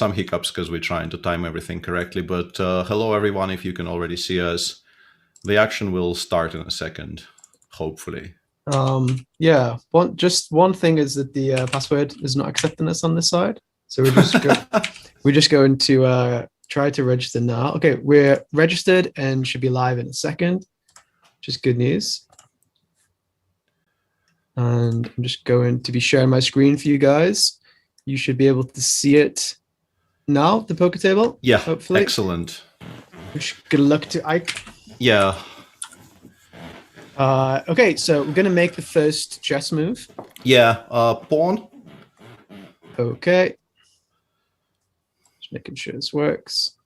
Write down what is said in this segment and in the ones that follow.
some hiccups because we're trying to time everything correctly. But hello, everyone, if you can already see us. The action will start in a second, hopefully. Yeah, one thing is that the password is not accepting us on this side. So we're just going to try to register now. Okay, we're registered and should be live in a second, which is good news. And I'm just going to be sharing my screen for you guys. You should be able to see it now, the poker table. Yeah, hopefully. Excellent. Good luck to Ike. Yeah. Okay, so we're gonna make the first chess move. Yeah, pawn. Okay. Just making sure this works.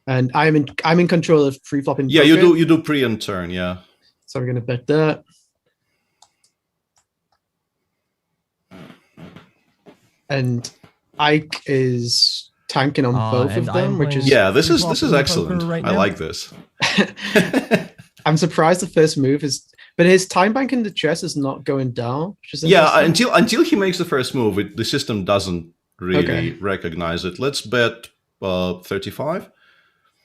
And I'm in control of pre-flopping. Yeah, poker. you do pre and turn, yeah. So we're gonna bet that. And Ike is tanking on both of them, which is this is excellent. Right I like this. I'm surprised the first move is, but his time bank in the chess is not going down. Which is until he makes the first move, the system doesn't really recognize it. Let's bet 35.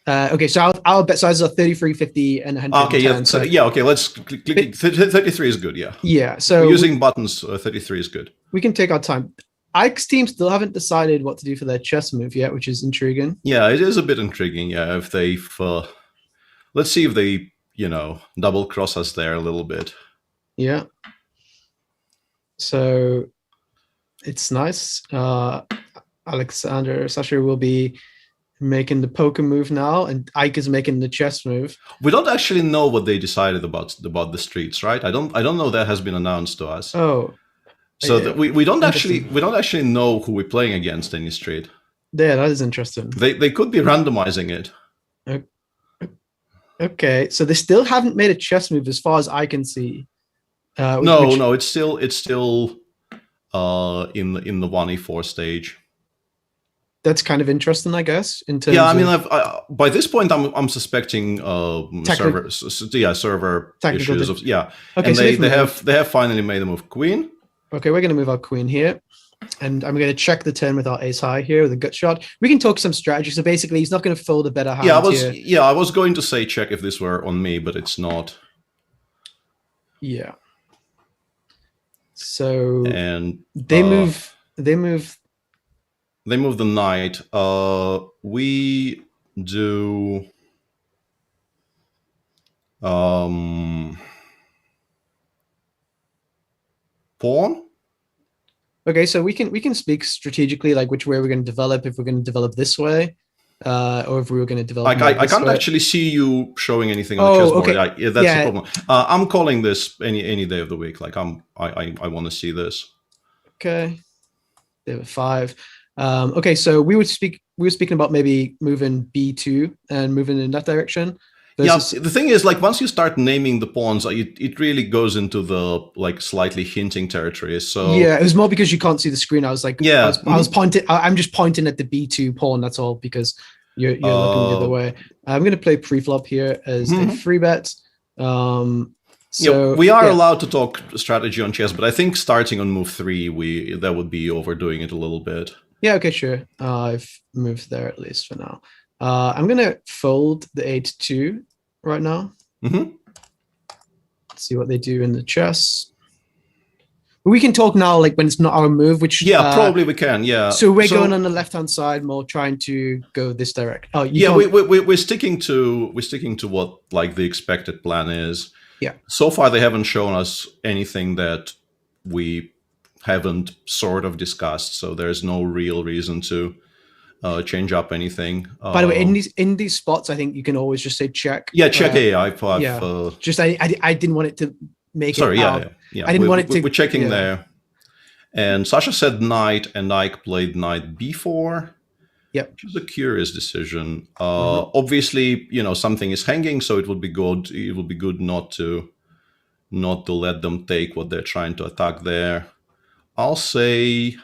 Okay, so I'll bet sizes are 33, 50, and 110. Okay, yeah, okay. Let's click. 33 is good. Yeah. Yeah. So we're using buttons. 33 is good. We can take our time. Ike's team still haven't decided what to do for their chess move yet, which is intriguing. Yeah, it is a bit intriguing. Yeah, if they've, let's see if they, double cross us there a little bit. Yeah. So it's nice. Alexander Sasha will be making the poker move now, and Ike is making the chess move. We don't actually know what they decided about the streets, right? I don't know that has been announced to us. Oh. So we don't actually know who we're playing against any street. Yeah, that is interesting. They could be randomizing it. Okay, so they still haven't made a chess move as far as I can see. No, it's still in the 1e4 stage. That's kind of interesting, I guess. In terms, I mean, by this point, I'm suspecting server issues. Okay, and so they have finally made a move queen. Okay, we're going to move our queen here, and I'm going to check the turn with our ace high here with a gut shot. We can talk some strategy. So basically, he's not going to fold a better hand. I was going to say check if this were on me, but it's not. Yeah. So and they move the knight. We do. Pawn. Okay, so we can speak strategically, like which way we're going to develop. If we're going to develop this way, or if we were going to develop. I can't actually see you showing anything on the chessboard. Okay. That's the problem. I'm calling this any day of the week. Like I want to see this. Okay, they have a 5. Okay, so we were speaking about maybe moving b2 and moving in that direction. Yeah, the thing is, like, once you start naming the pawns, it really goes into the, like, slightly hinting territory. So yeah, it was more because you can't see the screen. I was like, yeah, I was pointing. I'm just pointing at the b2 pawn. That's all, because you're looking the other way. I'm going to play pre-flop here as a free bet. So we are allowed to talk strategy on chess, but I think starting on move 3, that would be overdoing it a little bit. Yeah. Okay. Sure. I've moved there at least for now. I'm going to fold the 8-2 right now. Let's see what they do in the chess. We can talk now, like when it's not our move, which probably we can. Yeah. So we're going on the left-hand side, more trying to go this direction. Oh, we're sticking to what like the expected plan is. Yeah. So far, they haven't shown us anything that we haven't sort of discussed, so there's no real reason to change up anything. By the way, in these spots, I think you can always just say check. Yeah, check. I didn't want it to make it. Sorry, I didn't want it to. We're checking there. And Sasha said knight, and Ike played knight b4. Yep. Which is a curious decision. Obviously, something is hanging, so it would be good. It would be good not to let them take what they're trying to attack there. I'll say,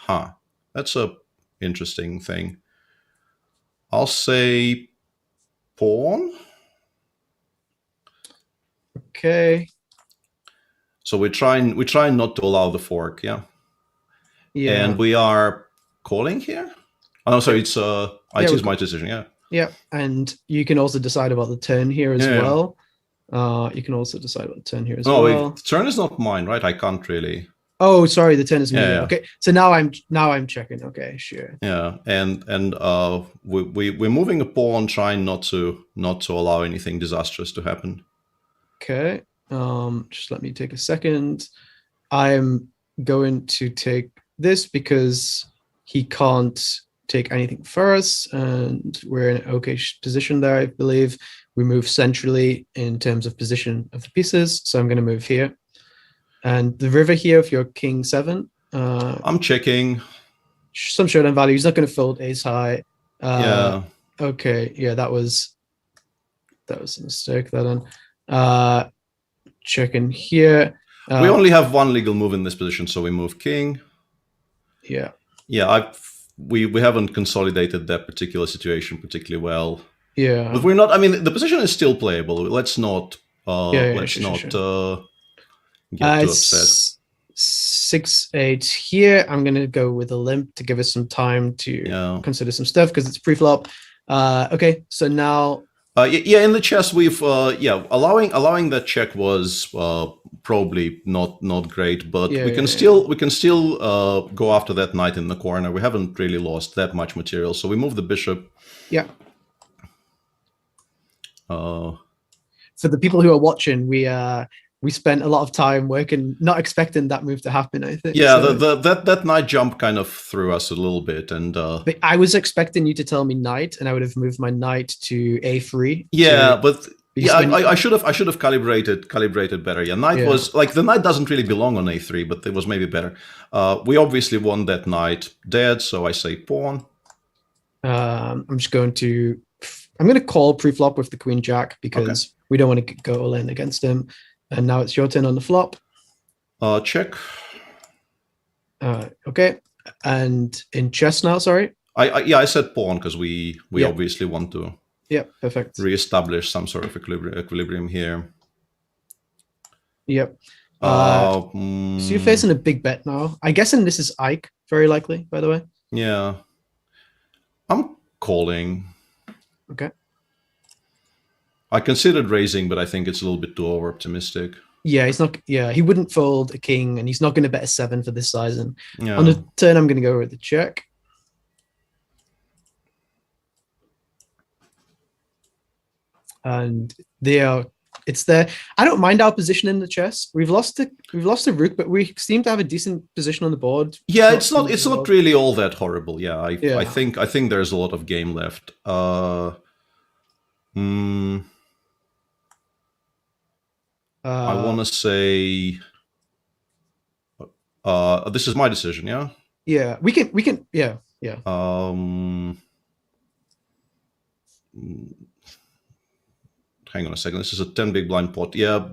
that's a interesting thing. I'll say pawn. Okay. So we're trying not to allow the fork, yeah. Yeah. And we are calling here. Oh, sorry, it's it is my decision. Yeah. Yeah, and you can also decide about the turn here as well. You can also decide about the turn here as well. Wait, the turn is not mine, right? I can't really. Oh, sorry, the turn is me. Yeah. Okay, so now I'm checking. Okay, sure. Yeah, and we're moving a pawn, trying not to allow anything disastrous to happen. Okay, just let me take a second. I'm going to take this because he can't take anything first, and we're in an okay position there, I believe. We move centrally in terms of position of the pieces, so I'm going to move here. And the river here, if you're king 7. I'm checking. Some showdown value. He's not going to fold ace high. Yeah. Okay, yeah, that was a mistake. That then. Checking here. We only have one legal move in this position, so we move king. Yeah. Yeah, we haven't consolidated that particular situation particularly well. Yeah. But we're not. I mean, the position is still playable. Let's not. Get too upset. 6-8 here. I'm gonna go with a limp to give us some time to consider some stuff because it's pre-flop. Okay, so now. In the chess we've allowing that check was probably not great, but we can still go after that knight in the corner. We haven't really lost that much material, so we move the bishop. Yeah. For the people who are watching, we spent a lot of time working, not expecting that move to happen, I think. Yeah, so, that knight jump kind of threw us a little bit, and but I was expecting you to tell me knight, and I would have moved my knight to a3. Yeah, but I should have calibrated better. Yeah, knight was like the knight doesn't really belong on a3, but it was maybe better. We obviously want that knight dead, so I say pawn. I'm going to call pre-flop with the queen jack because we don't want to go all in against him. And now it's your turn on the flop. Check. Okay. And in chess now, sorry. I said pawn because we obviously want to. Yeah, perfect. Reestablish some sort of equilibrium here. Yep. So you're facing a big bet now. I'm guessing this is Ike, very likely, by the way. Yeah. I'm calling. Okay. I considered raising, but I think it's a little bit too over-optimistic. Yeah, he's not. Yeah, he wouldn't fold a king, and he's not going to bet a 7 for this size. And on the turn, I'm going to go with the check. And it's there. I don't mind our position in the chess. We've lost the rook, but we seem to have a decent position on the board. Yeah, it's not really all that horrible. Yeah, I think there's a lot of game left. I want to say this is my decision, yeah? Yeah, we can, yeah. Hang on a second, this is a 10 big blind pot. Yeah,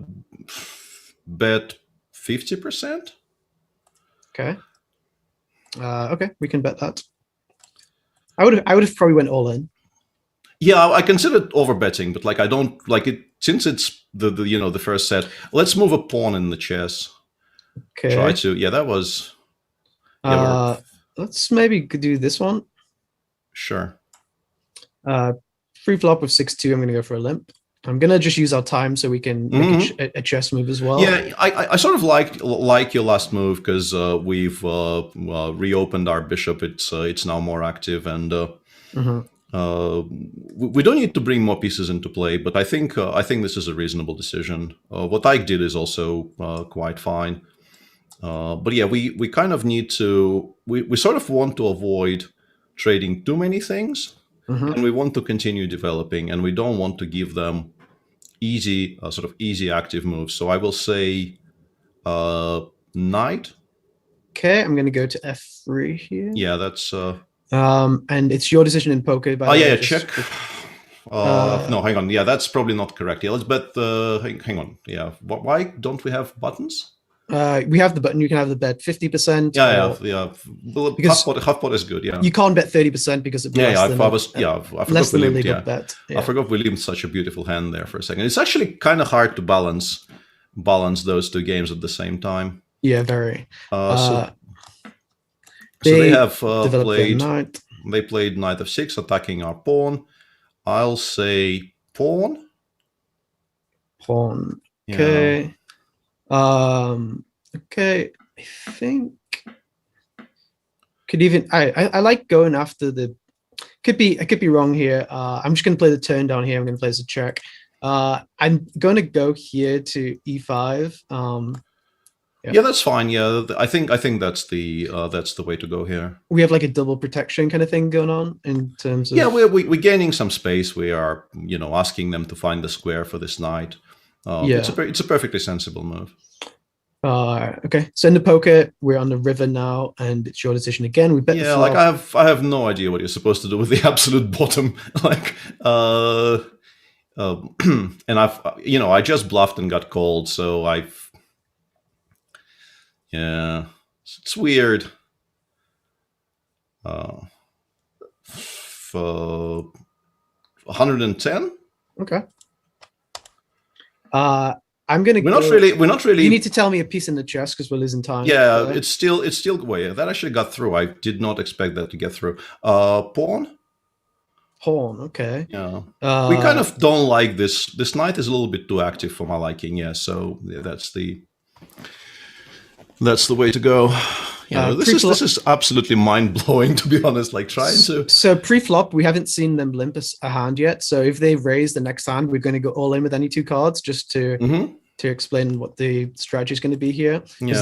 bet 50%? Okay. Okay, we can bet that. I would have probably went all in. Yeah, I considered overbetting, but like I don't like it since it's the first set. Let's move a pawn in the chess. Okay. Try to that was. Let's maybe do this one. Sure. Free flop with 6-2. I'm gonna go for a limp. I'm gonna just use our time so we can make a chess move as well. Yeah, I sort of like your last move because we've reopened our bishop. It's now more active and. We don't need to bring more pieces into play, but I think this is a reasonable decision. What Ike did is also quite fine. But yeah, we kind of need to. We sort of want to avoid trading too many things, and we want to continue developing, and we don't want to give them easy active moves. So I will say knight. Okay, I'm going to go to f3 here. Yeah, that's. And it's your decision in poker. Check. No, hang on. Yeah, that's probably not correct. Yeah, let's bet. Hang on. Yeah, why don't we have buttons? We have the button. You can have the bet 50%. Yeah. Well, half pot is good. Yeah. You can't bet 30% because it's I forgot less than a we legal bet. Yeah. I forgot we limped such a beautiful hand there for a second. It's actually kind of hard to balance those two games at the same time. Yeah, very. So they have developed their played. knight. They played knight f6, attacking our pawn. I'll say pawn. Pawn. Yeah. Okay. Okay. I think could even I like going after the. I could be wrong here. I'm just going to play the turn down here. I'm going to play as a check. I'm going to go here to e5. Yeah, that's fine. Yeah, I think that's the way to go here. We have like a double protection kind of thing going on in terms of. Yeah, we're gaining some space. We are asking them to find the square for this knight. It's a perfectly sensible move. Okay, so in the poker, we're on the river now, and it's your decision again. We bet. Yeah, like I have no idea what you're supposed to do with the absolute bottom. Like, and I just bluffed and got called, so it's weird. For 110. Okay. I'm gonna. We're not really. You need to tell me a piece in the chess because we're losing time. Yeah, it's still. Wait, that actually got through. I did not expect that to get through. Pawn. Okay. Yeah. We kind of don't like this. This knight is a little bit too active for my liking. Yeah. So that's the way to go. This is absolutely mind blowing, to be honest. Like trying to. So pre-flop, we haven't seen them limp a hand yet. So if they raise the next hand, we're going to go all in with any two cards just to explain what the strategy is going to be here. Because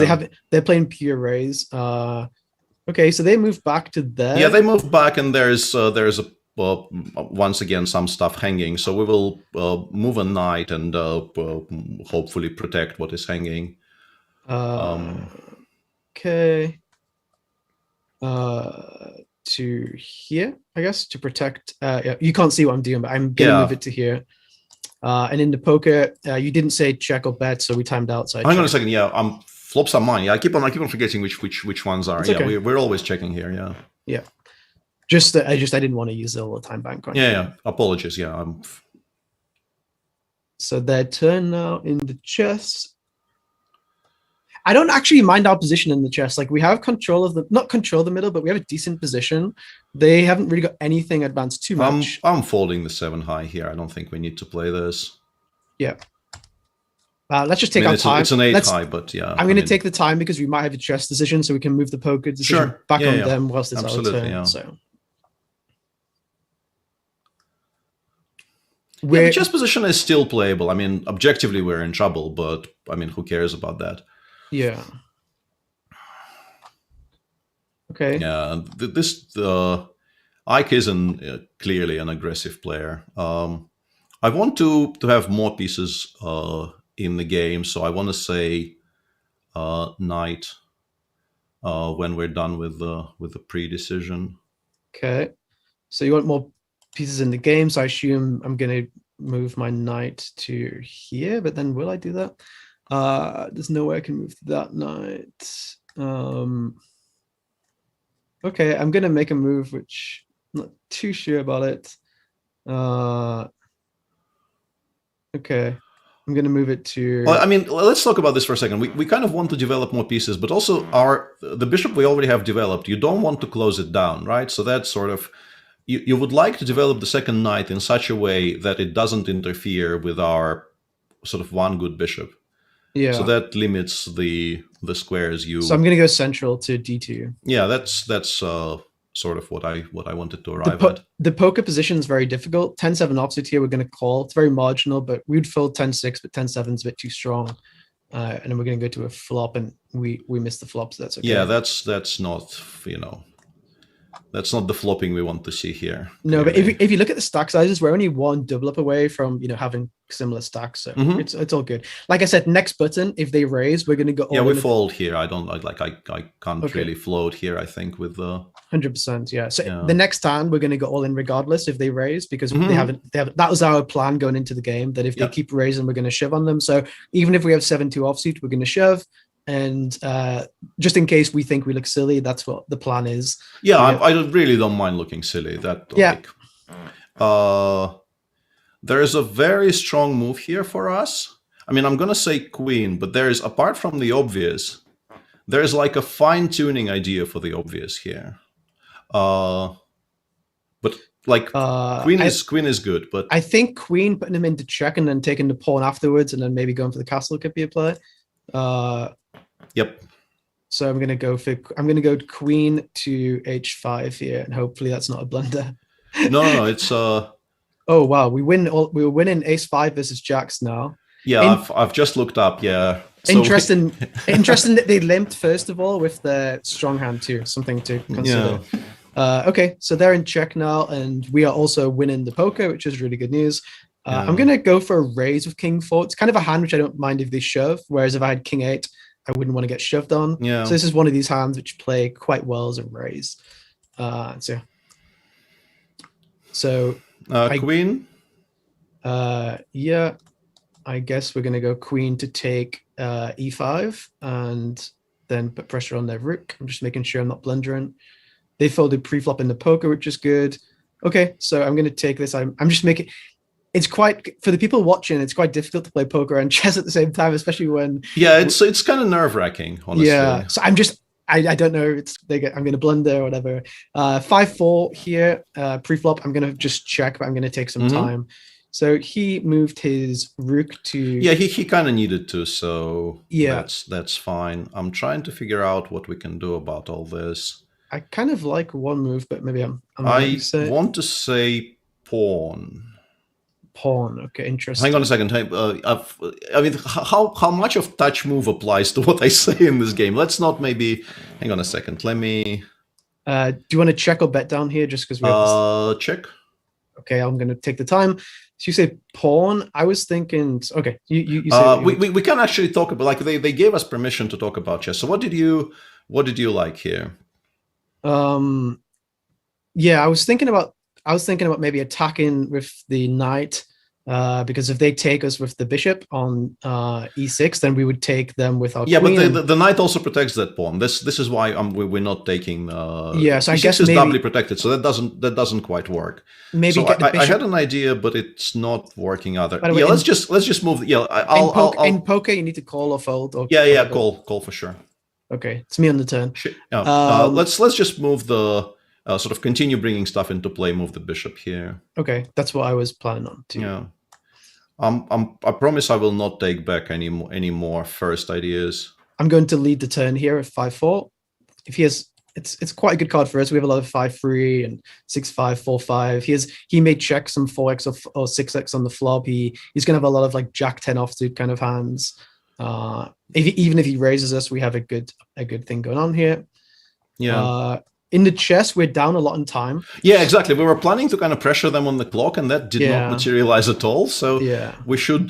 they're playing pure raise. Okay, so they move back to there. Yeah, they move back, and there's once again some stuff hanging. So we will move a knight and hopefully protect what is hanging. Okay. To here, I guess, to protect. Yeah, you can't see what I'm doing, but I'm gonna move it to here. And in the poker, you didn't say check or bet, so we timed out. So hang on a second. Yeah, flops are mine. Yeah, I keep on forgetting which ones are. It's okay. Yeah, we're always checking here. Yeah. Yeah. I didn't want to use all the time bank. Yeah. Apologies. Yeah. So their turn now in the chess. I don't actually mind our position in the chess. Like we have not control the middle, but we have a decent position. They haven't really got anything advanced too much. I'm folding the 7 high here. I don't think we need to play this. Yeah. Let's just take our time. It's an 8 high, but yeah. I'm going to take the time because we might have a chess decision, so we can move the poker decision back on them whilst it's our turn. Yeah. So. The chess position is still playable. I mean, objectively, we're in trouble, but I mean, who cares about that? Yeah. Okay. Yeah. Ike is clearly an aggressive player. I want to have more pieces in the game, so I want to say knight when we're done with the pre-decision. Okay. So you want more pieces in the game, so I assume I'm going to move my knight to here, but then will I do that? There's no way I can move that knight. Okay, I'm gonna make a move which I'm not too sure about it. Okay, I'm gonna move it to. Well, I mean, let's talk about this for a second. We kind of want to develop more pieces, but also the bishop we already have developed. You don't want to close it down, right? So that's sort of you would like to develop the second knight in such a way that it doesn't interfere with our sort of one good bishop. Yeah. So that limits the squares you. So I'm going to go central to d2. Yeah, that's sort of what I wanted to arrive at. The poker position is very difficult. 10-7 offsuit here. We're going to call. It's very marginal, but we'd fold 10-6, but 10-7 is a bit too strong. And then we're going to go to a flop, and we miss the flop, so that's okay. Yeah, that's not that's not the flopping we want to see here. No, but if you look at the stack sizes, we're only one double up away from having similar stacks, so it's all good. Like I said, next button, if they raise, we're going to go. Yeah, we fold here. I don't like. I can't really float here. I think with the 100%. Yeah. So the next hand, we're going to go all in regardless if they raise, because they haven't. That was our plan going into the game. That if they keep raising, we're going to shove on them. So even if we have 7-2 offsuit, we're going to shove. And just in case we think we look silly, that's what the plan is. Yeah, I really don't mind looking silly. There is a very strong move here for us. I mean, I'm going to say queen, but apart from the obvious, there's like a fine-tuning idea for the obvious here. But like queen is good, but I think queen putting him into check and then taking the pawn afterwards and then maybe going for the castle could be a play. Yep. So I'm gonna go queen to h5 here, and hopefully that's not a blunder. No, it's oh wow, we were winning ace5 versus jacks now. Yeah, I've just looked up. Yeah, so interesting that they limped first of all with their strong hand too. Something to consider. Yeah. Okay, so they're in check now, and we are also winning the poker, which is really good news. I'm gonna go for a raise with king 4. It's kind of a hand which I don't mind if they shove. Whereas if I had king 8, I wouldn't want to get shoved on. Yeah. So this is one of these hands which play quite well as a raise. So queen. Yeah. I guess we're going to go queen to take e5 and then put pressure on their rook. I'm just making sure I'm not blundering. They folded pre-flop in the poker, which is good. Okay, so I'm going to take this. I'm just making... It's quite... For the people watching, it's quite difficult to play poker and chess at the same time, especially when... Yeah, it's kind of nerve-wracking, honestly. Yeah, so I'm just... I don't know. I'm going to blunder or whatever. 5-4 here, pre-flop. I'm going to just check, but I'm going to take some time. So he moved his rook to... Yeah, he kind of needed to, so yeah, that's fine. I'm trying to figure out what we can do about all this. I kind of like one move, but maybe I want to say pawn. Pawn, okay, interesting. Hang on a second. I mean, how much of touch move applies to what I say in this game? Let's not maybe... Hang on a second. Let me... do you want to check or bet down here just because we have this... Check. Okay, I'm going to take the time. So you say pawn. I was thinking, okay, you say we can actually talk about, like, they gave us permission to talk about chess. So what did you like here? Yeah, I was thinking about maybe attacking with the knight, because if they take us with the bishop on e6, then we would take them with our queen. Yeah, but the knight also protects that pawn. This is why we're not taking. Yeah, so I guess it's maybe doubly protected, so that doesn't quite work. Maybe so get the bishop. I had an idea, but it's not working either. Yeah, let's just move. Yeah, in poker you need to call or fold. Or call for sure. Okay, it's me on the turn. Let's just move the sort of continue bringing stuff into play. Move the bishop here. Okay, that's what I was planning on too. Yeah. I promise I will not take back any more first ideas. I'm going to lead the turn here at 5-4. If he has, it's quite a good card for us. We have a lot of 5-3 and 6-5, 4-5. He may check some 4x or 6x on the flop. He's going to have a lot of like Jack 10 offsuit kind of hands. Even if he raises us, we have a good thing going on here. Yeah. In the chess, we're down a lot in time. Yeah, exactly. We were planning to kind of pressure them on the clock, and that did not materialize at all. So we should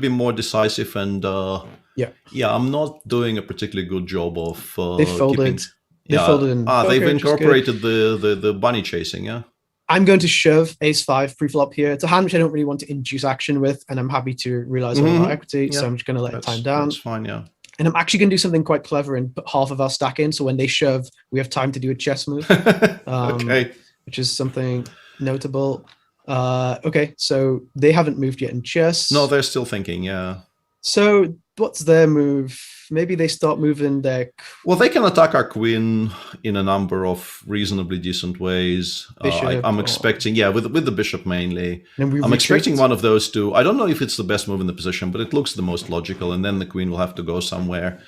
be more decisive. And I'm not doing a particularly good job of. They folded. They folded in poker, they've incorporated the bunny chasing. Yeah. I'm going to shove ace5 pre-flop here. It's a hand which I don't really want to induce action with, and I'm happy to realize all our equity. So I'm just going to let it time down. That's fine. Yeah. And I'm actually going to do something quite clever and put half of our stack in. So when they shove, we have time to do a chess move. Okay. Which is something notable. Okay, so they haven't moved yet in chess. No, they're still thinking, yeah. So what's their move? Maybe they start moving their... Well, they can attack our queen in a number of reasonably decent ways. I'm expecting, with the bishop mainly. I'm expecting one of those two. I don't know if it's the best move in the position, but it looks the most logical. And then the queen will have to go somewhere.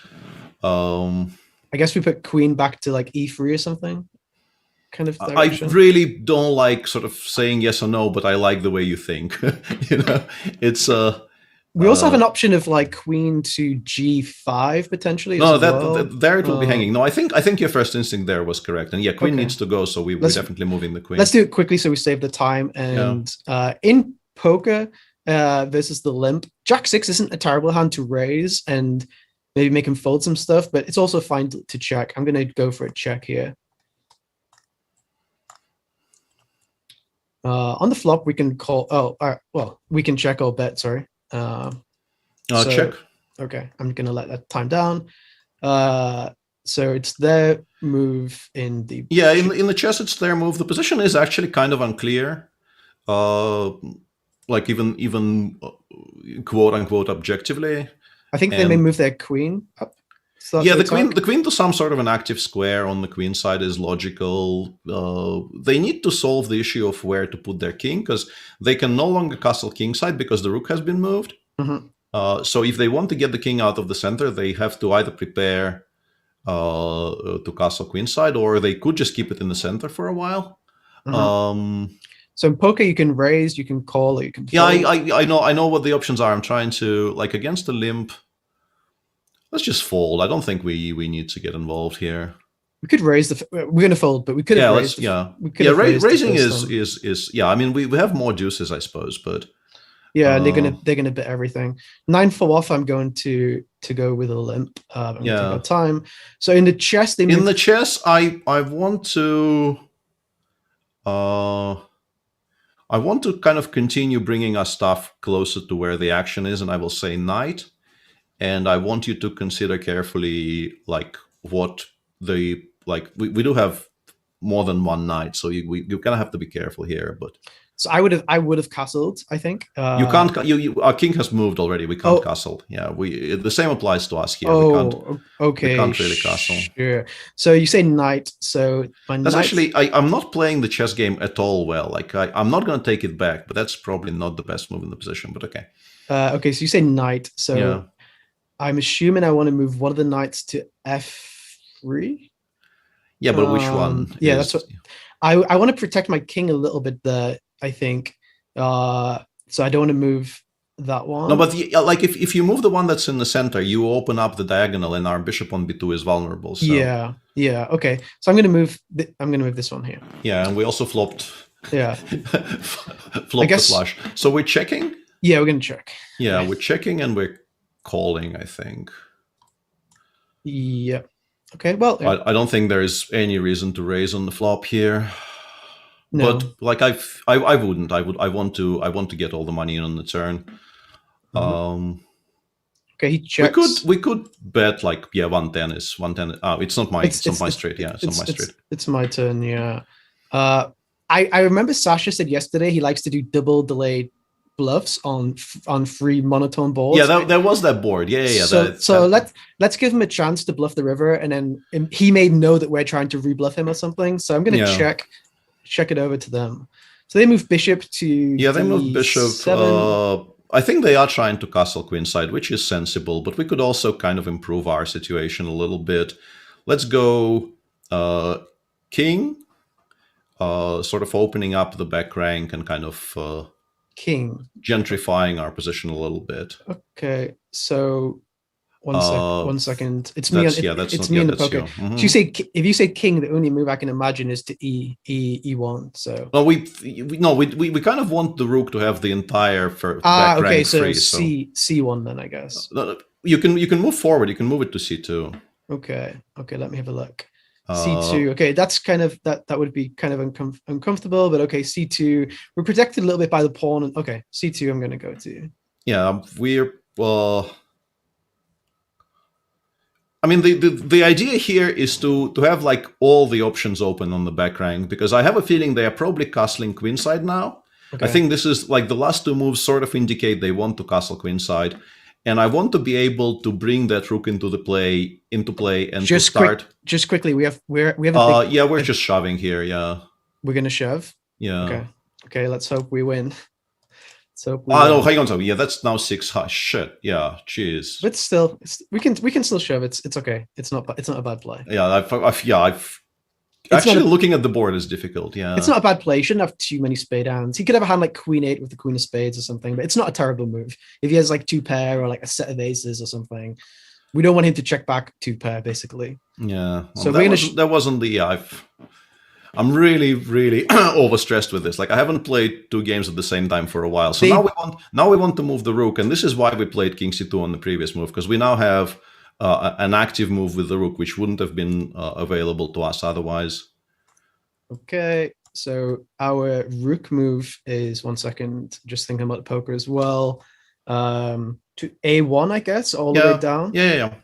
I guess we put queen back to like e3 or something. Kind of direction. I really don't like sort of saying yes or no, but I like the way you think. It's... we also have an option of like queen to g5 potentially. No, there it will be hanging. No, I think your first instinct there was correct. And queen needs to go, so we're definitely moving the queen. Let's do it quickly so we save the time. And in poker versus the limp, jack 6 isn't a terrible hand to raise and maybe make him fold some stuff, but it's also fine to check. I'm going to go for a check here. On the flop, we can call. We can check or bet. Sorry. Check. Okay, I'm gonna let that time down. So it's their move in the... Yeah, in the chess, it's their move. The position is actually kind of unclear. Like even quote unquote objectively. I think they may move their queen up. start Yeah, to the attack? queen to some sort of an active square on the queen side is logical. They need to solve the issue of where to put their king, because they can no longer castle king side because the rook has been moved. Mhm. So if they want to get the king out of the center, they have to either prepare to castle queen side, or they could just keep it in the center for a while. So in poker, you can raise, you can call, or you can Yeah, fold. I know what the options are. I'm trying to, like, against the limp. Let's just fold. I don't think we need to get involved here. We could raise the. We're going to fold, but we could have raised. We could have raised raising the first is yeah. I mean, we have more juices, I suppose, but yeah, and they're gonna bet everything. 9 full off. I'm going to go with a limp. I'm gonna take our time. So in the chess, in the chess, I want to. I want to kind of continue bringing our stuff closer to where the action is, and I will say knight. And I want you to consider carefully, like, what the, like, we do have more than one knight, so you kind of have to be careful here. But so I would have castled, I think. You can't. Our king has moved already. We can't castle. Yeah, the same applies to us here. Okay. We can't really castle. Sure. So you say knight. So that's actually. I'm not playing the chess game at all well. Like, I'm not going to take it back, but that's probably not the best move in the position. But okay. Okay. So you say knight. So yeah. I'm assuming I want to move one of the knights to f3. Yeah, but which one? Yeah, that's what I want to protect my king a little bit there, I think. So I don't want to move that one. No, but like if you move the one that's in the center, you open up the diagonal, and our bishop on b2 is vulnerable. So. Yeah. Okay. So I'm going to move. This one here. Yeah, and we also flopped. Yeah. flopped the flush. So we're checking. Yeah, we're going to check. Yeah, we're checking and we're calling, I think. Yeah. Okay. Well, I don't think there is any reason to raise on the flop here. No. But like I wouldn't. I want to get all the money in on the turn. Okay, he checks. We could bet, like, yeah, 110 is 110. Oh, it's not my straight. Yeah, it's not my straight. It's my turn. Yeah. I remember Sasha said yesterday he likes to do double delayed bluffs on free monotone boards. Yeah, there was that board. Yeah. So let's give him a chance to bluff the river, and then he may know that we're trying to rebluff him or something. So I'm going to check it over to them. So they move bishop to. Yeah, they move bishop. I think they are trying to castle queenside, which is sensible, but we could also kind of improve our situation a little bit. Let's go king, sort of opening up the back rank and kind of king, gentrifying our position a little bit. Okay, so one second. It's me. It's me in the poker. Mm-hmm. So if you say king, the only move I can imagine is to e1. So well, we kind of want the rook to have the entire back rank free. So c1 then, I guess. You can move forward. You can move it to c2. Okay. Let me have a look. C2. Okay, that's kind of that would be kind of uncomfortable, but okay, C2. We're protected a little bit by the pawn. And okay, C2. I'm going to go to. Yeah, we're I mean, the idea here is to have, like, all the options open on the back rank, because I have a feeling they are probably castling queenside now. Okay. I think this is, like, the last two moves sort of indicate they want to castle queenside, and I want to be able to bring that rook into play and just to start. Just quickly, we have a big, yeah, we're just shoving here. Yeah, we're gonna shove. Yeah. Okay. Let's hope we win. No, hang on. So yeah, that's now 6. Shit. Yeah. Jeez. But still, we can still shove. It's okay. It's not a bad play. Yeah. I've actually looking at the board is difficult. Yeah. It's not a bad play. He shouldn't have too many spade hands. He could have a hand like queen 8 with the queen of spades or something. But it's not a terrible move. If he has like 2 pair or like a set of aces or something, we don't want him to check back 2 pair basically. Yeah. Well, so that wasn't the. I'm really, really overstressed with this. Like, I haven't played 2 games at the same time for a while. So now we want to move the rook, and this is why we played king c2 on the previous move, because we now have an active move with the rook, which wouldn't have been available to us otherwise. Okay, so our rook move is, one second, just thinking about the poker as well. To a1, I guess, all the way down. Yeah.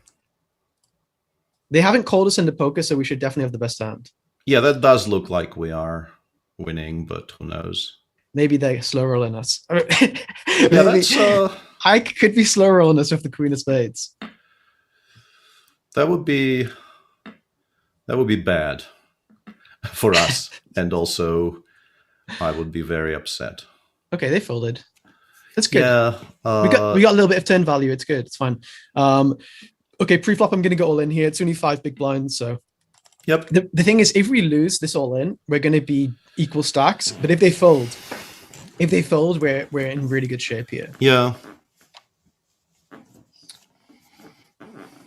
They haven't called us into poker, so we should definitely have the best hand. Yeah, that does look like we are winning, but who knows? Maybe they're slow rolling us. Yeah, that's. I could be slow rolling us with the queen of spades. That would be bad for us, and also I would be very upset. Okay, they folded. That's good. Yeah, we got a little bit of turn value. It's good. It's fine. Okay, pre-flop, I'm going to go all in here. It's only 5 big blinds, so. Yep. The thing is, if we lose this all in, we're going to be equal stacks. But if they fold, we're in really good shape here. Yeah.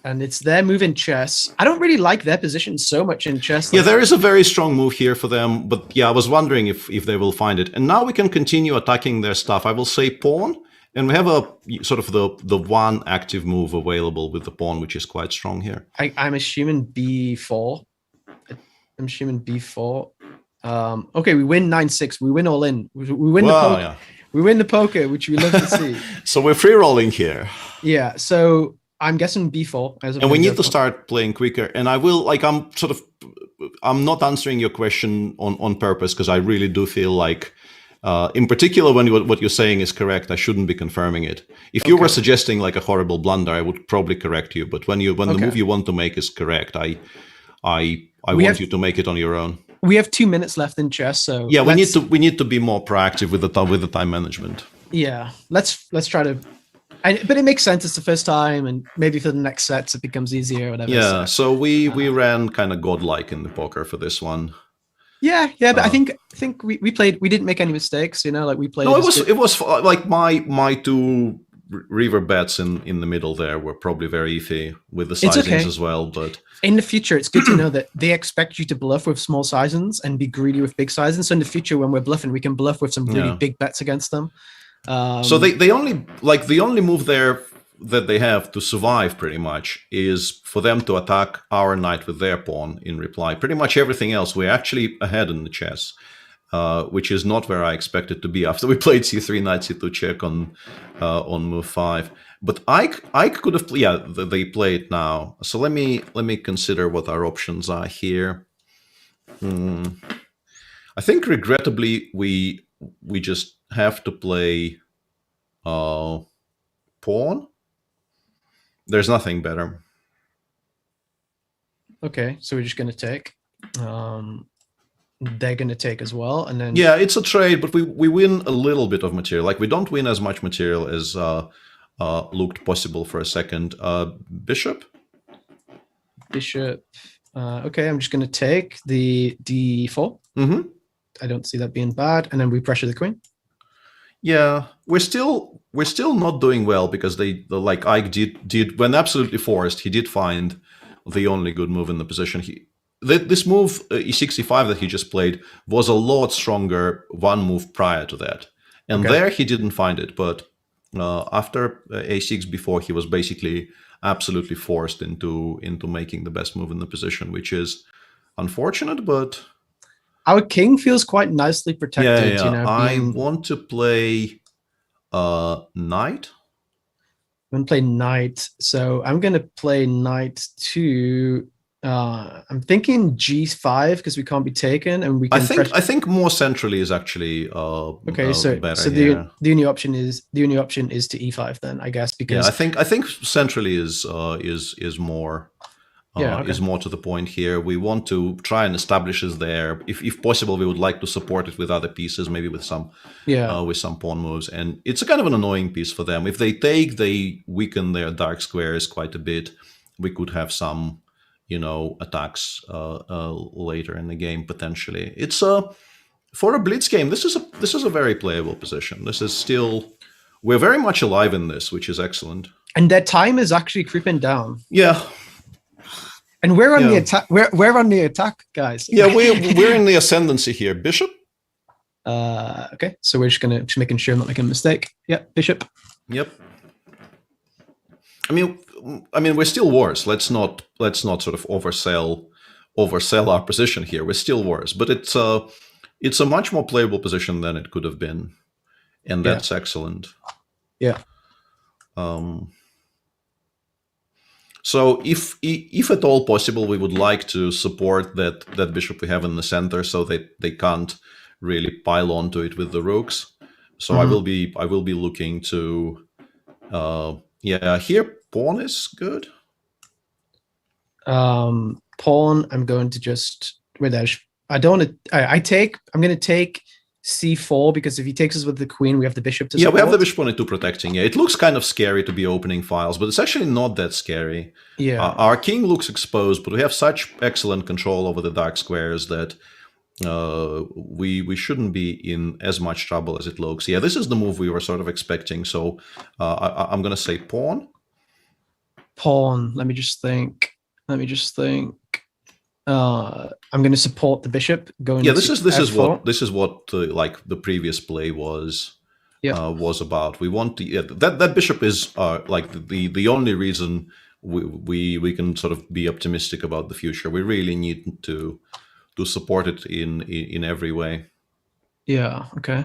And it's their move in chess. I don't really like their position so much in chess. Yeah, there is a very strong move here for them, but yeah, I was wondering if they will find it. And now we can continue attacking their stuff. I will say pawn, and we have a sort of the one active move available with the pawn, which is quite strong here. I'm assuming b4. I'm assuming b4. Okay, we win 9-6. We win all in. We win the poker. Yeah. We win the poker, which we love to see. So we're free rolling here. Yeah. So I'm guessing b4. And we need to start playing quicker. And I will, like, I'm not answering your question on purpose, because I really do feel like, in particular, when what you're saying is correct, I shouldn't be confirming it. If you were suggesting like a horrible blunder, I would probably correct you. But when the move you want to make is correct, I want you to make it on your own. We have 2 minutes left in chess, so yeah, we need to be more proactive with the time management. Yeah, let's try to. But it makes sense. It's the first time, and maybe for the next sets it becomes easier or whatever. Yeah, so we ran kind of godlike in the poker for this one. Yeah, but I think we played. We didn't make any mistakes, like we played. No, it was like my 2 river bets in the middle there were probably very iffy with the sizings as well. But in the future, it's good to know that they expect you to bluff with small sizings and be greedy with big sizings. So in the future, when we're bluffing, we can bluff with some really big bets against them. So they only the only move there that they have to survive pretty much is for them to attack our knight with their pawn in reply. Pretty much everything else we're actually ahead in the chess, which is not where I expected to be after we played c3 knight c2 check on move 5. But I could have they play it now. So let me consider what our options are here. I think regrettably we just have to play pawn. There's nothing better. Okay, so we're just going to take. They're going to take as well, and then it's a trade, but we win a little bit of material. Like, we don't win as much material as looked possible for a second. Bishop. Okay, I'm just going to take the d4. I don't see that being bad, and then we pressure the queen. Yeah, we're still not doing well, because like Ike did when absolutely forced, he did find the only good move in the position. This move e65 that he just played was a lot stronger one move prior to that, and there he didn't find it. But after a6 before, he was basically absolutely forced into making the best move in the position, which is unfortunate, but. Our king feels quite nicely protected. Yeah. I want to play knight. I'm going to play knight. So I'm going to play knight to. I'm thinking g5 because we can't be taken, and we can. I think more centrally is actually okay. So better, the only option is to e5 then, I guess, because I think centrally is more. Is more to the point here. We want to try and establish us there. If possible, we would like to support it with other pieces, maybe with some pawn moves. And it's a kind of an annoying piece for them. If they take, they weaken their dark squares quite a bit. We could have some, attacks later in the game potentially. It's for a blitz game. This is a very playable position. This is still, we're very much alive in this, which is excellent. And their time is actually creeping down. Yeah. And we're on the attack. We're on the attack, guys. Yeah, we're in the ascendancy here. Bishop. Okay, so we're just making sure I'm not making a mistake. Yep, bishop. Yep. I mean, we're still worse. Let's not sort of oversell our position here. We're still worse, but it's a much more playable position than it could have been, and that's excellent. Yeah. So if at all possible, we would like to support that bishop we have in the center, so that they can't really pile onto it with the rooks. So I will be looking to here pawn is good. Pawn. I'm going to just wait. I don't want to. I'm going to take c4 because if he takes us with the queen, we have the bishop to support. We have the bishop on e2 protecting. Yeah, it looks kind of scary to be opening files, but it's actually not that scary. Yeah, our king looks exposed, but we have such excellent control over the dark squares that we shouldn't be in as much trouble as it looks. Yeah, this is the move we were sort of expecting. So I'm going to say pawn. Pawn. Let me just think. I'm going to support the bishop going. Yeah, this is what like the previous play was about. We want to that bishop is like the only reason we can sort of be optimistic about the future. We really need to support it in every way. Yeah. Okay.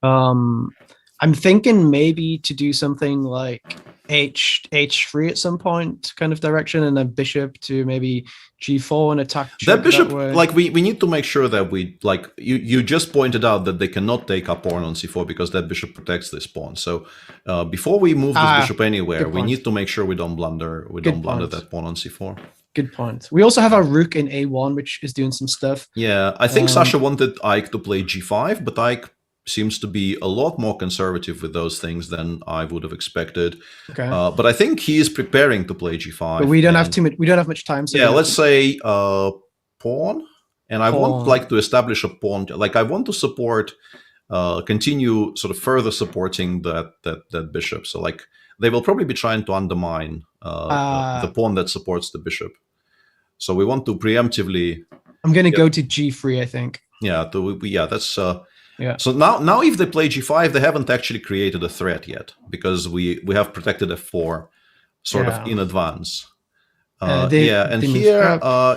I'm thinking maybe to do something like h3 at some point, kind of direction, and then bishop to maybe g4 and attack that bishop. Like we need to make sure that we like you just pointed out that they cannot take our pawn on c4 because that bishop protects this pawn. So before we move this bishop anywhere, we need to make sure we don't blunder. Blunder that pawn on c4. Good point. We also have our rook in a1, which is doing some stuff. Yeah, I think Sasha wanted Ike to play g5, but Ike seems to be a lot more conservative with those things than I would have expected. Okay. But I think he is preparing to play g5. But we don't have too much. We don't have much time. So yeah, let's say pawn, and I want like to establish a pawn. Like I want to support, continue sort of further supporting that bishop. So like they will probably be trying to undermine the pawn that supports the bishop. So we want to preemptively. I'm going to go to g3. I think. Yeah. That's. Yeah. So now if they play g5, they haven't actually created a threat yet because we have protected f4 sort of in advance. And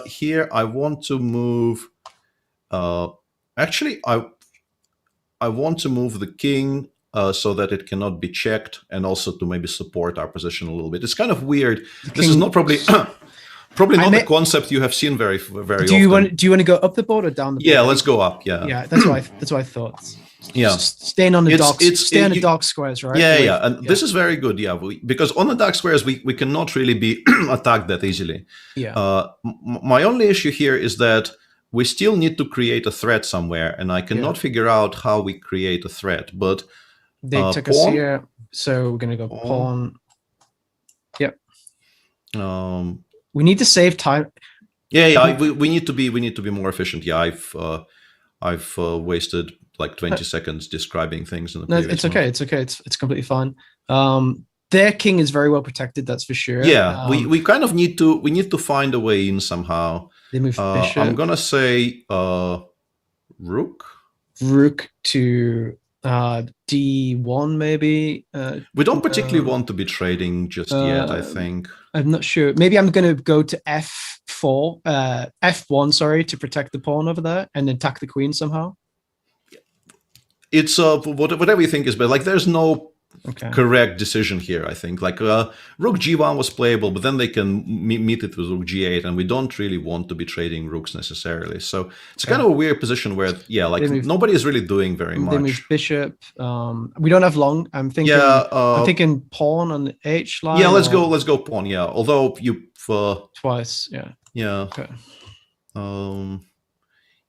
here I want to move. Actually, I want to move the king so that it cannot be checked, and also to maybe support our position a little bit. It's kind of weird. This is not probably. Probably not a concept you have seen very often. Do you want to go up the board or down the board? Yeah, let's go up. Yeah. Yeah, that's what I thought. Yeah. Just staying on the dark squares, right? Yeah. And this is very good. Yeah, because on the dark squares we cannot really be attacked that easily. Yeah. My only issue here is that we still need to create a threat somewhere, and I cannot figure out how we create a threat. But they took us here, so we're gonna go pawn. Yep. We need to save time. Yeah. We need to be more efficient. Yeah, I've wasted like 20 seconds describing things in the previous it's okay. It's okay. It's completely fine. Their king is very well protected. That's for sure. Yeah, we kind of need to find a way in somehow. They move bishop. I'm gonna say rook. Rook to d1 maybe. We don't particularly want to be trading just yet, I think. I'm not sure. Maybe I'm going to go to f1, sorry, to protect the pawn over there and attack the queen somehow. It's whatever you think is better. Like there's no correct decision here, I think. Like rook g1 was playable, but then they can meet it with rook g8, and we don't really want to be trading rooks necessarily. So it's kind of a weird position where, nobody is really doing very much. They move bishop. We don't have long. I'm thinking. I'm thinking pawn on the h line. Yeah, let's go pawn. Yeah, although you twice. Yeah. Yeah. Okay.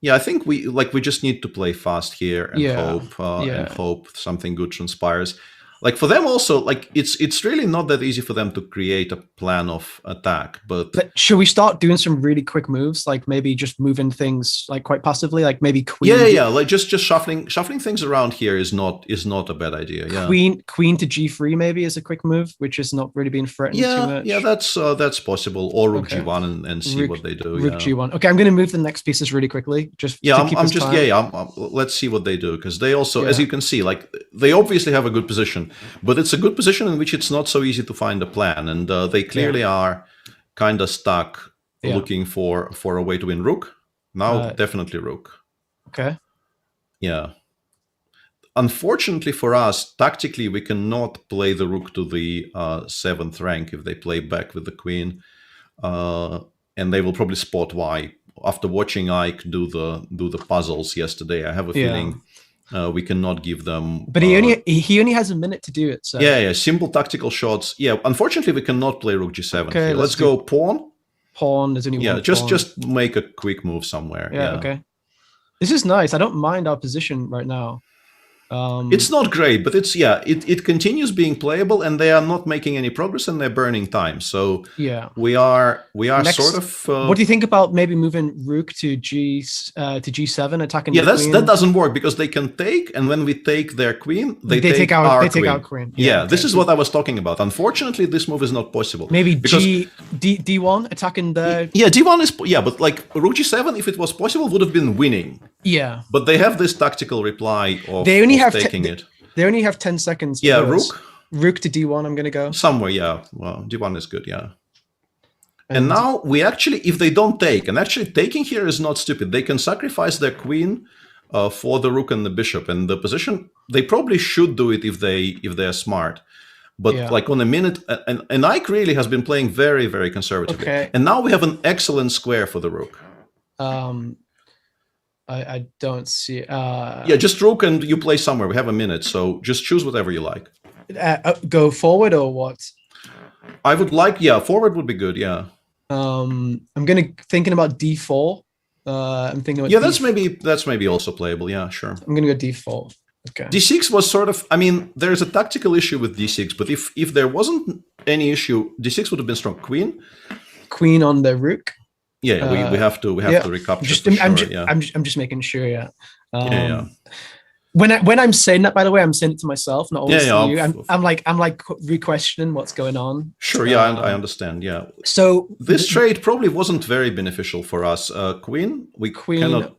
Yeah, I think we just need to play fast here and hope something good transpires. Like for them also, like it's really not that easy for them to create a plan of attack. But should we start doing some really quick moves, like maybe just moving things like quite passively, like maybe queen? Yeah, like just shuffling things around here is not a bad idea. Yeah, queen to g3 maybe is a quick move, which is not really being threatened too much. Yeah, that's possible. Or rook g1 and see what they do. Rook g1. Okay, I'm going to move the next pieces really quickly. Let's see what they do, because they also, as you can see, like they obviously have a good position. But it's a good position in which it's not so easy to find a plan, and they clearly are kind of stuck looking for a way to win rook. Now, definitely rook. Okay. Yeah. Unfortunately for us, tactically, we cannot play the rook to the 7th rank if they play back with the queen, and they will probably spot why. After watching Ike do the puzzles yesterday, I have a feeling. We cannot give them. But he only has a minute to do it. So simple tactical shots. Yeah, unfortunately we cannot play rook g7. Okay, let's go pawn. pawn. There's only one pawn. Just make a quick move somewhere. Yeah, okay. This is nice. I don't mind our position right now. It's not great, but it continues being playable, and they are not making any progress, and they're burning time. So we are next, sort of. What do you think about maybe moving Rook to G7, attacking? Yeah, that doesn't work because they can take, and when we take their queen, they take our queen. Yeah, this is what I was talking about. Unfortunately, this move is not possible. Maybe D1 attacking the. Yeah, D1 is but like Rook G7, if it was possible, would have been winning. Yeah, but they have this tactical reply of taking it. They only have 10 seconds. Yeah, Rook to D1. I'm gonna go somewhere. Yeah, well, D1 is good. Yeah, and now we actually, if they don't take, and actually taking here is not stupid. They can sacrifice their queen for the rook and the bishop, and the position they probably should do it if they're smart. But like on a minute, and Ike really has been playing very, very conservatively. Okay. And now we have an excellent square for the rook. I don't see. Just rook and you play somewhere. We have a minute, so just choose whatever you like. Go forward or what? I would like, forward would be good. Yeah. I'm thinking about D4. I'm thinking about that's maybe also playable. Yeah, sure. I'm gonna go D4. Okay. D6 was sort of. I mean, there's a tactical issue with D6, but if there wasn't any issue, D6 would have been strong. Queen on the rook. Yeah, we have to recapture. I'm just making sure. Yeah. When I'm saying that, by the way, I'm saying it to myself, not always to you. I'm like re-questioning what's going on. Sure. Yeah, I understand. Yeah. So this trade probably wasn't very beneficial for us. Queen. We cannot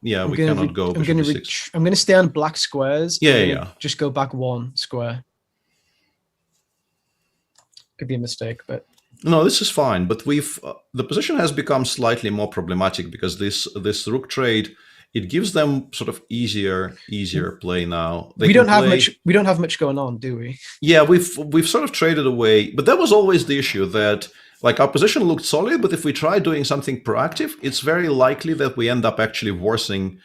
go. I'm going to stay on black squares. Yeah. Just go back one square. Could be a mistake, but. No, this is fine, but the position has become slightly more problematic because this rook trade, it gives them sort of easier play now. We don't have much going on, do we? Yeah, we've sort of traded away, but that was always the issue that like our position looked solid, but if we try doing something proactive, it's very likely that we end up actually worsening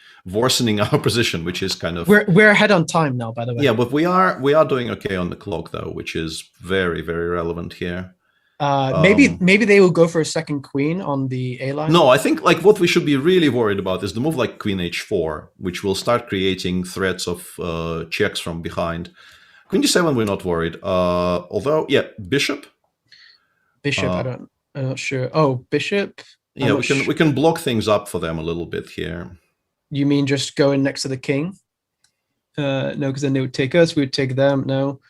our position, which is kind of we're ahead on time now, by the way. Yeah, but we are doing okay on the clock though, which is very, very relevant here. Maybe they will go for a second queen on the A line. No, I think like what we should be really worried about is the move like Queen H4, which will start creating threats of checks from behind. Queen D7, we're not worried. Although, Bishop. I'm not sure. Oh, Bishop. Yeah, we can block things up for them a little bit here. You mean just going next to the king? No, because then they would take us. We would take them. No.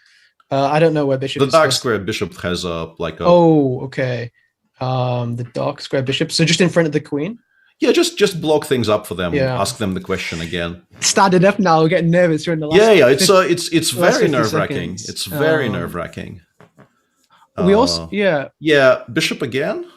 I don't know where bishop is. The dark square bishop has like a... Oh, okay. The dark square bishop. So just in front of the queen? Yeah, just block things up for them. Yeah. Ask them the question again. Started up now. We're getting nervous during the last. It's very nerve-wracking. It's very nerve-wracking. We also bishop again.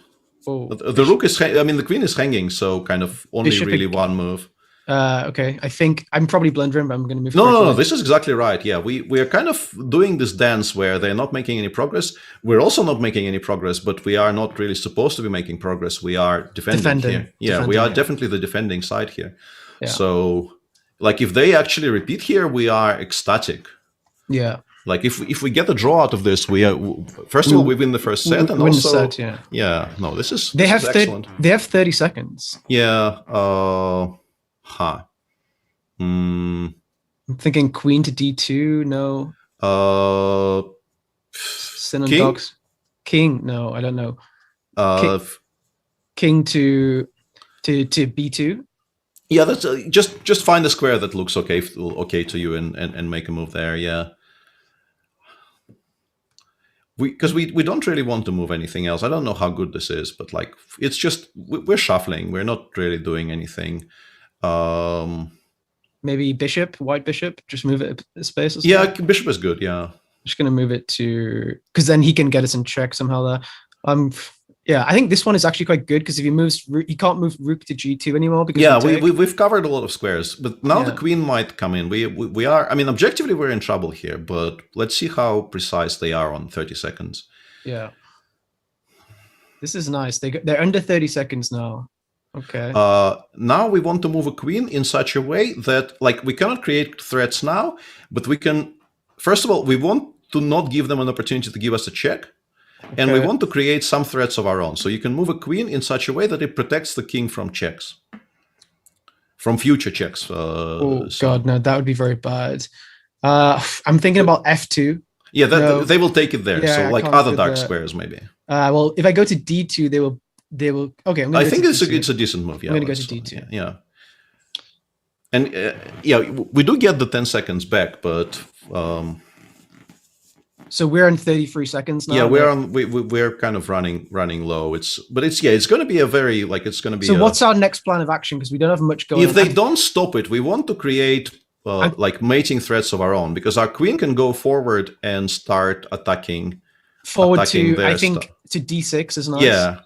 Oh, the rook is. I mean, the queen is hanging, so kind of only bishop really one move. Okay, I think I'm probably blundering, but I'm going to move. No, this is exactly right. Yeah, we are kind of doing this dance where they're not making any progress. We're also not making any progress, but we are not really supposed to be making progress. We are defending here. Yeah, we are definitely the defending side here. Yeah. So, like, if they actually repeat here, we are ecstatic. Yeah. Like if we get a draw out of this, we first of all we win the first set, and also this is excellent. They have 30 seconds. Yeah. I'm thinking queen to D2. No. Sin on dogs. King. No, I don't know. King to B2. Yeah, that's just find a square that looks okay to you and make a move there. Yeah. Because we don't really want to move anything else. I don't know how good this is, but like it's just we're shuffling. We're not really doing anything. Maybe bishop, white bishop. Just move it a space. Or something. Yeah, bishop is good. Yeah. Just gonna move it to because then he can get us in check somehow. There. Yeah, I think this one is actually quite good because if he moves, he can't move rook to G2 anymore. Because we've covered a lot of squares, but now the queen might come in. We are. I mean, objectively, we're in trouble here, but let's see how precise they are on 30 seconds. Yeah, this is nice. They're under 30 seconds now. Okay. Now we want to move a queen in such a way that, like, we cannot create threats now, but we can. First of all, we want to not give them an opportunity to give us a check. And we Okay. want to create some threats of our own. So you can move a queen in such a way that it protects the king from checks, from future checks. Oh So God, no, that would be very bad. I'm thinking about F2. yeah, No. they will take it there. Yeah, So I like can't other do dark that. squares, maybe. Well, if I go to D2, they will. Okay, I'm gonna I go think to it's D2. a decent move. Yeah, I'm gonna go to let's- D2. Yeah. And yeah, we do get the 10 seconds back, but So we're in 33 seconds now. yeah, we're kind of running low. It's going to be a very it's going to be. So what's our next plan of action? Because we don't have much going. If they don't stop it, we want to create mating threats of our own, because our queen can go forward and start attacking. Forward attacking to, their I think, stuff. to D6 is nice. Yeah.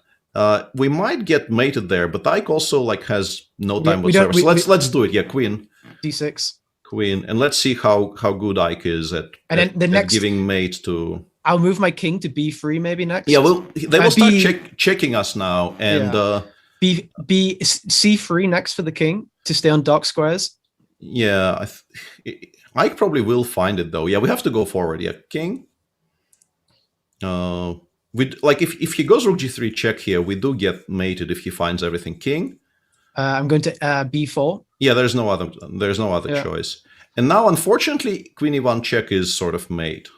We might get mated there, but Ike also has no time we don't- whatsoever. So let's do it. Yeah, queen, D6. and let's see how good Ike is at, And then the next, giving mate to. I'll move my king to B3 maybe next. Yeah, well, they will start B- checking us now, and C3 next for the king to stay on dark squares. Yeah, Ike probably will find it though. Yeah, we have to go forward. Yeah, king. If he goes rook g3 check here, we do get mated if he finds everything king. I'm going to B4. Yeah, there's no other choice. And now, unfortunately, queen e1 check is sort of mate.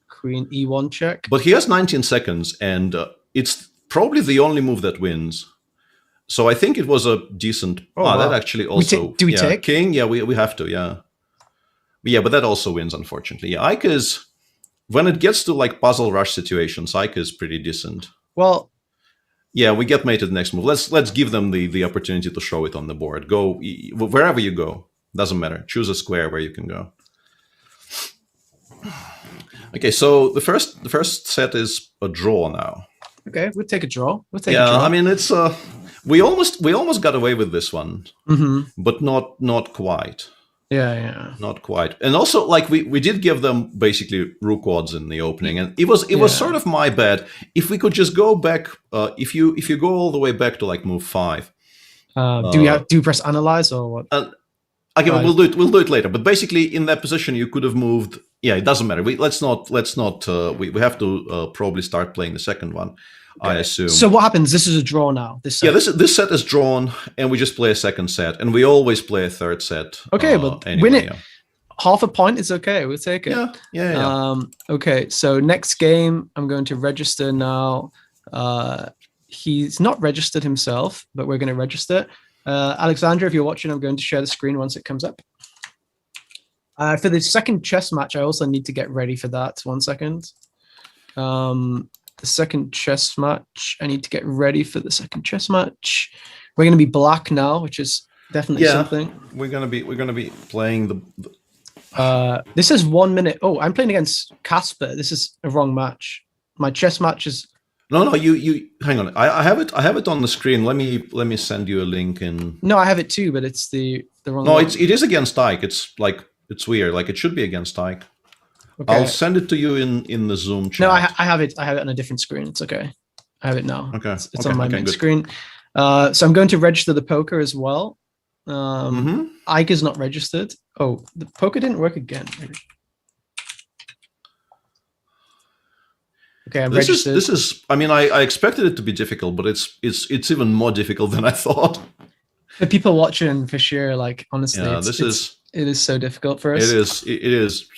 Queen e1 check. But he has 19 seconds, and it's probably the only move that wins. So I think it was a decent. Wow. That actually also. Do we take king? Yeah, we have to. Yeah. Yeah, but that also wins, unfortunately. Yeah, Ike is. When it gets to puzzle rush situations, Ike is pretty decent. Well, yeah, we get mated next move. Let's give them the opportunity to show it on the board. Go wherever you go. Doesn't matter. Choose a square where you can go. Okay, so the first set is a draw now. Okay, we'll take a draw. A draw. I mean it's we almost got away with this one, but not quite. Yeah. Not quite. And also, we did give them basically rook odds in the opening, and it was sort of my bad. If we could just go back, if you go all the way back to move 5. Do we press analyze or what? Okay, we'll do it later. But basically, in that position, you could have moved. Yeah, it doesn't matter. Let's not. We have to probably start playing the second one. Okay. I assume. So what happens? This is a draw now. This set is drawn, and we just play a second set, and we always play a third set. Okay, but anyway, win it. Yeah. Half a point is okay. We'll take it. Yeah. Okay, so next game, I'm going to register now. He's not registered himself, but we're going to register. Alexandra, if you're watching, I'm going to share the screen once it comes up. For the second chess match, I also need to get ready for that. 1 second. The second chess match, I need to get ready for the second chess match. We're going to be black now, which is definitely something. We're going to be playing the. This is 1 minute. Oh, I'm playing against Casper. This is a wrong match. My chess match is. No. You hang on. I have it on the screen. Let me send you a link in. No, I have it too, but it's the wrong. No, one. it is against Ike. It's weird. It should be against Ike. Okay. I'll send it to you in the Zoom chat. No, I have it. I have it on a different screen. It's okay. I have it now. Okay. It's on my main screen. So I'm going to register the poker as well. Ike is not registered. Oh, the poker didn't work again. Okay, I'm registered. This is. I mean, I expected it to be difficult, but it's even more difficult than I thought. For people watching, for sure. Honestly, it is so difficult for us. It is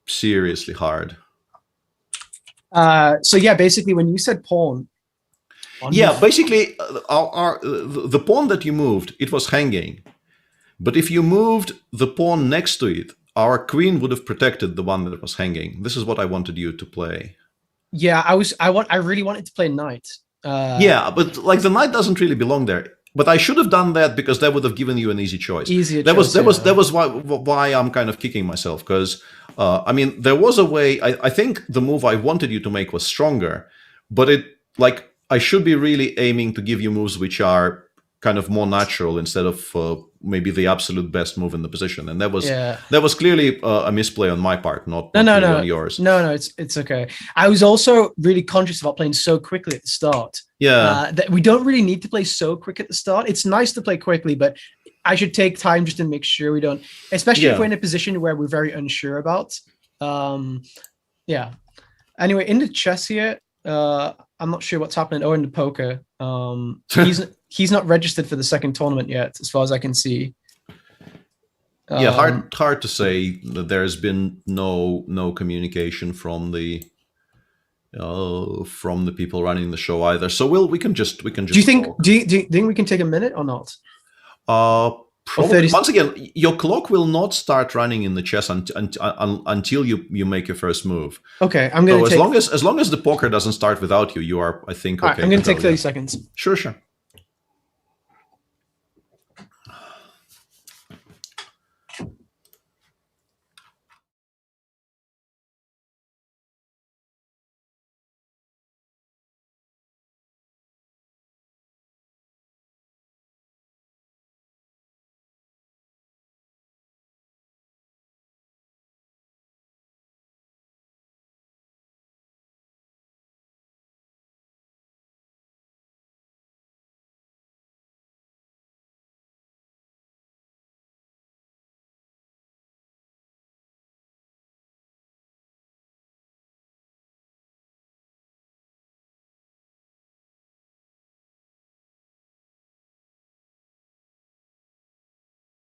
seriously hard. So yeah, basically, when you said pawn. Basically, the pawn that you moved, it was hanging, but if you moved the pawn next to it, our queen would have protected the one that was hanging. This is what I wanted you to play. Yeah, I really wanted to play knight. But the knight doesn't really belong there. But I should have done that because that would have given you an easy choice. That was why I'm kind of kicking myself, because I mean, there was a way. I think the move I wanted you to make was stronger, but I should be really aiming to give you moves which are kind of more natural instead of maybe the absolute best move in the position. And that was clearly a misplay on my part, not really on yours. No, it's okay. I was also really conscious about playing so quickly at the start. Yeah, that we don't really need to play so quick at the start. It's nice to play quickly, but I should take time just to make sure we don't, especially if we're in a position where we're very unsure about. Yeah. Anyway, in the chess here, I'm not sure what's happening. Oh, in the poker, he's not registered for the second tournament yet, as far as I can see. Yeah, hard to say. There's been no communication from the people running the show either. So we can just. Do you think? Talk. Do you think we can take a minute or not? Probably. Once again, your clock will not start running in the chess until you make your first move. Okay, I'm going to. So as long as the poker doesn't start without you, you are, I think, okay. Right, I'm going to take 30 seconds. Sure.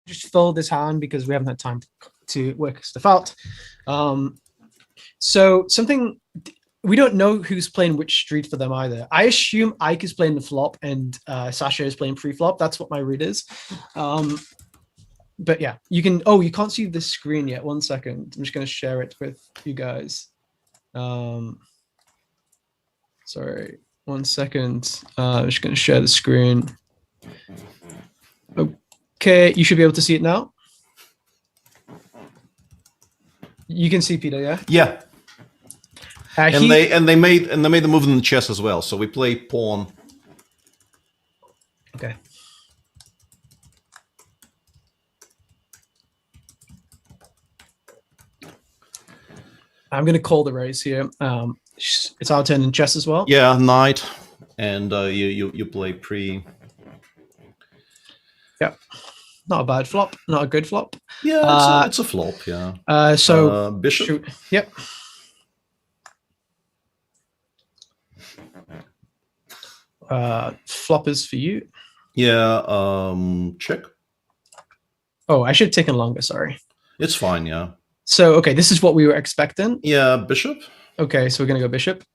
Just fill this hand because we haven't had time to work stuff out. So something we don't know who's playing which street for them either. I assume Ike is playing the flop and Sasha is playing pre-flop. That's what my read is. But yeah, you can. Oh, you can't see the screen yet. 1 second. I'm just going to share it with you guys. Sorry, 1 second. I'm just going to share the screen. Okay, you should be able to see it now. You can see Peter, yeah. Yeah. And they made the move in the chess as well. So we play pawn. Okay. I'm going to call the raise here. It's our turn in chess as well. Yeah, knight, and you play pre. Yeah, not a bad flop, not a good flop. Yeah, it's a flop. Yeah. So bishop. Shoot. Yep. Flop is for you. Yeah. Check. Oh, I should have taken longer. Sorry. It's fine. Yeah. So okay, this is what we were expecting. Yeah, bishop. Okay, so we're gonna go bishop.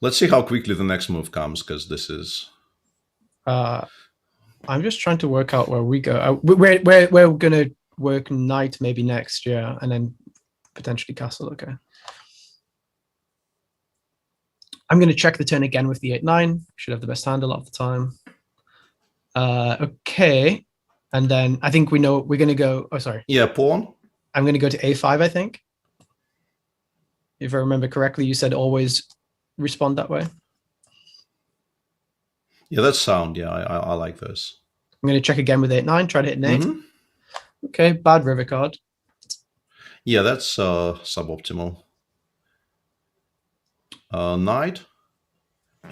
Let's see how quickly the next move comes, because this is. I'm just trying to work out where we go. We're gonna work knight maybe next, yeah, and then potentially castle. Okay. I'm gonna check the turn again with the 8-9. Should have the best hand a lot of the time. Okay, and then I think we know we're gonna go. Oh, sorry. Yeah, pawn. I'm gonna go to A5. I think. If I remember correctly, you said always respond that way. Yeah, that's sound. Yeah, I like this. I'm going to check again with 8-9, try to hit an 8. Okay, bad river card. Yeah, that's suboptimal. Knight.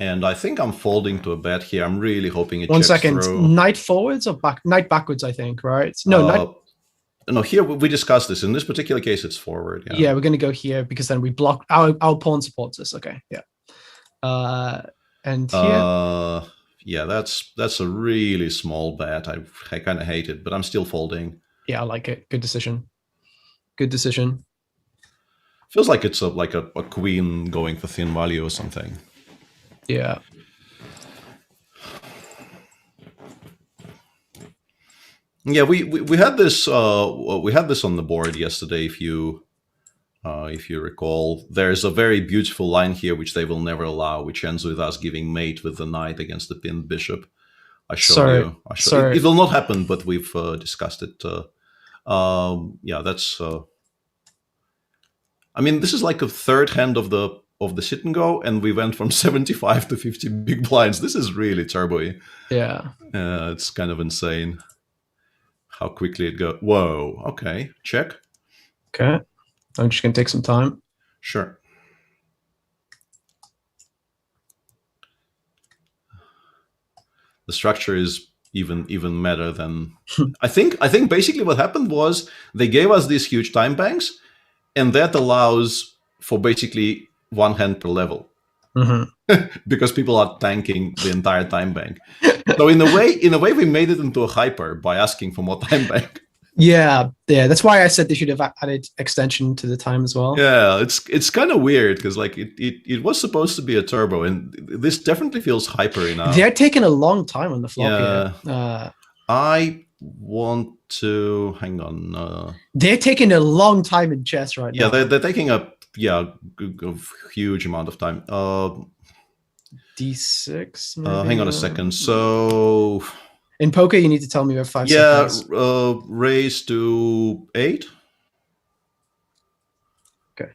And I think I'm folding to a bet here. I'm really hoping it checks through. Knight forwards or back? Knight backwards, I think, right? No, knight. No, here we discussed this. In this particular case, it's forward. Yeah, we're going to go here because then we block. Our pawn supports us. Okay, yeah. And here. Yeah, that's a really small bet. I kind of hate it, but I'm still folding. Yeah, I like it. Good decision. Good decision. Feels like it's like a queen going for thin value or something. Yeah. Yeah, we had this on the board yesterday. If you recall, there's a very beautiful line here which they will never allow, which ends with us giving mate with the knight against the pinned bishop. I showed you. It will not happen, but we've discussed it. Yeah, that's. I mean, this is like a third hand of the sit and go, and we went from 75 to 50 big blinds. This is really turbo-y. Yeah. It's kind of insane how quickly it goes. Whoa. Okay. Check. Okay. I'm just going to take some time. Sure. The structure is even better than I think basically what happened was they gave us these huge time banks, and that allows for basically one hand per level because people are tanking the entire time bank. So in a way, we made it into a hyper by asking for more time bank. Yeah. That's why I said they should have added extension to the time as well. Yeah, it's kind of weird because like it was supposed to be a turbo, and this definitely feels hyper enough. They're taking a long time on the flop Yeah. here. I want to hang on. They're taking a long time in chess right now. Yeah, they're taking a huge amount of time. D6. Maybe? Hang on a second. So in poker, you need to tell me you have 5 seconds. Yeah, raise to 8. Okay.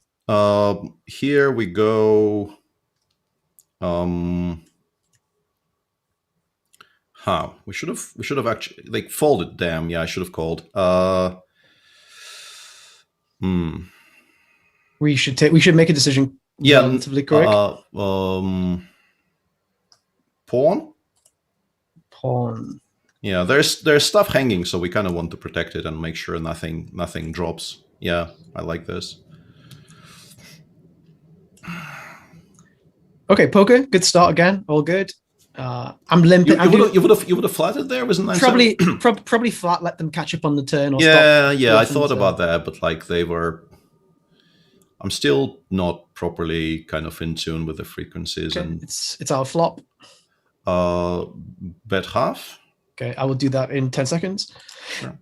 Here we go. We should have actually like folded. Damn, yeah, I should have called. We should make a decision. Yeah, relatively quick. Pawn. Yeah, there's stuff hanging, so we kind of want to protect it and make sure nothing drops. Yeah, I like this. Okay, poker, good start again. All good. I'm limping. You would have flatted there, wasn't that probably flat. Let them catch up on the turn. Or yeah. I thought about that, but like they were. I'm still not properly kind of in tune with the frequencies, okay. and it's our flop. Bet half. Okay, I will do that in 10 seconds. Sure.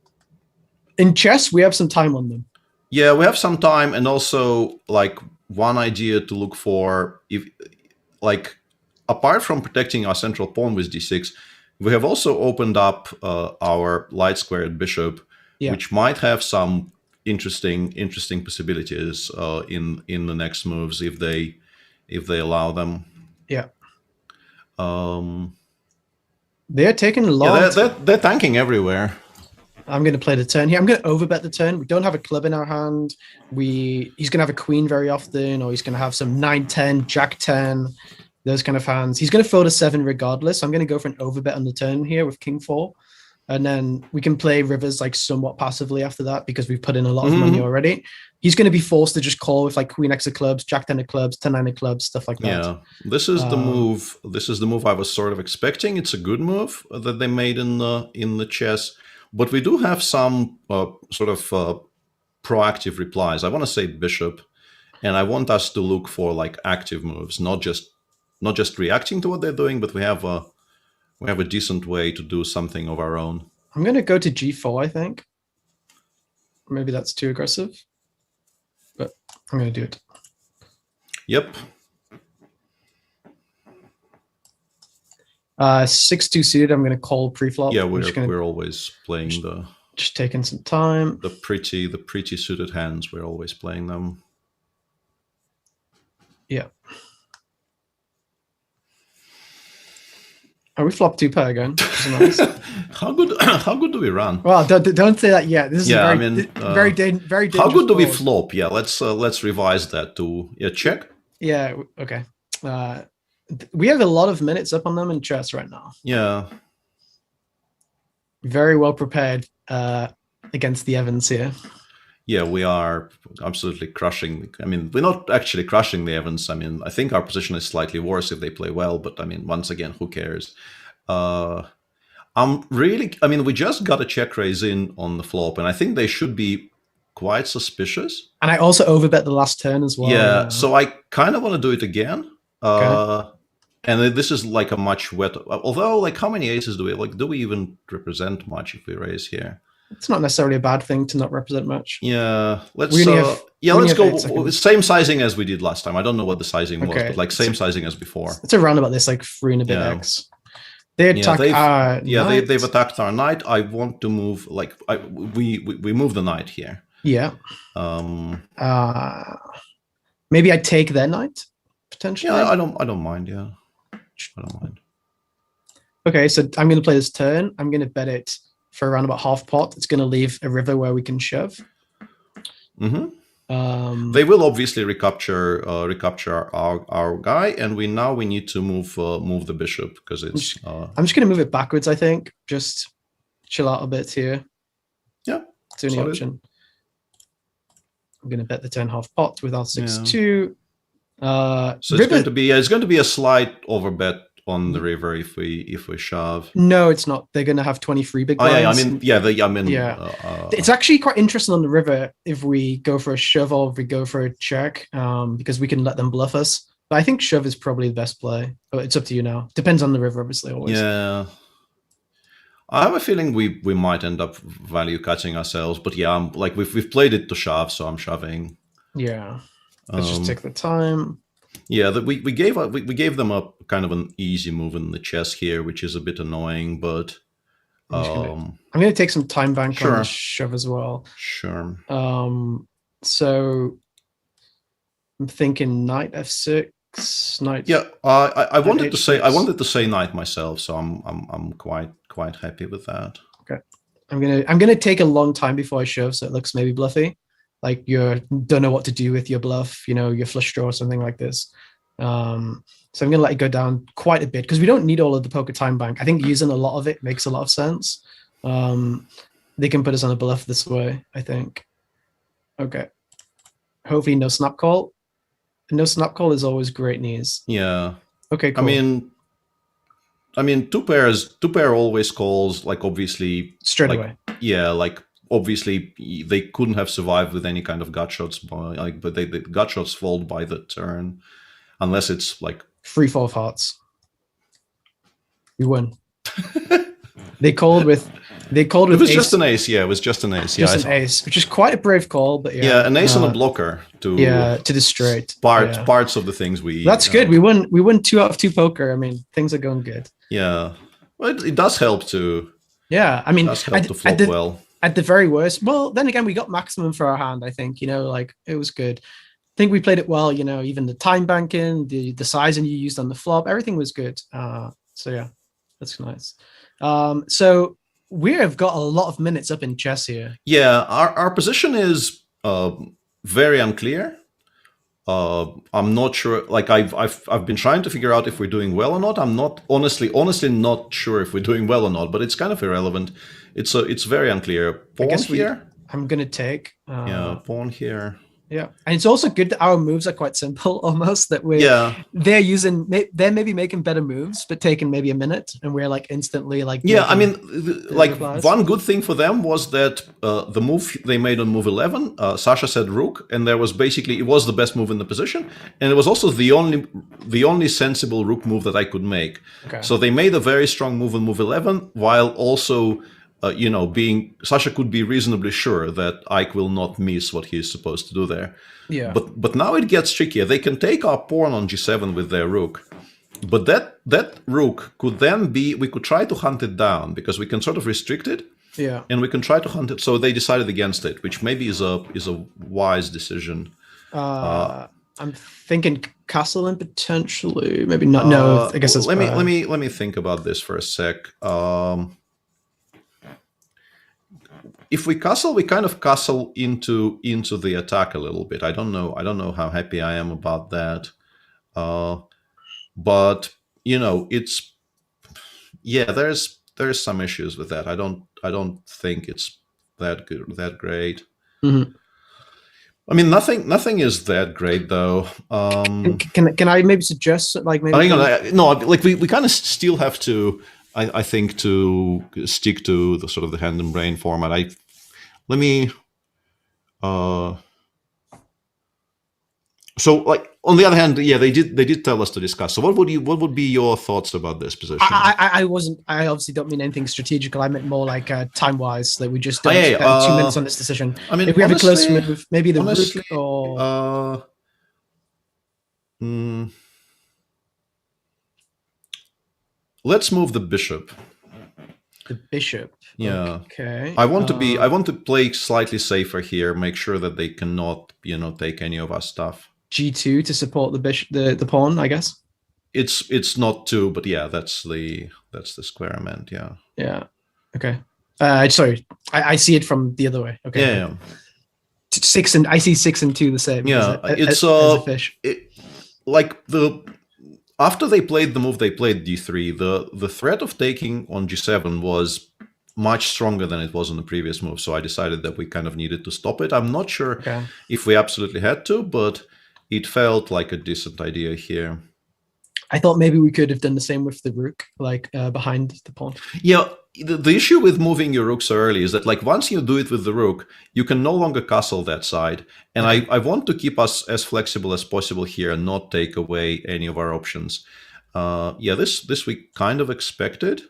In chess, we have some time on them. Yeah, we have some time, and also like one idea to look for, if like apart from protecting our central pawn with d6, we have also opened up our light squared bishop, which might have some interesting possibilities in the next moves if they allow them. Yeah. They're taking a long. Yeah, they're tanking everywhere. I'm going to play the turn here. I'm going to overbet the turn. We don't have a club in our hand. He's going to have a queen very often, or he's going to have some 9-10, Jack-10, those kind of hands. He's going to fold a 7 regardless. I'm going to go for an overbet on the turn here with King-4. And then we can play rivers like somewhat passively after that because we've put in a lot of money already. He's going to be forced to just call with like Queen X of clubs, Jack 10 of clubs, 10-9 of clubs, stuff like that. Yeah, this is the move. This is the move I was sort of expecting. It's a good move that they made in the chess, but we do have some sort of proactive replies. I want to say bishop, and I want us to look for like active moves, not just reacting to what they're doing, but we have a decent way to do something of our own. I'm going to go to G4, I think. Maybe that's too aggressive, but I'm going to do it. Yep. 6-2 suited. I'm going to call pre-flop. Yeah, we're always playing just taking some time. The pretty suited hands. We're always playing them. Yeah. Oh, we flopped 2 pair again. Nice. How good do we run? Well, don't say that yet. This is very dangerous. How good do we flop? Yeah, let's revise that to check. Yeah. Okay. We have a lot of minutes up on them in chess right now. Yeah. Very well prepared against the Evans here. Yeah, we are absolutely crushing. I mean, we're not actually crushing the Evans. I mean, I think our position is slightly worse if they play well, but I mean, once again, who cares? We just got a check raise in on the flop, and I think they should be quite suspicious. And I also overbet the last turn as well. Yeah, so I kind of want to do it again. Okay. And this is like a much wetter. Although, like, how many aces do we like? Do we even represent much if we raise here? It's not necessarily a bad thing to not represent much. Yeah, let's go same sizing as we did last time. I don't know what the sizing was, but like same sizing as before. It's around about this, like 3 and a bit X. They attack our knight. They've attacked our knight. I want to move we move the knight here. Yeah. Maybe I take their knight potentially. Yeah, I don't mind. Yeah, I don't mind. Okay, so I'm going to play this turn. I'm going to bet it for around about half pot. It's going to leave a river where we can shove. They will obviously recapture our guy, and we need to move the bishop because it's. I'm just going to move it backwards. I think just chill out a bit here. Yeah, it's the only option. I'm going to bet the turn half pot with our 6-2. So it's going to be a slight overbet on the river if we shove. No, it's not. They're going to have 23 big blinds. It's actually quite interesting on the river if we go for a shove or if we go for a check, because we can let them bluff us. But I think shove is probably the best play. But it's up to you now. Depends on the river, obviously, always. Yeah. I have a feeling we might end up value cutting ourselves, but yeah, we've played it to shove, so I'm shoving. Yeah. Let's just take the time. Yeah, we gave them a kind of an easy move in the chess here, which is a bit annoying, but I'm going to take some time bank on the shove as well. Sure. So I'm thinking knight f6, knight. Yeah, I wanted to say knight myself, so I'm quite happy with that. Okay, I'm gonna take a long time before I shove, so it looks maybe bluffy. Like you don't know what to do with your bluff, your flush draw or something like this. So I'm going to let it go down quite a bit because we don't need all of the poker time bank. I think using a lot of it makes a lot of sense. They can put us on a bluff this way, I think. Okay. Hopefully no snap call. No snap call is always great news. Yeah. Okay, cool. I mean, two pair always calls, like obviously straight away. Yeah, like obviously they couldn't have survived with any kind of gut shots but the gut shots fold by the turn, unless it's like 3-4 of hearts. We win. They called with. It was ace. Just an ace. Yeah, it was just an ace. Just an ace, which is quite a brave call, but an ace and a blocker to the straight parts of the things we. That's good. We win 2 out of 2 poker. I mean, things are going good. Yeah, well, it does help to. Yeah, I mean, it does help to flop well. At the very worst, well, then again, we got maximum for our hand. I think like it was good. I think we played it well. Even the time banking, the sizing you used on the flop, everything was good. So yeah, that's nice. So we have got a lot of minutes up in chess here. Yeah, our position is very unclear. I'm not sure. Like I've been trying to figure out if we're doing well or not. I'm not honestly not sure if we're doing well or not. But it's kind of irrelevant. It's very unclear. Pawn here. I'm gonna take. Pawn here. Yeah, and it's also good that our moves are quite simple, almost that they're maybe making better moves, but taking maybe a minute, and we're like instantly like. Yeah, I mean, one good thing for them was that the move they made on move 11, Sasha said rook, and there was basically it was the best move in the position, and it was also the only sensible rook move that I could make. Okay. So they made a very strong move on move 11, while also. Sasha could be reasonably sure that Ike will not miss what he's supposed to do there. Yeah. But now it gets trickier. They can take our pawn on g7 with their rook, but that rook could then we could try to hunt it down because we can sort of restrict it. Yeah. And we can try to hunt it. So they decided against it, which maybe is a wise decision. I'm thinking castle and potentially maybe not. No, I guess that's let me think about this for a sec. If we castle, we kind of castle into the attack a little bit. I don't know how happy I am about that. But it's there's some issues with that. I don't think it's that good, that great. Mm-hmm. I mean, nothing is that great though. Can I maybe suggest like maybe? We kind of still have to. I think to stick to the sort of the hand and brain format. So like on the other hand, they did tell us to discuss. So what would be your thoughts about this position? I obviously don't mean anything strategical. I meant more like time wise that we just don't spend 2 minutes on this decision. I mean, if we have a close move, maybe the rook or. Let's move the bishop. The bishop. Yeah. Okay. I want to play slightly safer here. Make sure that they cannot, take any of our stuff. G2 to support the bishop, the pawn, I guess. It's not 2, but yeah, that's the square I meant. Yeah. Yeah. Okay. Sorry, I see it from the other way. Okay. Yeah. 6 and I see 6 and 2 the same. Yeah. As a fish. After they played the move they played d3, the threat of taking on g7 was much stronger than it was on the previous move. So I decided that we kind of needed to stop it. I'm not sure if we absolutely had to, but it felt like a decent idea here. I thought maybe we could have done the same with the rook, like behind the pawn. Yeah, the issue with moving your rook so early is that, like, once you do it with the rook, you can no longer castle that side. And I want to keep us as flexible as possible here and not take away any of our options. Yeah, this we kind of expected.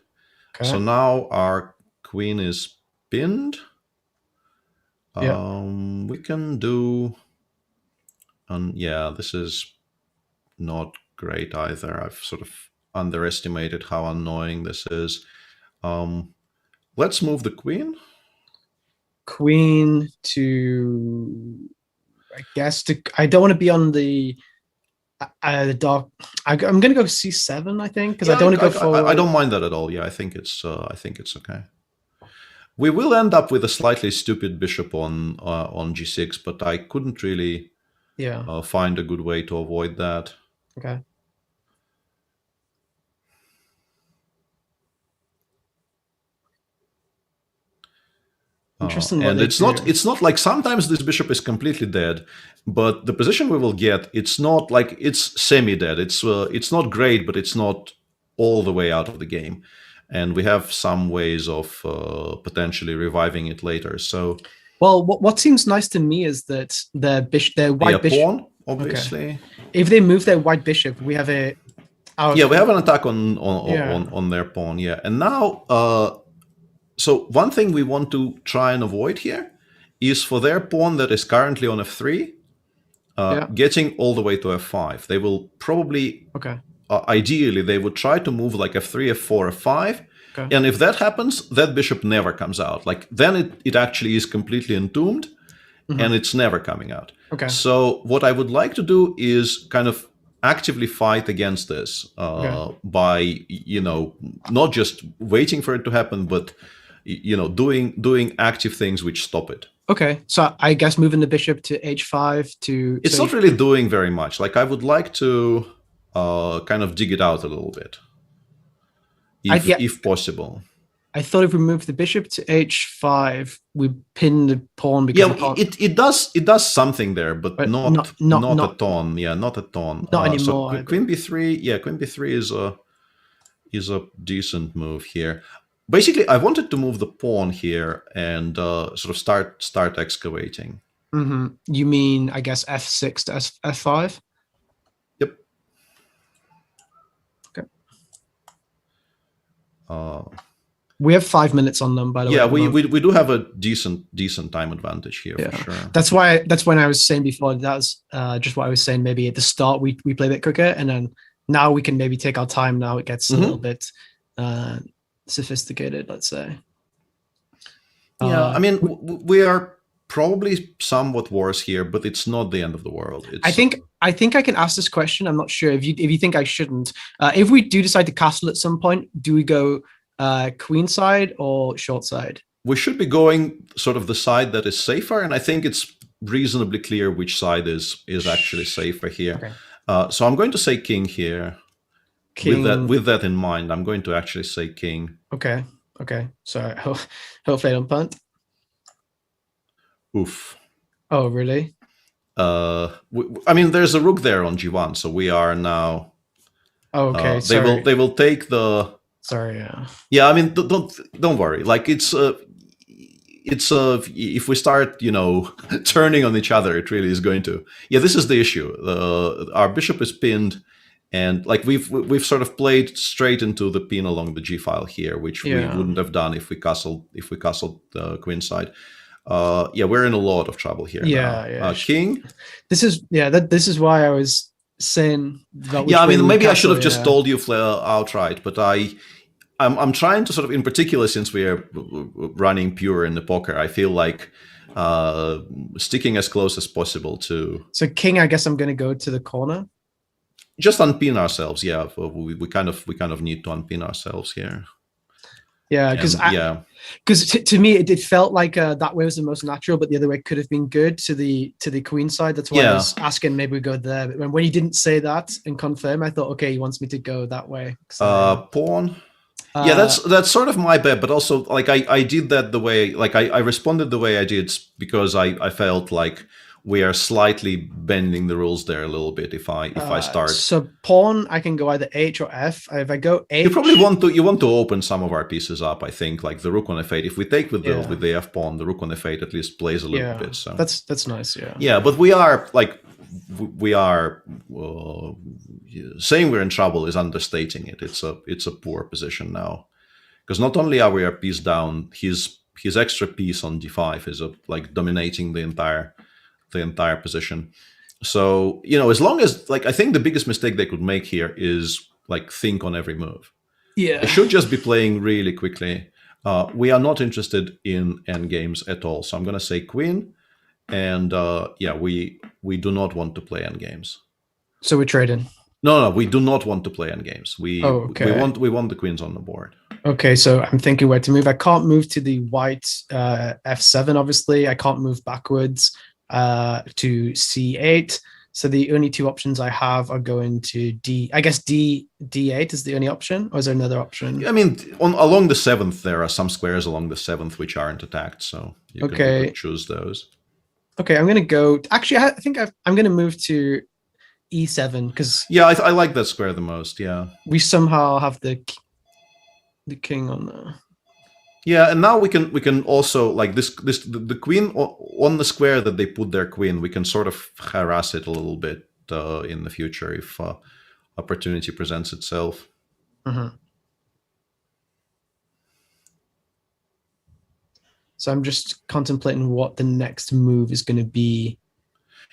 Okay. So now our queen is pinned. Yeah. We can do... yeah, this is not great either. I've sort of underestimated how annoying this is. Let's move the queen. Queen to, I guess, I don't want to be on the dark. I'm going to go c7, I think, because I don't want to go forward. I don't mind that at all. Yeah, I think it's okay. We will end up with a slightly stupid bishop on g6, but I couldn't really find a good way to avoid that. Okay. Interesting. And it's not like sometimes this bishop is completely dead, but the position we will get, it's not like it's semi-dead. It's not great, but it's not all the way out of the game. And we have some ways of potentially reviving it later. So, well, what seems nice to me is that their white bishop, pawn, obviously. Okay. If they move their white bishop, we have a... we have an attack on their pawn. Yeah, and now... so one thing we want to try and avoid here is for their pawn that is currently on f3, getting all the way to f5. They will probably, ideally, they would try to move like f3, f4, f5. Okay. And if that happens, that bishop never comes out. Like, then it actually is completely entombed, and it's never coming out. Okay. So what I would like to do is kind of actively fight against this by, not just waiting for it to happen, but doing active things which stop it. Okay, so I guess moving the bishop to h5 to... It's not really doing very much. Like, I would like to kind of dig it out a little bit, if possible. I thought if we move the bishop to h5, we pin the pawn. Because it does something there, but not a ton. Yeah, not a ton. Not anymore. So queen b3. Yeah, queen b3 is a decent move here. Basically, I wanted to move the pawn here and sort of start excavating. You mean, I guess, f6 to f5? Yep. Okay. We have 5 minutes on them, by the way. Yeah, we do have a decent time advantage here, for sure. That's when I was saying before, that was just what I was saying. Maybe at the start we play a bit quicker, and then now we can maybe take our time. Now it gets a little bit sophisticated, let's say. Yeah, I mean, we are probably somewhat worse here, but it's not the end of the world. I think I can ask this question. I'm not sure if you think I shouldn't. If we do decide to castle at some point, do we go queen side or short side? We should be going sort of the side that is safer, and I think it's reasonably clear which side is actually safer here. Okay. So I'm going to say king here. King. With that in mind, I'm going to actually say king. Okay. So hopefully I don't punt. Oof. Oh, really? I mean, there's a rook there on g1, so we are now... Oh, okay. They will take the... Sorry, yeah. Yeah, I mean, don't worry. Like, it's if we start, turning on each other, it really is going to... Yeah, this is the issue. Our bishop is pinned, and like we've sort of played straight into the pin along the g file here, which we wouldn't have done if we castled the queen side. We're in a lot of trouble here. Yeah. King. This is why I was saying that. Yeah, I mean, maybe I should have just told you outright, but I'm trying to sort of, in particular, since we are running pure in the poker, I feel like sticking as close as possible to. So king, I guess I'm going to go to the corner. Just unpin ourselves, yeah. We kind of need to unpin ourselves here. Yeah, because to me it felt like that way was the most natural, but the other way could have been good to the queen side. That's why I was asking maybe we go there. But when he didn't say that and confirm, I thought, okay, he wants me to go that way. So, pawn. Yeah, that's sort of my bet, but also like I did that the way, like I responded the way I did because I felt like we are slightly bending the rules there a little bit. If I start, so pawn, I can go either H or F. If I go H, you probably want to open some of our pieces up. I think, like the rook on f8. If we take with the f pawn, the rook on f8 at least plays a little bit. So that's nice. Yeah. Yeah, but we are saying we're in trouble is understating it. It's a poor position now, because not only are we a piece down, his extra piece on d5 is like dominating the entire position. So, as long as, like, I think the biggest mistake they could make here is like think on every move. Yeah, they should just be playing really quickly. We are not interested in endgames at all. So I'm going to say queen, and we do not want to play endgames. So we're trading. No, we do not want to play endgames. We want the queens on the board. Okay, so I'm thinking where to move. I can't move to the white f7, obviously. I can't move backwards to c8. So the only two options I have are going to d8 is the only option, or is there another option? I mean, along the 7th, there are some squares along the 7th which aren't attacked, so you can choose those. Okay, I'm going to go... Actually, I think I'm going to move to e7, because... Yeah, I like that square the most, yeah. We somehow have the king on there. Yeah, and now we can also, like, the queen on the square that they put their queen, we can sort of harass it a little bit in the future if opportunity presents itself. Mm-hmm. So I'm just contemplating what the next move is going to be.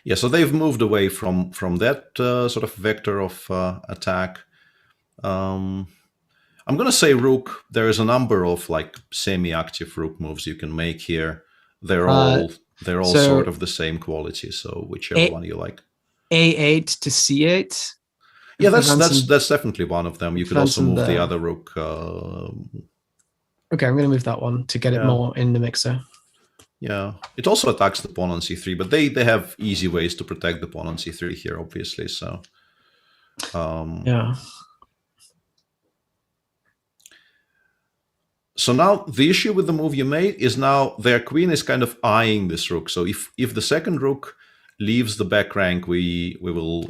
Yeah, so they've moved away from that sort of vector of attack. I'm going to say rook. There is a number of like semi-active rook moves you can make here. They're all sort of the same quality. So whichever one you like. A8 to C8. Yeah, that's definitely one of them. You could also move the other rook. Okay, I'm going to move that one to get it more in the mixer. Yeah, it also attacks the pawn on c3, but they have easy ways to protect the pawn on c3 here, obviously. So yeah. So now the issue with the move you made is now their queen is kind of eyeing this rook. So if the second rook leaves the back rank, we will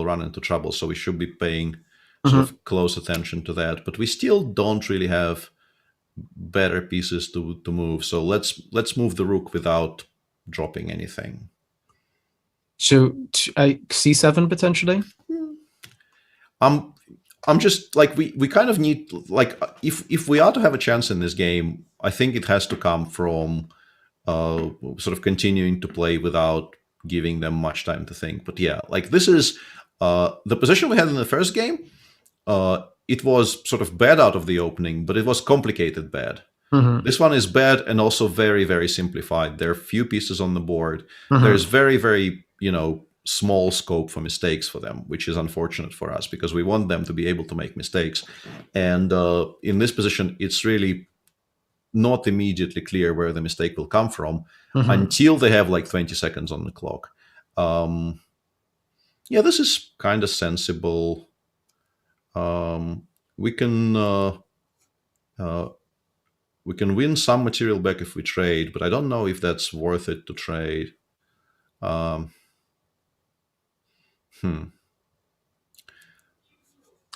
run into trouble. So we should be paying sort of close attention to that. But we still don't really have better pieces to move. So let's move the rook without dropping anything. So c7 potentially. I'm just like we kind of need, like, if we are to have a chance in this game, I think it has to come from sort of continuing to play without giving them much time to think. But yeah, like this is the position we had in the first game. It was sort of bad out of the opening, but it was complicated bad. This one is bad and also very, very simplified. There are few pieces on the board. There's very, very, small scope for mistakes for them, which is unfortunate for us because we want them to be able to make mistakes. And in this position, it's really not immediately clear where the mistake will come from until they have like 20 seconds on the clock. Yeah, this is kind of sensible. We can win some material back if we trade, but I don't know if that's worth it to trade.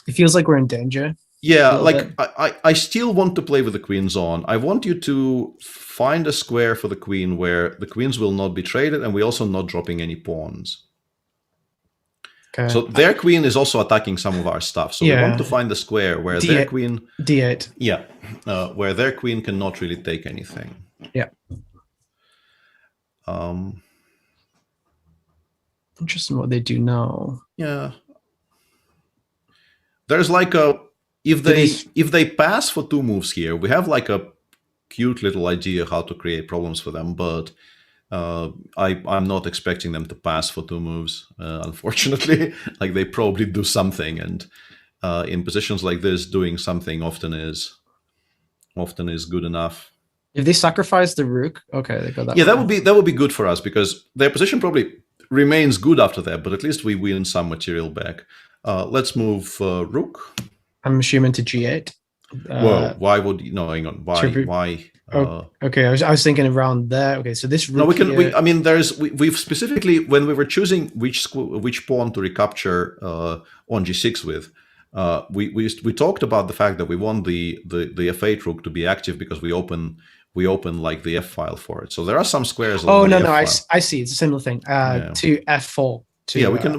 It feels like we're in danger. Yeah, like I still want to play with the queens on. I want you to find a square for the queen where the queens will not be traded and we're also not dropping any pawns. Okay. So their queen is also attacking some of our stuff. So we want to find the square where their queen... D8. Yeah, where their queen cannot really take anything. Yeah. Interesting what they do now. Yeah. There's like if they pass for two moves here, we have like a cute little idea how to create problems for them, but I'm not expecting them to pass for two moves, unfortunately. Like they probably do something, and in positions like this, doing something often is good enough. If they sacrifice the rook, okay, they got that. Yeah, that would be good for us because their position probably remains good after that, but at least we win some material back. Let's move rook. I'm assuming to g8. Whoa, why would you? No, hang on. Tribute. Why? Okay, I was thinking around there. Okay, so this rook I mean, we've specifically, when we were choosing which pawn to recapture on g6 with, we talked about the fact that we want the f8 rook to be active because we open like the f file for it. So there are some squares. Oh no, I see. It's a similar thing. To f4.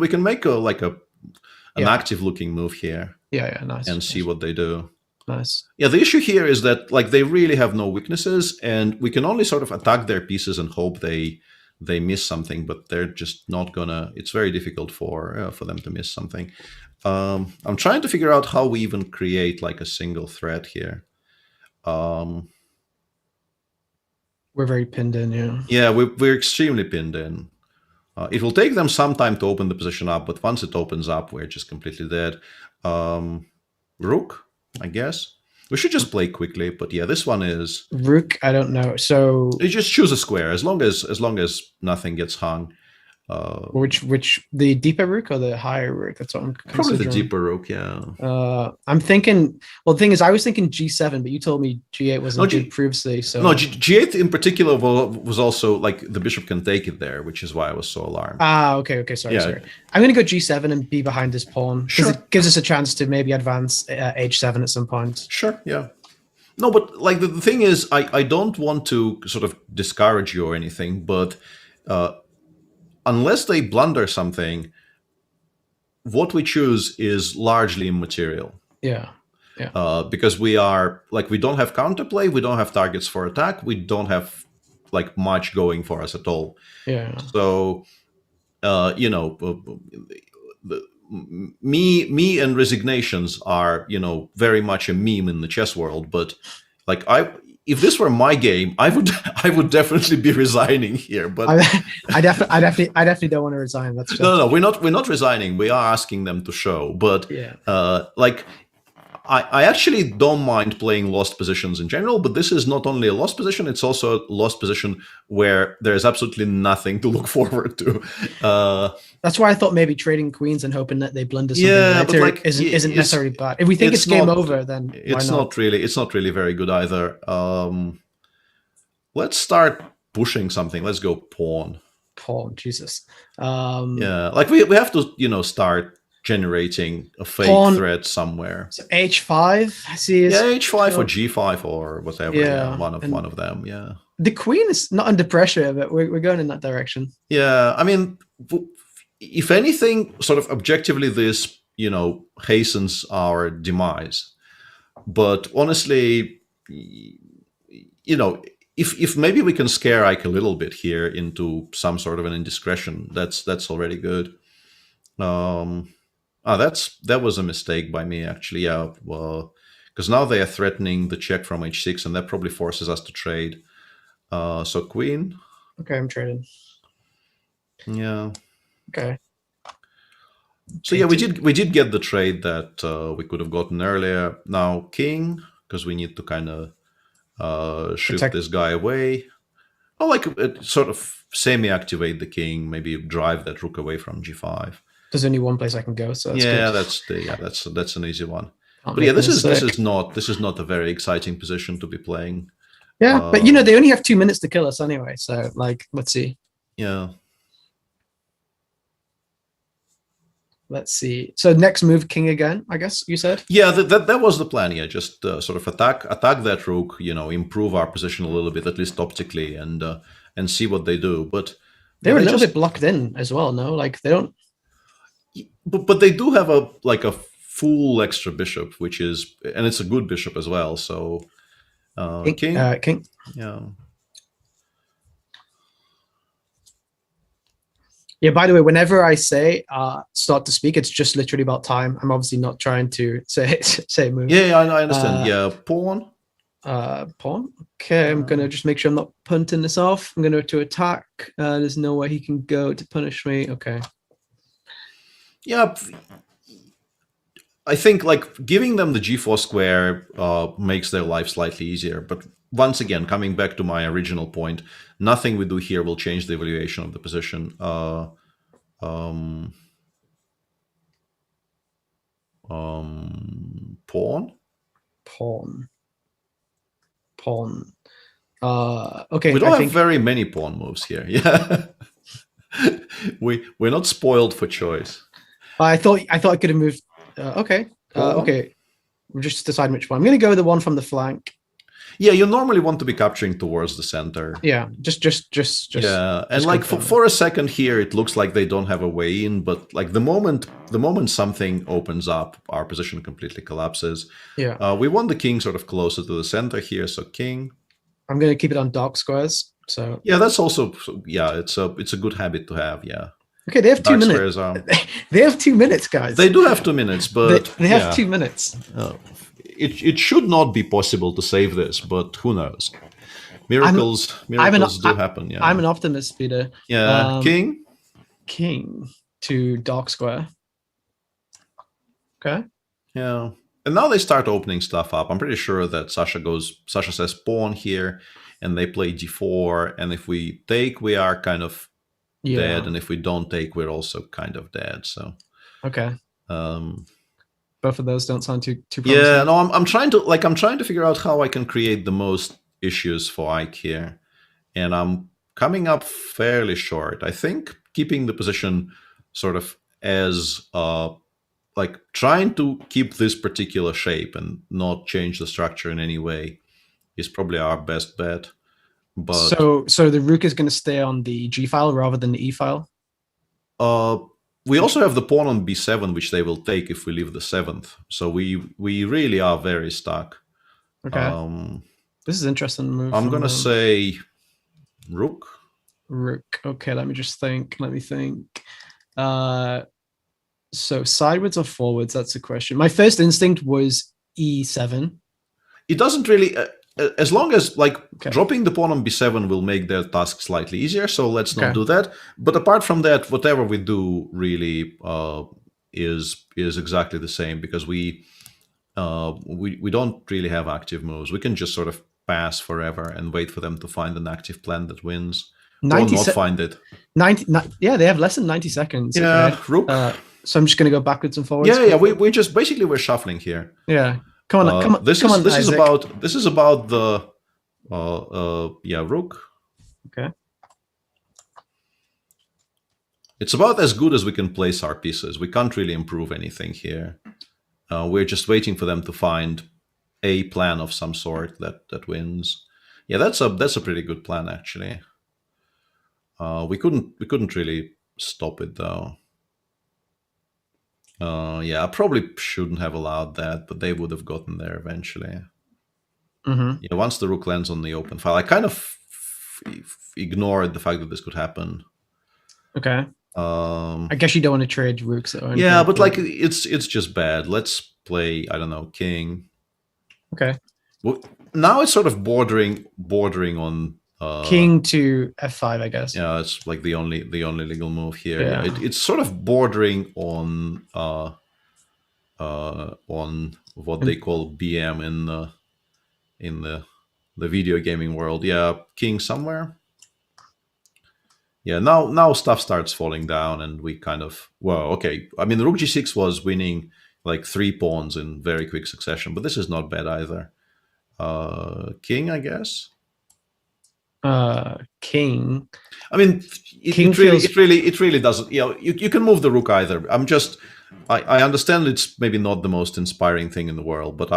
We can make an active looking move here. Yeah, nice. And see what they do. Nice. Yeah, the issue here is that like they really have no weaknesses, and we can only sort of attack their pieces and hope they miss something, but they're just not gonna. It's very difficult for them to miss something. I'm trying to figure out how we even create like a single threat here. We're very pinned in, yeah. Yeah, we're extremely pinned in. It will take them some time to open the position up, but once it opens up, we're just completely dead. Rook, I guess. We should just play quickly, but yeah, this one is rook. I don't know. So you just choose a square as long as nothing gets hung. Which the deeper rook or the higher rook? That's what I'm probably the deeper rook. Yeah. I'm thinking. Well, the thing is, I was thinking G7, but you told me G8 wasn't good previously. So no, G8 in particular was also like the bishop can take it there, which is why I was so alarmed. Okay. Sorry. I'm going to go G7 and be behind this pawn because it gives us a chance to maybe advance H7 at some point. Sure. Yeah. No, but like the thing is, I don't want to sort of discourage you or anything, but. Unless they blunder something, what we choose is largely immaterial. Yeah. Because we don't have counterplay, we don't have targets for attack, we don't have like much going for us at all. Yeah. So, me and resignations are very much a meme in the chess world. But like if this were my game, I would definitely be resigning here. But I definitely don't want to resign. That's just... no, we're not resigning. We are asking them to show. But I actually don't mind playing lost positions in general. But this is not only a lost position; it's also a lost position where there is absolutely nothing to look forward to. That's why I thought maybe trading queens and hoping that they blunder something later isn't necessarily bad. If we think it's game over, then it's not really very good either. Let's start pushing something. Let's go pawn. Jesus. Like we have to start generating a fake threat somewhere. So H5, I see. H5 or G5 or whatever. Yeah, one of them. Yeah. The queen is not under pressure, but we're going in that direction. Yeah, I mean, if anything, sort of objectively, this hastens our demise. But honestly, if maybe we can scare Ike a little bit here into some sort of an indiscretion, that's already good. That was a mistake by me actually. Yeah, well, because now they are threatening the check from H6, and that probably forces us to trade. So queen. Okay, I'm trading. Yeah. Okay. So yeah, we did get the trade that we could have gotten earlier. Now king, because we need to kind of shift this guy away. Or like sort of semi-activate the king, maybe drive that rook away from g5. There's only one place I can go, so that's good. That's an easy one. But yeah, this is not a very exciting position to be playing. Yeah, but they only have 2 minutes to kill us anyway, so like let's see. Yeah. Let's see. So next move, king again, I guess you said? Yeah, that was the plan. Yeah, just sort of attack that rook, improve our position a little bit, at least optically, and see what they do. But they're a little bit blocked in as well, no? Like they don't... But they do have a full extra bishop, and it's a good bishop as well, so... king? King. Yeah. Yeah, by the way, whenever I say start to speak, it's just literally about time. I'm obviously not trying to say move. Yeah, I understand. Yeah, pawn. Pawn. Okay, I'm going to just make sure I'm not punting this off. I'm going to attack. There's nowhere he can go to punish me. Okay. Yeah, I think like giving them the g4 square makes their life slightly easier. But once again, coming back to my original point, nothing we do here will change the evaluation of the position. Pawn. pawn. Okay. We don't have very many pawn moves here. Yeah. We're not spoiled for choice. I thought I could have moved. Okay. Okay. We're just deciding which one. I'm going to go with the one from the flank. Yeah, you normally want to be capturing towards the center. Yeah, just. Yeah, and like for a second here, it looks like they don't have a way in, but like the moment something opens up, our position completely collapses. Yeah. We want the king sort of closer to the center here, so king. I'm going to keep it on dark squares. So yeah, that's also it's a good habit to have. Yeah. Okay, they have 2 minutes. They have 2 minutes, guys. They do have 2 minutes, but they have 2 minutes. It should not be possible to save this, but who knows? Miracles do happen. Yeah, I'm an optimist, Peter. Yeah, king to dark square. Okay. Yeah, and now they start opening stuff up. I'm pretty sure that Sasha says pawn here, and they play d4. And if we take, we are kind of dead, and if we don't take, we're also kind of dead. So okay. Both of those don't sound too promising. Yeah, no, I'm trying to figure out how I can create the most issues for Ike here, and I'm coming up fairly short. I think keeping the position sort of as like trying to keep this particular shape and not change the structure in any way is probably our best bet. But so the rook is going to stay on the G file rather than the E file. We also have the pawn on b7, which they will take if we leave the 7th. So we really are very stuck. Okay. This is an interesting move. I'm gonna say rook. Rook. Okay, let me think. So sideways or forwards? That's the question. My first instinct was e7. It doesn't really. As long as dropping the pawn on b7 will make their task slightly easier, so let's not do that. But apart from that, whatever we do really is exactly the same, because we don't really have active moves. We can just sort of pass forever and wait for them to find an active plan that wins, or not find it. 90. Yeah, they have less than 90 seconds. Yeah, okay. rook. So I'm just going to go backwards and forwards. Yeah. We just basically we're shuffling here. Yeah. Come on, This is about the rook. Okay. It's about as good as we can place our pieces. We can't really improve anything here. We're just waiting for them to find a plan of some sort that wins. Yeah, that's a pretty good plan actually. We couldn't really stop it though. Yeah, I probably shouldn't have allowed that, but they would have gotten there eventually. Mm-hmm. Yeah, once the rook lands on the open file, I kind of ignored the fact that this could happen. Okay. I guess you don't want to trade rooks. Yeah, but like it's just bad. Let's play, I don't know, king. Okay. Well, now it's sort of bordering on king to f5, I guess. Yeah, it's like the only legal move here. Yeah. It's sort of bordering on what they call BM in the video gaming world. Yeah, king somewhere. Yeah, now stuff starts falling down, and we kind of okay. I mean, the rook g6 was winning like 3 pawns in very quick succession, but this is not bad either. King, I guess. King. I mean, it really doesn't. You can move the rook either. I understand it's maybe not the most inspiring thing in the world, but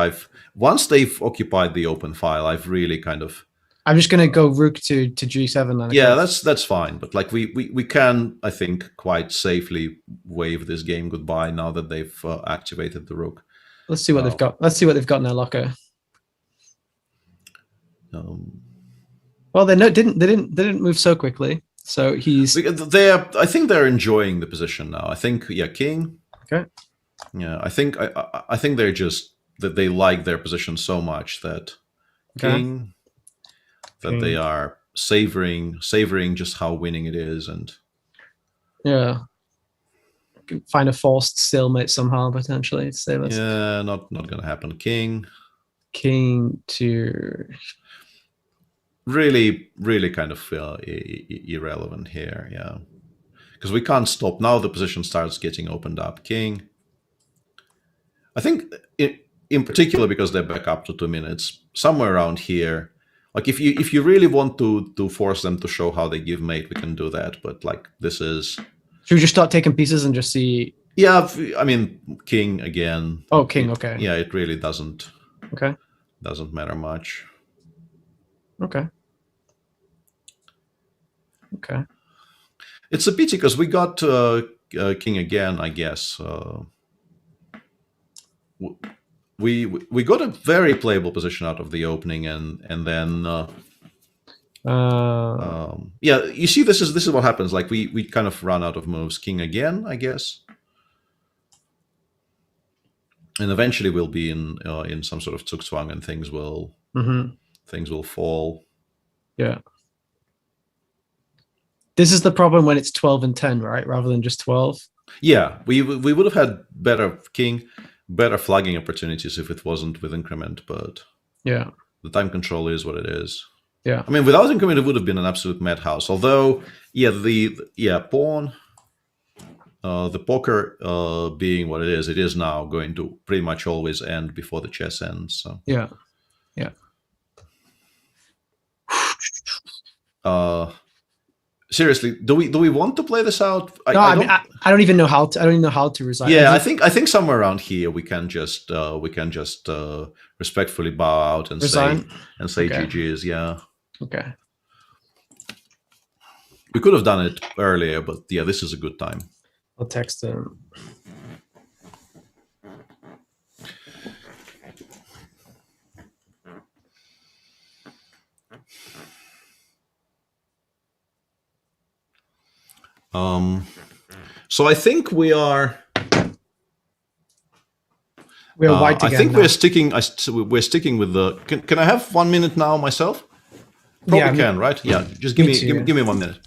once they've occupied the open file, I've really kind of. I'm just gonna go rook to g7 then. Yeah, that's fine. But like we can, I think, quite safely wave this game goodbye now that they've activated the rook. Let's see what they've got. Let's see what they've got in their locker. Well, they didn't move so quickly. So I think they're enjoying the position now. I think king. Okay. Yeah, I think they're just that they like their position so much that king they are savoring just how winning it is, and find a forced stalemate somehow potentially to save us. Yeah, not gonna happen. King to really kind of irrelevant here. Yeah, because we can't stop now. The position starts getting opened up. King. I think in particular because they're back up to 2 minutes, somewhere around here. Like if you really want to force them to show how they give mate, we can do that. But like this is. Should we just start taking pieces and just see? Yeah, I mean king again. Oh, king. Okay. Yeah, it really doesn't. Okay. Doesn't matter much. Okay. Okay. It's a pity because we got king again, I guess. We got a very playable position out of the opening, and then yeah, you see, this is what happens. Like we kind of run out of moves. King again, I guess, and eventually we'll be in some sort of zugzwang, and things will fall. Yeah. This is the problem when it's 12 and 10, right? Rather than just 12. Yeah, we would have had better flagging opportunities if it wasn't with increment, but yeah, the time control is what it is. Yeah, I mean, without increment, it would have been an absolute madhouse. Although, yeah, pawn, the poker being what it is now going to pretty much always end before the chess ends. So yeah. Seriously, do we want to play this out? I don't even know how to. I don't even know how to resign. Yeah, I think somewhere around here we can just respectfully bow out and resign? say okay. GG's. Yeah. Okay. We could have done it earlier, but yeah, this is a good time. I'll text him. So I think we are white again. I think now. we're sticking with the. Can I have 1 minute now myself? Probably can, right? Yeah, just give me 1 minute.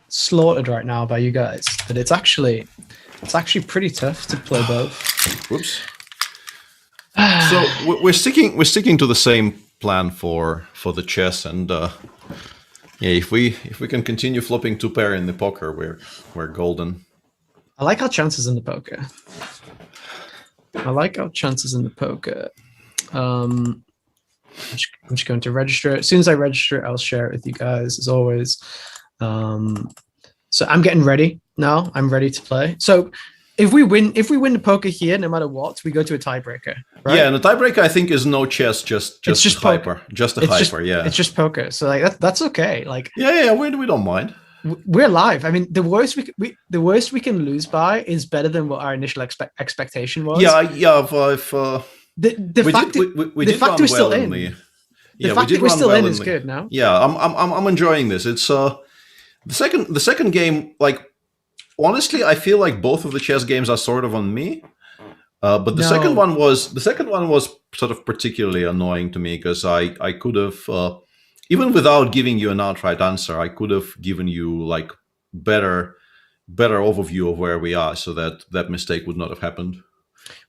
Slaughtered right now by you guys, but it's actually pretty tough to play both. Whoops. So we're sticking to the same plan for the chess, and yeah, if we can continue flopping 2-pair in the poker, we're golden. I like our chances in the poker. I'm just going to register it. As soon as I register it, I'll share it with you guys as always. So I'm getting ready now. I'm ready to play. So if we win the poker here, no matter what, we go to a tiebreaker. Right? Yeah, and a tiebreaker I think is no chess, just hyper, just a hyper. Yeah, it's just poker. So like that's okay. Like yeah, we don't mind. We're live. I mean, the worst we can lose by is better than what our initial expectation was. Yeah. The fact that we're still in. The fact that we're still in is good now. Yeah, I'm enjoying this. It's the second game. Like honestly, I feel like both of the chess games are sort of on me. But the second one was sort of particularly annoying to me because I could have even without giving you an outright answer, I could have given you like better better overview of where we are, so that that mistake would not have happened.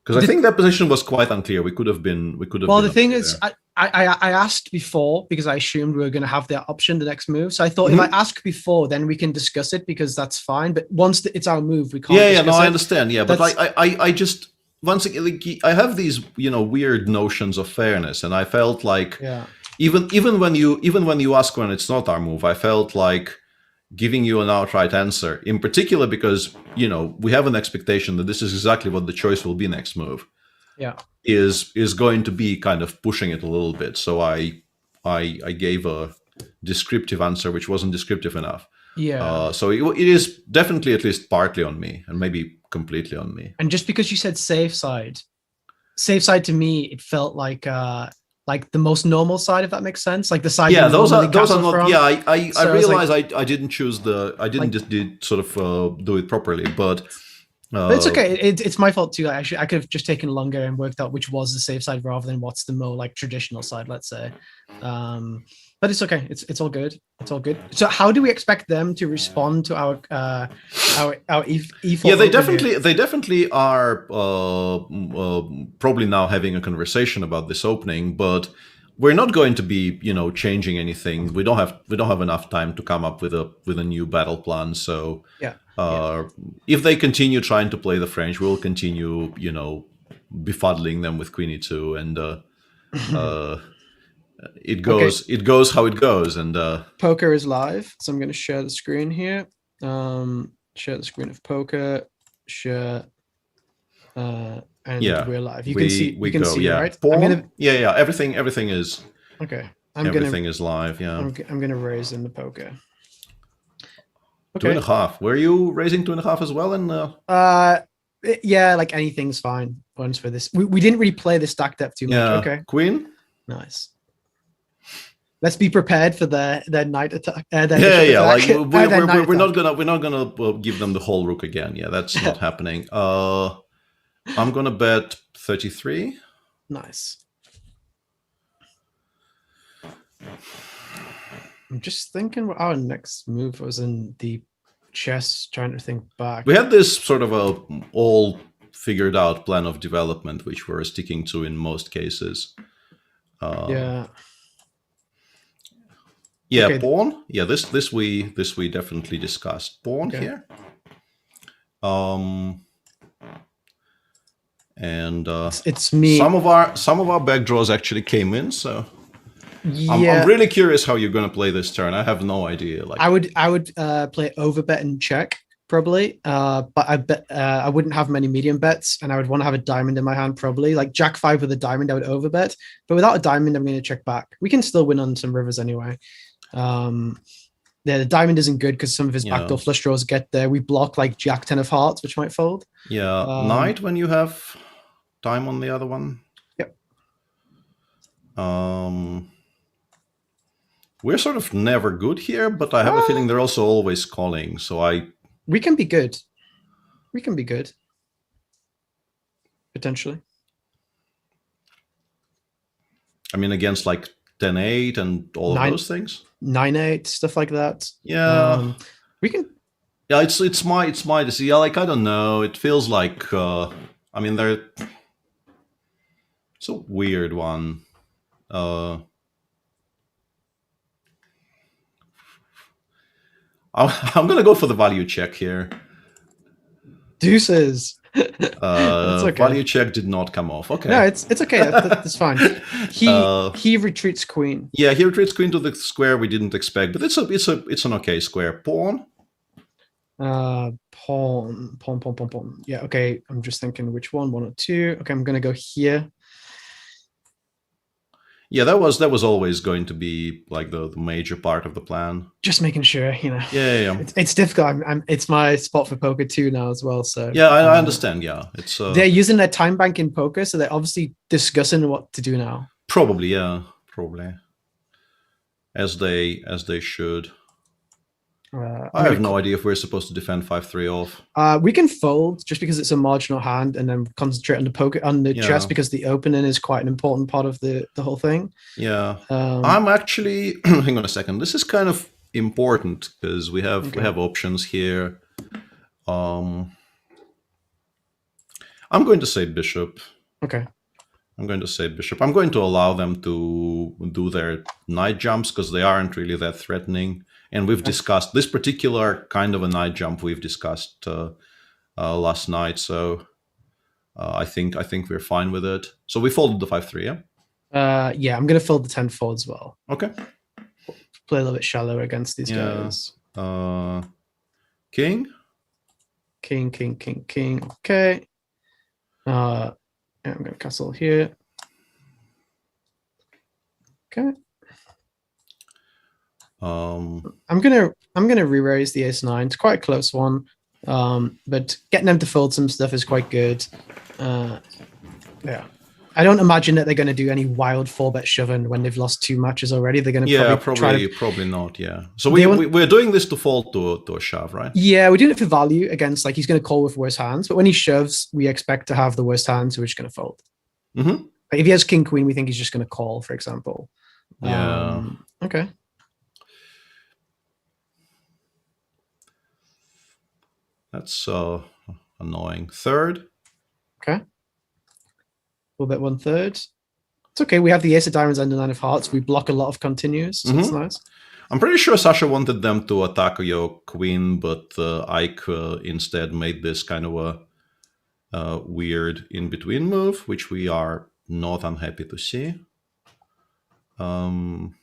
Because I think that position was quite unclear. We could have been. Well, the thing is, I asked before because I assumed we were going to have that option the next move. So I thought if I ask before, then we can discuss it because that's fine. But once it's our move, we can't. Yeah, no, I understand. Yeah, but I just once again, like, I have these weird notions of fairness, and I felt like even when you ask when it's not our move, I felt like giving you an outright answer, in particular because we have an expectation that this is exactly what the choice will be next move. Yeah, is going to be kind of pushing it a little bit. So I gave a descriptive answer which wasn't descriptive enough. Yeah. So it is definitely at least partly on me, and maybe completely on me. And just because you said safe side to me, it felt like the most normal side, if that makes sense. Like the side. Yeah, those are not. From. Yeah, I So realize I didn't choose I didn't just sort of do it properly, but it's okay. It's my fault too. Actually, I could have just taken longer and worked out which was the safe side rather than what's the more like traditional side, let's say. But it's okay. It's all good. It's all good. So how do we expect them to respond to our E4? Yeah, they definitely are probably now having a conversation about this opening, but we're not going to be changing anything. We don't have enough time to come up with a new battle plan. So if they continue trying to play the French, we'll continue befuddling them with Queen E2, and it goes how it goes. And poker is live, so I'm going to share the screen here. Share the screen of poker. Share. And we're live. You can see. We can see, right? Everything is okay. Everything is live. Yeah. I'm going to raise in the poker. Okay. 2.5. Were you raising 2.5 as well? And yeah, like anything's fine. Once for this, we didn't really play the stack depth too much. Yeah. Okay. Queen. Nice. Let's be prepared for their knight attack. Like we're not gonna give them the whole rook again. Yeah, that's not happening. I'm gonna bet 33. Nice. I'm just thinking what our next move was in the chess. Trying to think back. We had this sort of a all figured out plan of development, which we're sticking to in most cases. Yeah, okay. Pawn. Yeah, this we definitely discussed. Pawn here. And it's me. Some of our back draws actually came in, so I'm really curious how you're going to play this turn. I have no idea. Like I would play overbet and check probably, but I bet I wouldn't have many medium bets, and I would want to have a diamond in my hand probably. Like Jack 5 with a diamond, I would overbet, but without a diamond, I'm going to check back. We can still win on some rivers anyway. The diamond isn't good because some of his backdoor flush draws get there. We block like Jack 10 of hearts, which might fold. Yeah, knight when you have time on the other one. Yep. We're sort of never good here, but I have a feeling they're also always calling. So we can be good. We can be good. Potentially. I mean, against like 10-8 and all of those things. 9-8, stuff like that. Yeah. We can. Yeah, it's my decision. Yeah, like I don't know. It feels like I mean it's a weird one. I'm gonna go for the value check here. Deuces. Okay. Value check did not come off. Okay. No, it's okay. That's fine. He retreats queen. Yeah, he retreats queen to the square we didn't expect, but it's an okay square. Pawn. Pawn. Yeah. Okay. I'm just thinking which one or two. Okay, I'm gonna go here. Yeah, that was always going to be like the major part of the plan. Just making sure, Yeah. It's difficult. It's my spot for poker too now as well. So yeah, I understand. Yeah, it's they're using their time bank in poker, so they're obviously discussing what to do now. Probably, as they should. I have no idea if we're supposed to defend 5-3 off. We can fold just because it's a marginal hand, and then concentrate on the poker on the chess because the opening is quite an important part of the whole thing. Yeah, I'm actually hang on a second. This is kind of important because we have options here. I'm going to say bishop. Okay. I'm going to say bishop. I'm going to allow them to do their knight jumps because they aren't really that threatening. And we've discussed this particular kind of a knight jump. We've discussed last night, so I think we're fine with it. So we folded the 5-3, yeah. Yeah, I'm gonna fold the 10-4 as well. Okay. Play a little bit shallow against these guys. King. King. Okay. Yeah, I'm gonna castle here. Okay. I'm gonna re-raise the ace-9. It's quite a close one, but getting them to fold some stuff is quite good. Yeah, I don't imagine that they're going to do any wild 4-bet shoving when they've lost 2 matches already. They're going to probably not. Yeah. So we're doing this to fold to a shove, right? Yeah, we're doing it for value against, like, he's going to call with worse hands, but when he shoves, we expect to have the worst hands, so we're just going to fold. Mm-hmm. Like if he has king queen, we think he's just going to call, for example. Yeah. Okay. That's annoying. Third. Okay. We'll bet 1/3. It's okay. We have the ace of diamonds and the 9 of hearts. We block a lot of continues, so that's nice. I'm pretty sure Sasha wanted them to attack your queen, but Ike instead made this kind of a weird in-between move, which we are not unhappy to see. I'm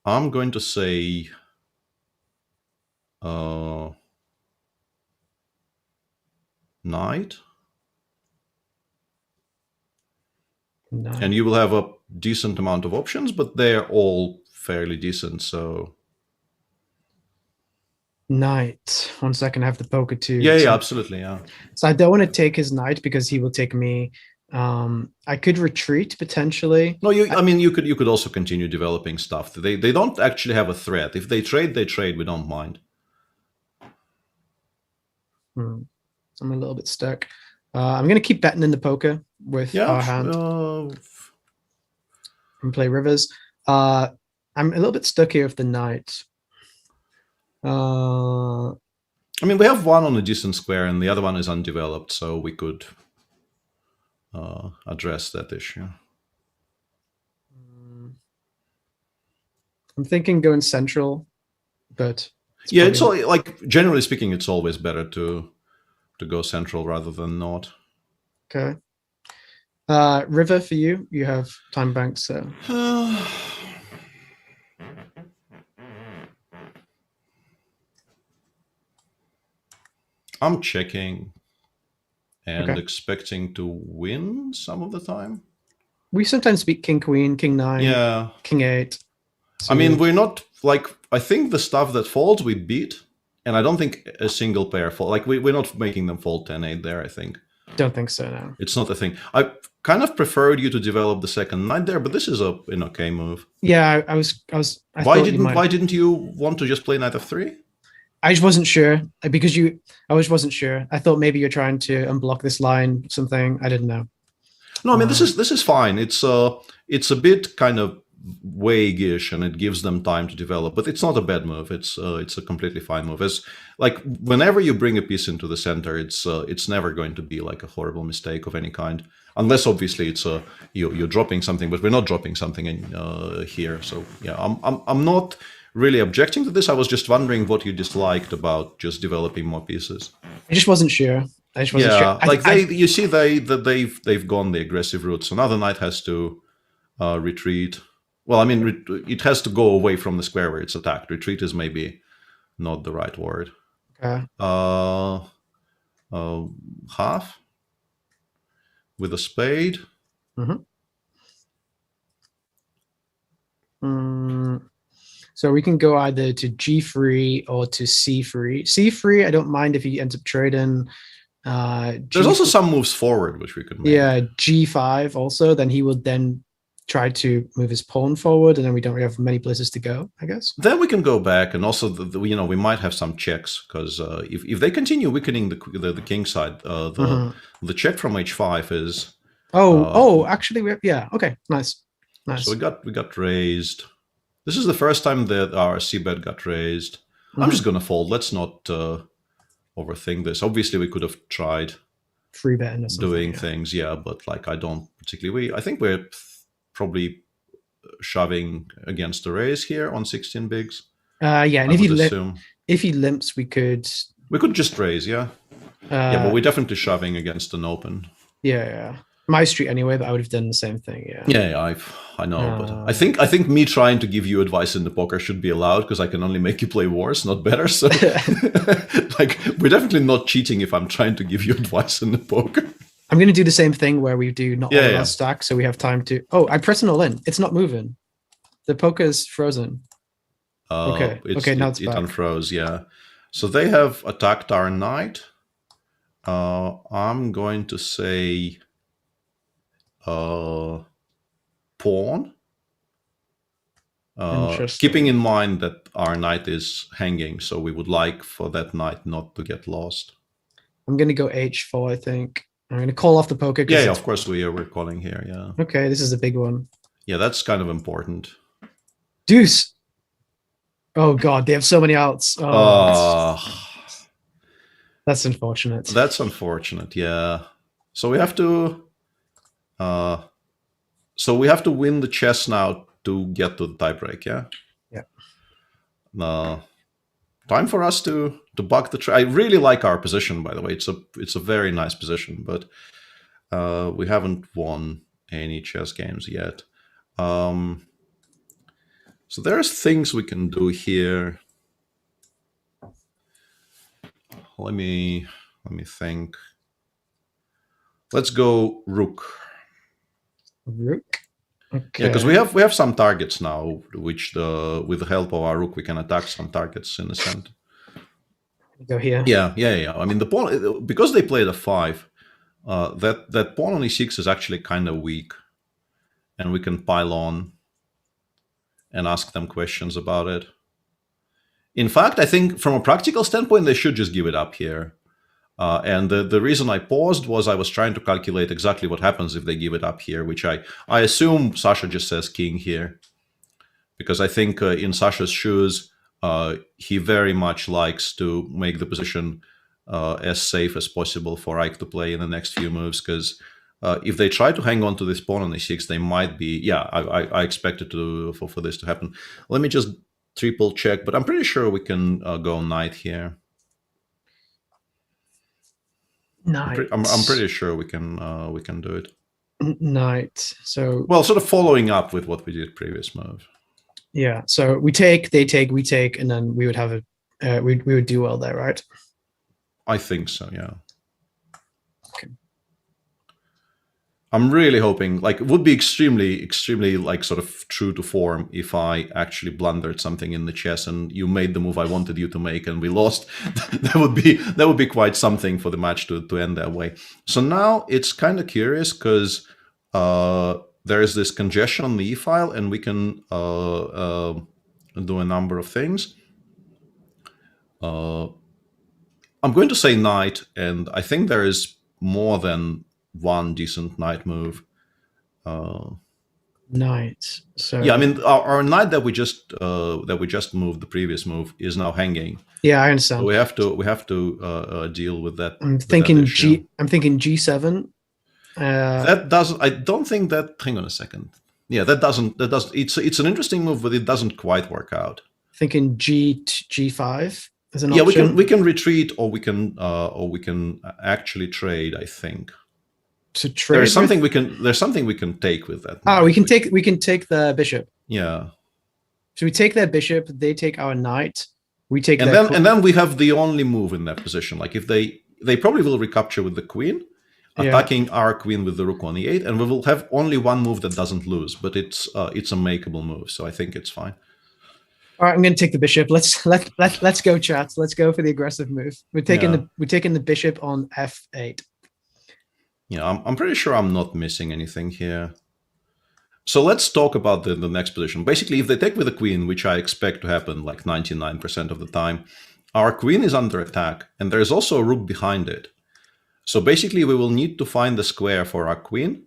going to say knight. And you will have a decent amount of options, but they're all fairly decent, so... Knight. 1 second, I have the poker too. Yeah, absolutely, yeah. So I don't want to take his knight because he will take me. I could retreat potentially. No, you could also continue developing stuff. They don't actually have a threat. If they trade, they trade. We don't mind. I'm a little bit stuck. I'm going to keep betting in the poker with our hand and play rivers. I'm a little bit stuck here with the knight. I mean, we have one on a decent square and the other one is undeveloped, so we could address that issue. I'm thinking going central, but it's all, like, generally speaking, it's always better to go central rather than not. Okay. River for you. You have time banks, so. I'm checking and expecting to win some of the time. We sometimes beat king queen, king 9, king 8. So I mean, we're not, like, I think the stuff that folds we beat, and I don't think a single pair fold. Like, we're not making them fold 10-8 there, I think. Don't think so, no. It's not a thing. I kind of preferred you to develop the second knight there, but this is an okay move. Yeah, Why didn't you want to just play knight f3? I just wasn't sure I wasn't sure. I thought maybe you're trying to unblock this line, something. I didn't know. No, I mean, this is fine. It's a bit kind of vague-ish, and it gives them time to develop, but it's not a bad move. It's a completely fine move. As, like, whenever you bring a piece into the center, it's never going to be like a horrible mistake of any kind, unless obviously it's you're dropping something, but we're not dropping something in here. So yeah, I'm not really objecting to this. I was just wondering what you disliked about just developing more pieces. I just wasn't sure. Sure. Like you see, they've gone the aggressive route. So now the knight has to retreat. Well, I mean, it has to go away from the square where it's attacked. Retreat is maybe not the right word. Okay. Half with a spade. So we can go either to G3 or to C3. C3, I don't mind if he ends up trading. There's also some moves forward which we could make. Yeah, G5 also. Then he will then try to move his pawn forward, and then we don't really have many places to go, I guess. Then we can go back, and also we might have some checks, because if they continue weakening the king side, the check from H5 is. Actually, okay, nice. So we got raised. This is the first time that our c-bet got raised. I'm just gonna fold. Let's not overthink this. Obviously, we could have tried free betting or something, doing things, but like I don't particularly. I think we're probably shoving against the raise here on 16 bigs. Yeah, and if he limps, we could just raise, yeah, but we're definitely shoving against an open. Yeah. My street anyway, but I would have done the same thing. Yeah, I know, but I think me trying to give you advice in the poker should be allowed because I can only make you play worse, not better. So, like, we're definitely not cheating if I'm trying to give you advice in the poker. I'm going to do the same thing where we do not all our stack, so we have time to. Oh, I press an all in. It's not moving. The poker is frozen. Okay, now it's back. It unfroze. Yeah, so they have attacked our knight. I'm going to say pawn. Keeping in mind that our knight is hanging, so we would like for that knight not to get lost. I'm going to go h4, I think. I'm going to call off the poker. Yeah, of course we're calling here, yeah. Okay, this is a big one. Yeah, that's kind of important. Deuce! Oh god, they have so many outs. That's unfortunate. That's unfortunate, yeah. So we have to win the chess now to get to the tiebreak, yeah? Yeah. Time for us to buck the I really like our position, by the way. It's a very nice position, but we haven't won any chess games yet. So there's things we can do here. Let me think. Let's go rook. Rook. Okay. Yeah, because we have some targets now, which with the help of our rook we can attack some targets in the center. Go here. Yeah. I mean the pawn, because they played a 5. That pawn on e6 is actually kind of weak, and we can pile on and ask them questions about it. In fact, I think from a practical standpoint, they should just give it up here. And the reason I paused was I was trying to calculate exactly what happens if they give it up here, which I assume Sasha just says king here. Because I think in Sasha's shoes, he very much likes to make the position as safe as possible for Ike to play in the next few moves, because if they try to hang on to this pawn on e6, they might be... I expected for this to happen. Let me just triple check, but I'm pretty sure we can go knight here. Knight. I'm pretty sure we can do it. Knight. So sort of following up with what we did previous move. Yeah. So we take, they take, we take, and then we would have a we would do well there, right? I think so. Yeah. Okay. I'm really hoping, like, it would be extremely like sort of true to form if I actually blundered something in the chess and you made the move I wanted you to make and we lost. that would be quite something for the match to end that way. So now it's kind of curious because there is this congestion on the e file and we can do a number of things. I'm going to say knight, and I think there is more than one decent knight move. Knight. So yeah, I mean our knight that we just moved, the previous move, is now hanging. Yeah, I understand. So we have to deal with that. I'm thinking G7. That doesn't. I don't think that. Hang on a second. Yeah, that doesn't. It's an interesting move, but it doesn't quite work out. Thinking G5 is an option. Yeah, we can retreat, or we can actually trade, I think. To trade. There's something we can take with that. We can take the bishop. Yeah. So we take their bishop, they take our knight, we take and then we have the only move in that position. Like if they probably will recapture with the queen, attacking our queen with the rook on e8, and we will have only one move that doesn't lose, but it's a makeable move, so I think it's fine. All right, I'm going to take the bishop. Let's go, chat. Let's go for the aggressive move. We're taking the bishop on f8. Yeah, I'm pretty sure I'm not missing anything here. So let's talk about the next position. Basically, if they take with the queen, which I expect to happen like 99% of the time, our queen is under attack, and there's also a rook behind it. So basically, we will need to find the square for our queen,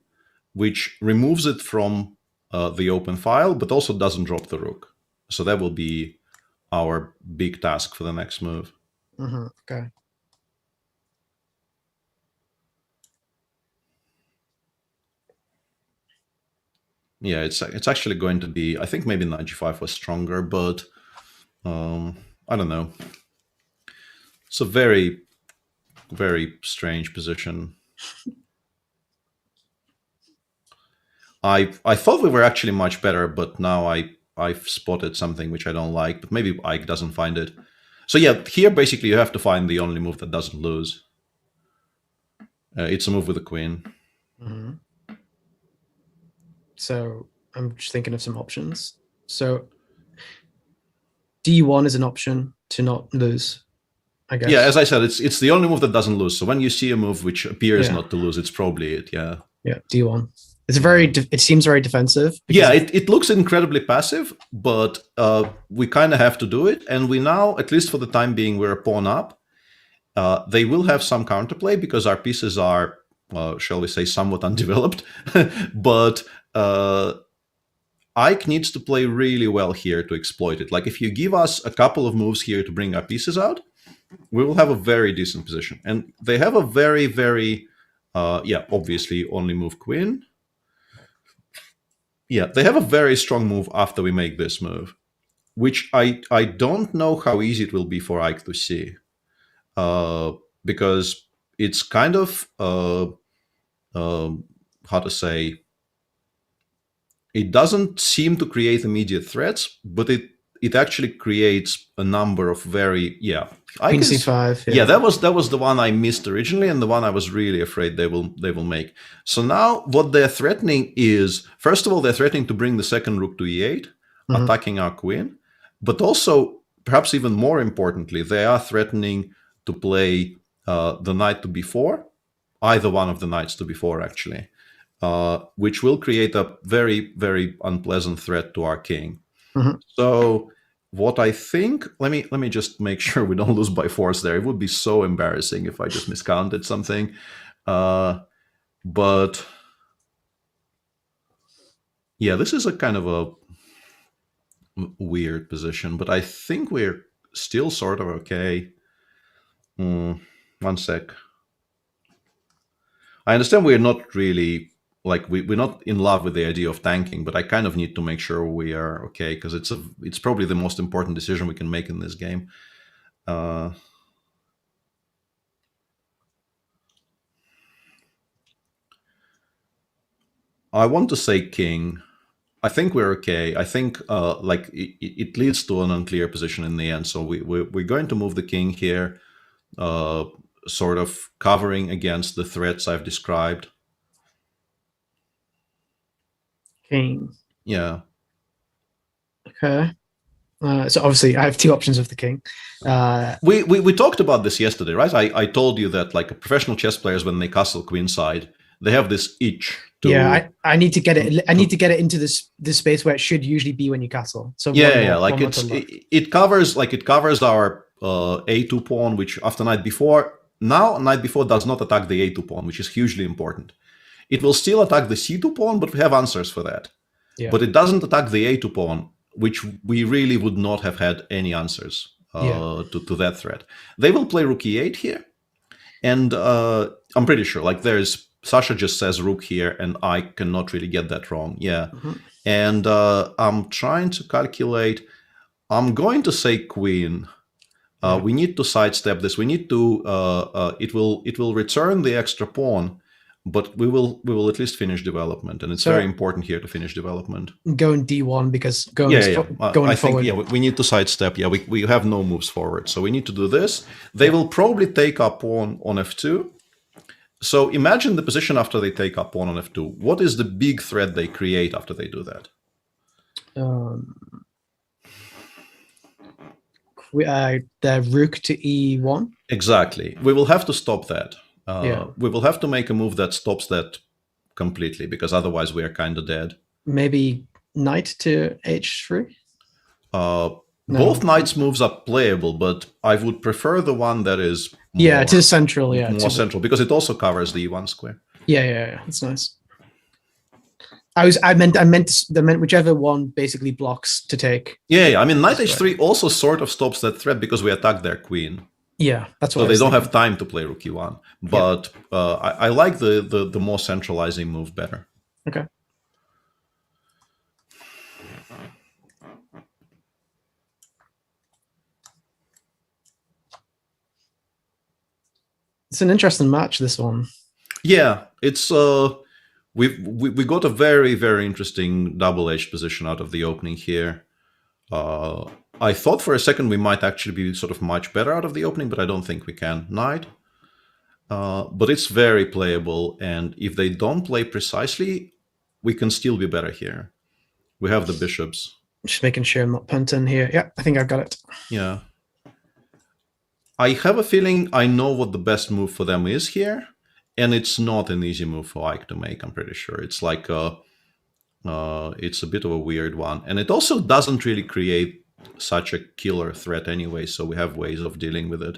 which removes it from the open file, but also doesn't drop the rook. So that will be our big task for the next move. Okay. Yeah, it's actually going to be. I think maybe knight g5 was stronger, but I don't know. It's a very, very strange position. I thought we were actually much better, but now I've spotted something which I don't like. But maybe Ike doesn't find it. So yeah, here basically you have to find the only move that doesn't lose. It's a move with a queen. So I'm just thinking of some options. So d1 is an option to not lose, I guess. Yeah, as I said, it's the only move that doesn't lose. So when you see a move which appears not to lose, it's probably it. Yeah. Yeah, d1. It's it seems very defensive. Yeah, it looks incredibly passive, but we kind of have to do it. And we now, at least for the time being, we're a pawn up. They will have some counterplay because our pieces are, shall we say, somewhat undeveloped. But Ike needs to play really well here to exploit it. Like if you give us a couple of moves here to bring our pieces out, we will have a very decent position. And they have a very, very, obviously only move queen. Yeah, they have a very strong move after we make this move, which I don't know how easy it will be for Ike to see. Because it's kind of, how to say, it doesn't seem to create immediate threats, but it actually creates a number of very, Queen c5. Yeah, that was the one I missed originally, and the one I was really afraid they will make. So now what they're threatening is, first of all, they're threatening to bring the second rook to e8, attacking our queen, but also, perhaps even more importantly, they are threatening to play the knight to b4, either one of the knights to b4 actually, which will create a very, very unpleasant threat to our king. So what I think, let me just make sure we don't lose by force there. It would be so embarrassing if I just miscounted something. But yeah, this is a kind of a weird position, but I think we're still sort of okay. One sec. I understand we're not really, like, we're not in love with the idea of tanking, but I kind of need to make sure we are okay, because it's probably the most important decision we can make in this game. I want to say king. I think we're okay. I think like it leads to an unclear position in the end. So we're going to move the king here, sort of covering against the threats I've described. King. Yeah. Okay. So obviously I have two options of the king. We talked about this yesterday, right? I told you that like professional chess players, when they castle queenside, they have this itch to, yeah, I need to get it. I need to get it into this space where it should usually be when you castle. So like it covers our a2 pawn, which after knight b4, now knight b4 does not attack the a2 pawn, which is hugely important. It will still attack the c2 pawn, but we have answers for that. Yeah. But it doesn't attack the a2 pawn, which we really would not have had any answers to that threat. They will play rook e8 here, and I'm pretty sure, like, there's Sasha just says rook here, and I cannot really get that wrong. Yeah. And I'm trying to calculate. I'm going to say queen. We need to sidestep this. We need to. It will return the extra pawn, but we will at least finish development, and it's very important here to finish development. Going d1 because going forward. We need to sidestep. Yeah, we have no moves forward, so we need to do this. They will probably take up pawn on f2. So imagine the position after they take up pawn on f2. What is the big threat they create after they do that? The rook to e1. Exactly. We will have to stop that. We will have to make a move that stops that completely, because otherwise we are kind of dead. Maybe knight to h3? Both knights moves are playable, but I would prefer the one that is to central, more central, because it also covers the e1 square. Yeah, it's nice. I meant whichever one basically blocks to take. Yeah. I mean, knight h3 also sort of stops that threat because we attack their queen. Yeah, that's what. So they don't have time to play rook e1. But I like the more centralizing move better. Okay. It's an interesting match, this one. Yeah, it's we got a very, very interesting double-edged position out of the opening here. I thought for a second we might actually be sort of much better out of the opening, but I don't think we can. Knight. But it's very playable, and if they don't play precisely, we can still be better here. We have the bishops. Just making sure I'm not punting here. Yeah, I think I've got it. Yeah. I have a feeling I know what the best move for them is here, and it's not an easy move for Ike to make, I'm pretty sure. It's like it's a bit of a weird one. And it also doesn't really create such a killer threat anyway, so we have ways of dealing with it.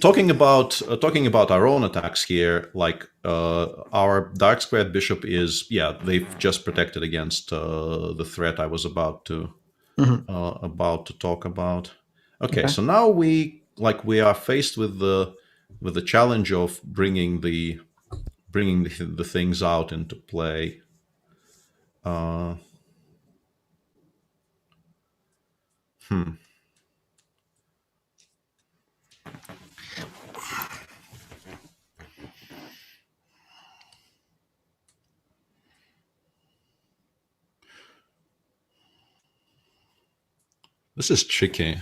Talking about our own attacks here, like our dark squared bishop is, they've just protected against the threat I was about to talk about. Okay, so now we are faced with the challenge of bringing the things out into play. This is tricky.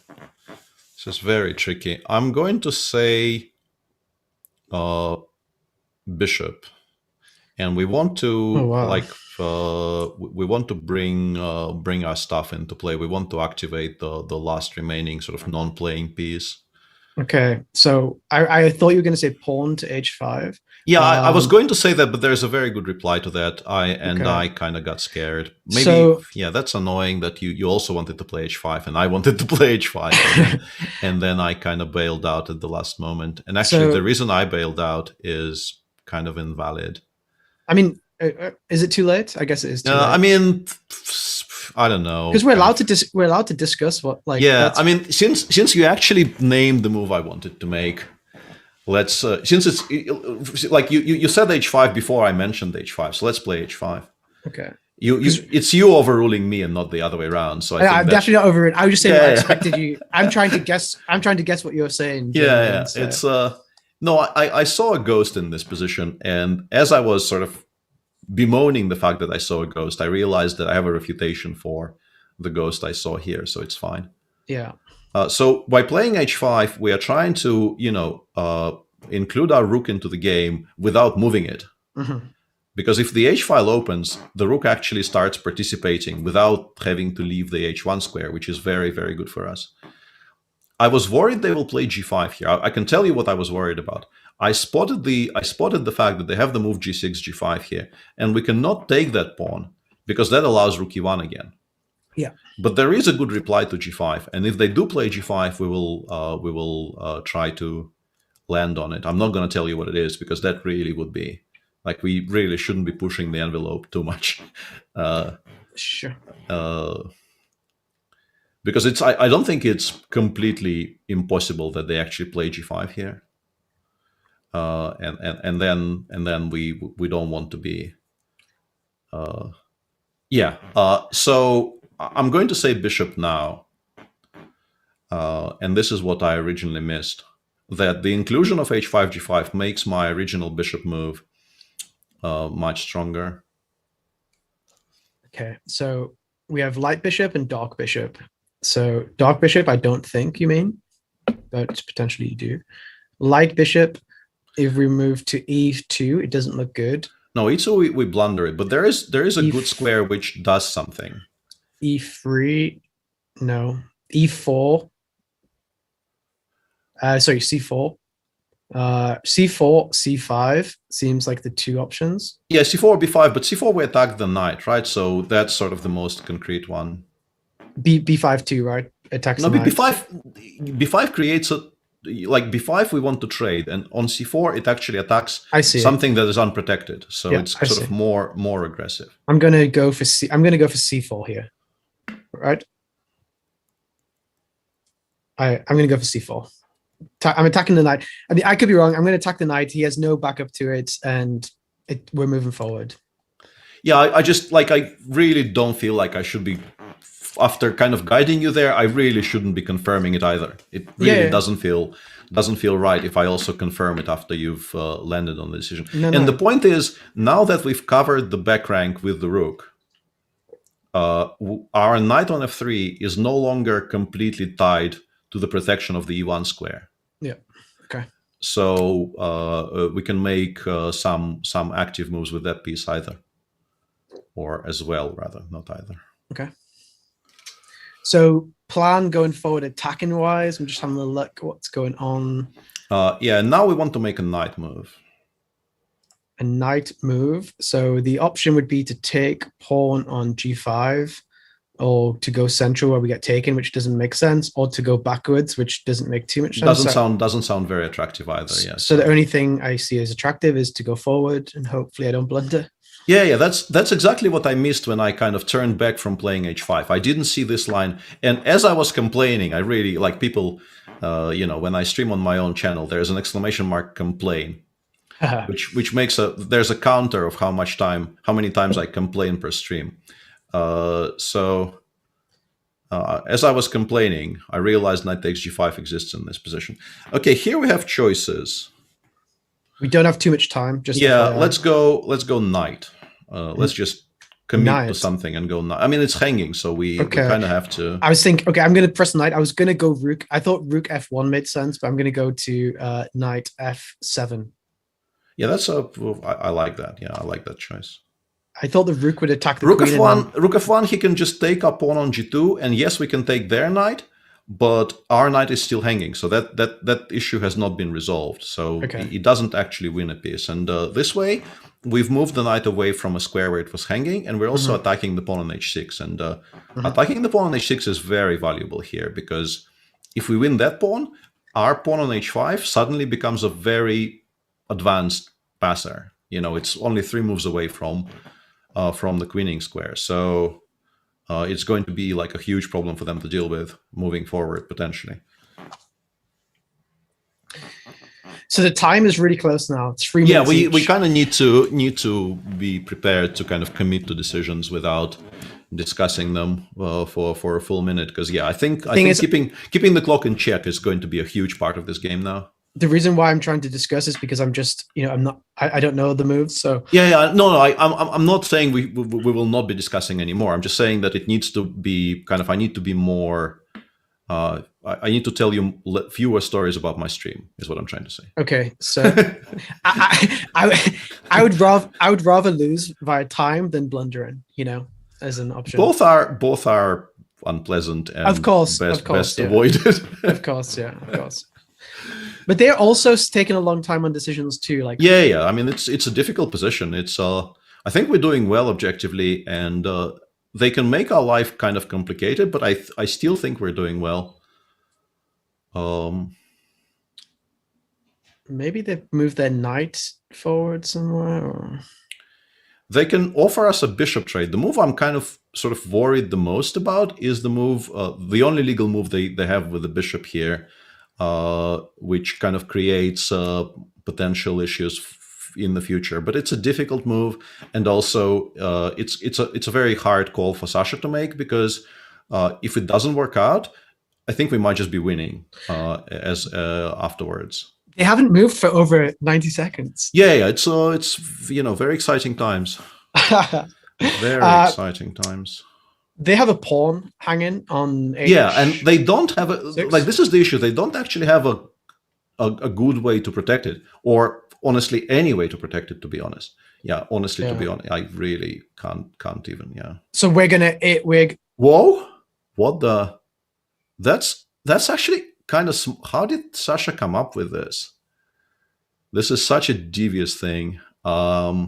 This is very tricky. I'm going to say bishop, and we want to we want to bring our stuff into play. We want to activate the last remaining sort of non-playing piece. Okay, so I thought you were going to say pawn to h5. Yeah, I was going to say that, but there's a very good reply to that. I kind of got scared. Maybe, that's annoying that you also wanted to play h5 and I wanted to play h5. And then I kind of bailed out at the last moment. And actually, the reason I bailed out is kind of invalid. I mean, is it too late? I guess it is too late. I mean, I don't know. Because we're allowed to discuss what, like. Yeah, I mean, since you actually named the move I wanted to make, let's since it's like you said h5 before I mentioned h5, so let's play h5. Okay. It's you overruling me and not the other way around. So I'm definitely not overruling. I was just saying what I expected you. I'm trying to guess what you're saying. Yeah. It's no, I saw a ghost in this position, and as I was sort of bemoaning the fact that I saw a ghost, I realized that I have a refutation for the ghost I saw here, so it's fine. Yeah. So by playing h5, we are trying to, include our rook into the game without moving it. Mm-hmm. Because if the h file opens, the rook actually starts participating without having to leave the h1 square, which is very, very good for us. I was worried they will play g5 here. I can tell you what I was worried about. I spotted the fact that they have the move g6, g5 here, and we cannot take that pawn because that allows rook e1 again. Yeah. But there is a good reply to g5, and if they do play g5, we will try to land on it. I'm not going to tell you what it is because that really would be like, we really shouldn't be pushing the envelope too much. Sure. Because I don't think it's completely impossible that they actually play g5 here. And then we don't want to be. So I'm going to say bishop now, and this is what I originally missed. That the inclusion of h5 g5 makes my original bishop move much stronger. Okay, so we have light bishop and dark bishop. So dark bishop, I don't think you mean, but potentially you do. Light bishop, if we move to e2, it doesn't look good. No, e2 we blunder it, but there is a good square which does something. e3, no, e4. Sorry, c4. C4, C5 seems like the two options. Yeah, C4 or B5, but C4 we attack the knight, right? So that's sort of the most concrete one. B5 too, right? Attacks no, the knight. B5 creates a like b5 we want to trade, and on c4 it actually attacks I see something that is unprotected, so Yeah, it's I sort see. of more aggressive. I'm gonna go for I'm gonna go for c4 here. Right. I'm gonna go for c4. I'm attacking the knight. I mean, I could be wrong. I'm gonna attack the knight. He has no backup to it, and we're moving forward. Yeah, I just like, I really don't feel like I should be, after kind of guiding you there, I really shouldn't be confirming it either. It really doesn't feel right if I also confirm it after you've landed on the decision. And the point is, now that we've covered the back rank with the rook, our knight on f3 is no longer completely tied to the protection of the e1 square. Yeah. Okay. So we can make some active moves with that piece either, or as well, rather, not either. Okay. So plan going forward, attacking wise. I'm just having a look what's going on. Yeah, now we want to make a knight move. A knight move. So the option would be to take pawn on g5, or to go central where we get taken, which doesn't make sense, or to go backwards, which doesn't make too much sense. Doesn't sound very attractive either. Yeah. So the only thing I see as attractive is to go forward, and hopefully I don't blunder. Yeah, that's exactly what I missed when I kind of turned back from playing h5. I didn't see this line, and as I was complaining, I really like people. When I stream on my own channel, there's an exclamation mark complain, which makes there's a counter of how many times I complain per stream. So as I was complaining, I realized knight takes g5 exists in this position. Okay, here we have choices. We don't have too much time. Just let's go knight. Let's just commit to something and go knight. I mean, it's hanging, so we kind of have to. I was thinking, okay, I'm going to press knight. I was going to go rook. I thought rook f1 made sense, but I'm going to go to knight f7. Yeah, I like that. Yeah, I like that choice. I thought the rook would attack the rook queen. Rook f1, he can just take up pawn on g2, and yes, we can take their knight, but our knight is still hanging, so that issue has not been resolved. So he doesn't actually win a piece. And this way, we've moved the knight away from a square where it was hanging, and we're also attacking the pawn on h6. And attacking the pawn on h6 is very valuable here, because if we win that pawn, our pawn on h5 suddenly becomes a very advanced passer. It's only 3 moves away from the queening square. So it's going to be like a huge problem for them to deal with moving forward, potentially. So the time is really close now. It's 3 minutes. Yeah, we kind of need to be prepared to kind of commit to decisions without discussing them for a full minute. Because I think keeping the clock in check is going to be a huge part of this game now. The reason why I'm trying to discuss is because I'm just, I don't know the moves. So no, I'm not saying we will not be discussing anymore. I'm just saying that it needs to be I need to be more. I need to tell you fewer stories about my stream, is what I'm trying to say. Okay, so I would rather lose via time than blundering, as an option. Both are unpleasant and of course, best avoided. Of course. But they're also taking a long time on decisions too. Yeah. I mean, it's a difficult position. It's I think we're doing well objectively, and they can make our life kind of complicated, but I still think we're doing well. Maybe they move their knight forward somewhere, or they can offer us a bishop trade. The move I'm kind of sort of worried the most about is the move, the only legal move they have with the bishop here, which kind of creates potential issues in the future. But it's a difficult move, and also it's a very hard call for Sasha to make, because if it doesn't work out, I think we might just be winning afterwards. They haven't moved for over 90 seconds. Yeah, it's very exciting times. Very exciting times. They have a pawn hanging on H. Yeah, and they don't have this is the issue. They don't actually have a good way to protect it, or honestly any way to protect it, to be honest. Yeah, honestly, to be honest, I really can't even. Yeah. So we're whoa, what the? That's actually kind of. How did Sasha come up with this? This is such a devious thing. But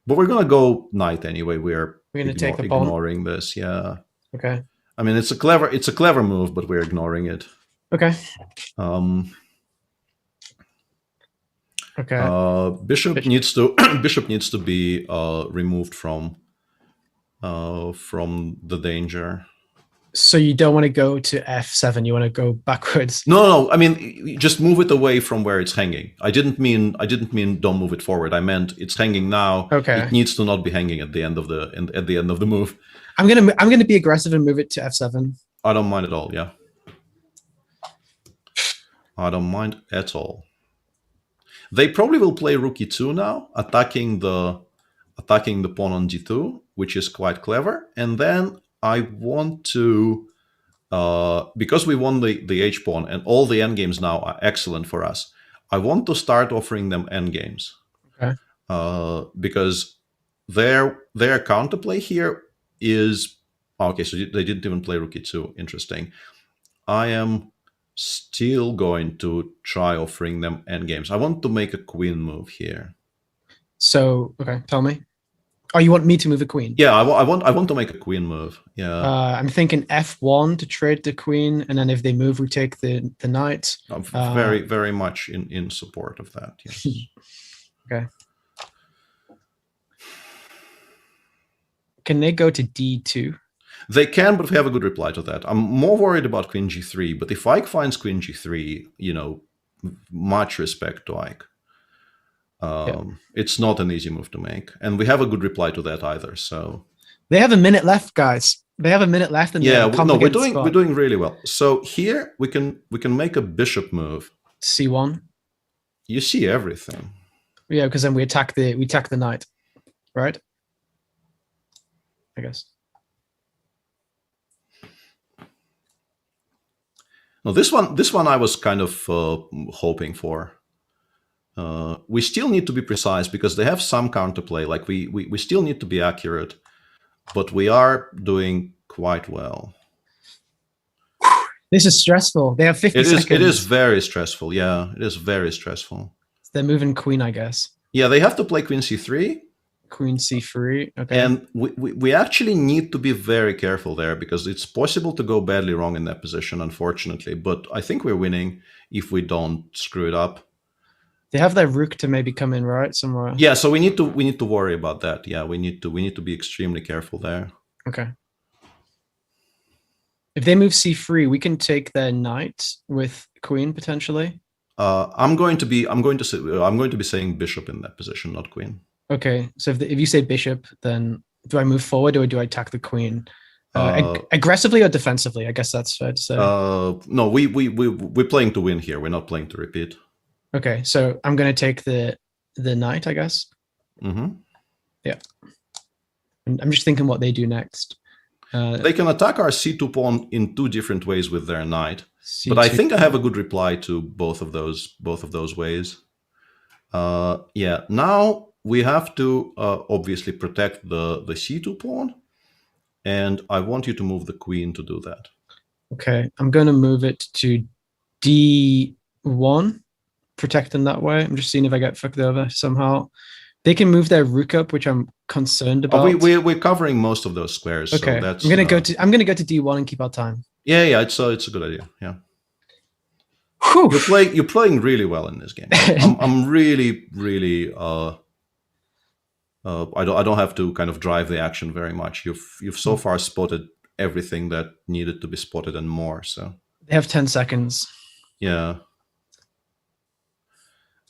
we're gonna go knight anyway. We're gonna take the pawn. Ignoring this. Yeah. Okay. I mean, it's a clever move, but we're ignoring it. Okay. Um, Okay. bishop needs to bishop needs to be removed from the danger. So you don't want to go to f7. You want to go backwards. No. I mean, just move it away from where it's hanging. I didn't mean don't move it forward. I meant it's hanging now. Okay. It needs to not be hanging at the end of the move. I'm gonna be aggressive and move it to f7. I don't mind at all. Yeah, I don't mind at all. They probably will play rook e2 now, attacking the pawn on d2, which is quite clever. And then I want to, because we won the h-pawn and all the endgames now are excellent for us, I want to start offering them endgames. Okay. Because their counterplay here is... Okay, so they didn't even play rook e2. Interesting. I am still going to try offering them endgames. I want to make a queen move here. So, okay, tell me. Oh, you want me to move a queen? Yeah, I want to make a queen move. Yeah. I'm thinking f1 to trade the queen, and then if they move, we take the knight. I'm very much in support of that. Yes. Okay. Can they go to d2? They can, but we have a good reply to that. I'm more worried about queen g3, but if Ike finds queen g3, much respect to Ike. It's not an easy move to make, and we have a good reply to that either. So they have a minute left, guys. They have a minute left, and we're doing really well. So here we can make a bishop move. c1. You see everything. Yeah, because then we attack the knight, right? I guess. No, this one I was kind of hoping for. We still need to be precise because they have some counterplay. Like we still need to be accurate, but we are doing quite well. This is stressful. They have 50 seconds. It is very stressful. Yeah, it is very stressful. They're moving queen, I guess. Yeah, they have to play queen c3. Queen c3. Okay. And we actually need to be very careful there because it's possible to go badly wrong in that position, unfortunately. But I think we're winning if we don't screw it up. They have their rook to maybe come in right somewhere. Yeah, so we need to worry about that. Yeah, we need to be extremely careful there. Okay. If they move c3, we can take their knight with queen potentially. I'm going to be saying bishop in that position, not queen. Okay, so if you say bishop, then do I move forward or do I attack the queen? Aggressively or defensively? I guess that's fair to say. No, we're playing to win here. We're not playing to repeat. Okay, so I'm going to take the knight, I guess. Mm-hmm. Yeah. I'm just thinking what they do next. They can attack our c2 pawn in two different ways with their knight, C2. But I think I have a good reply to both of those ways. Yeah. Now we have to obviously protect the c2 pawn, and I want you to move the queen to do that. Okay, I'm going to move it to d1, protecting that way. I'm just seeing if I get fucked over somehow. They can move their rook up, which I'm concerned about. We're covering most of those squares. Okay, so that's, I'm gonna go to d1 and keep our time. Yeah, it's a good idea. Yeah. Whew. You're playing really well in this game. I'm really I don't have to kind of drive the action very much. You've so far spotted everything that needed to be spotted and more. So they have 10 seconds. Yeah.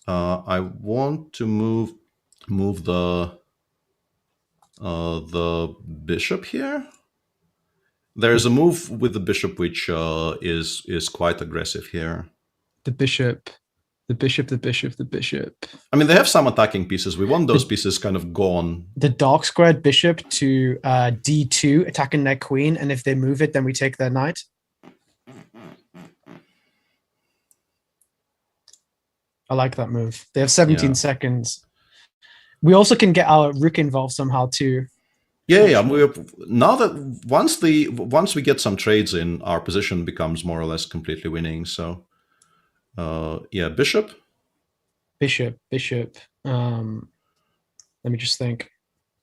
I want to move the bishop here. There's a move with the bishop which is quite aggressive here. The bishop. I mean, they have some attacking pieces. We want those pieces kind of gone. The dark squared bishop to d2, attacking their queen, and if they move it, then we take their knight. I like that move. They have 17 seconds. We also can get our rook involved somehow too. Yeah. Now that once we get some trades in, our position becomes more or less completely winning. So, yeah, bishop. Let me just think.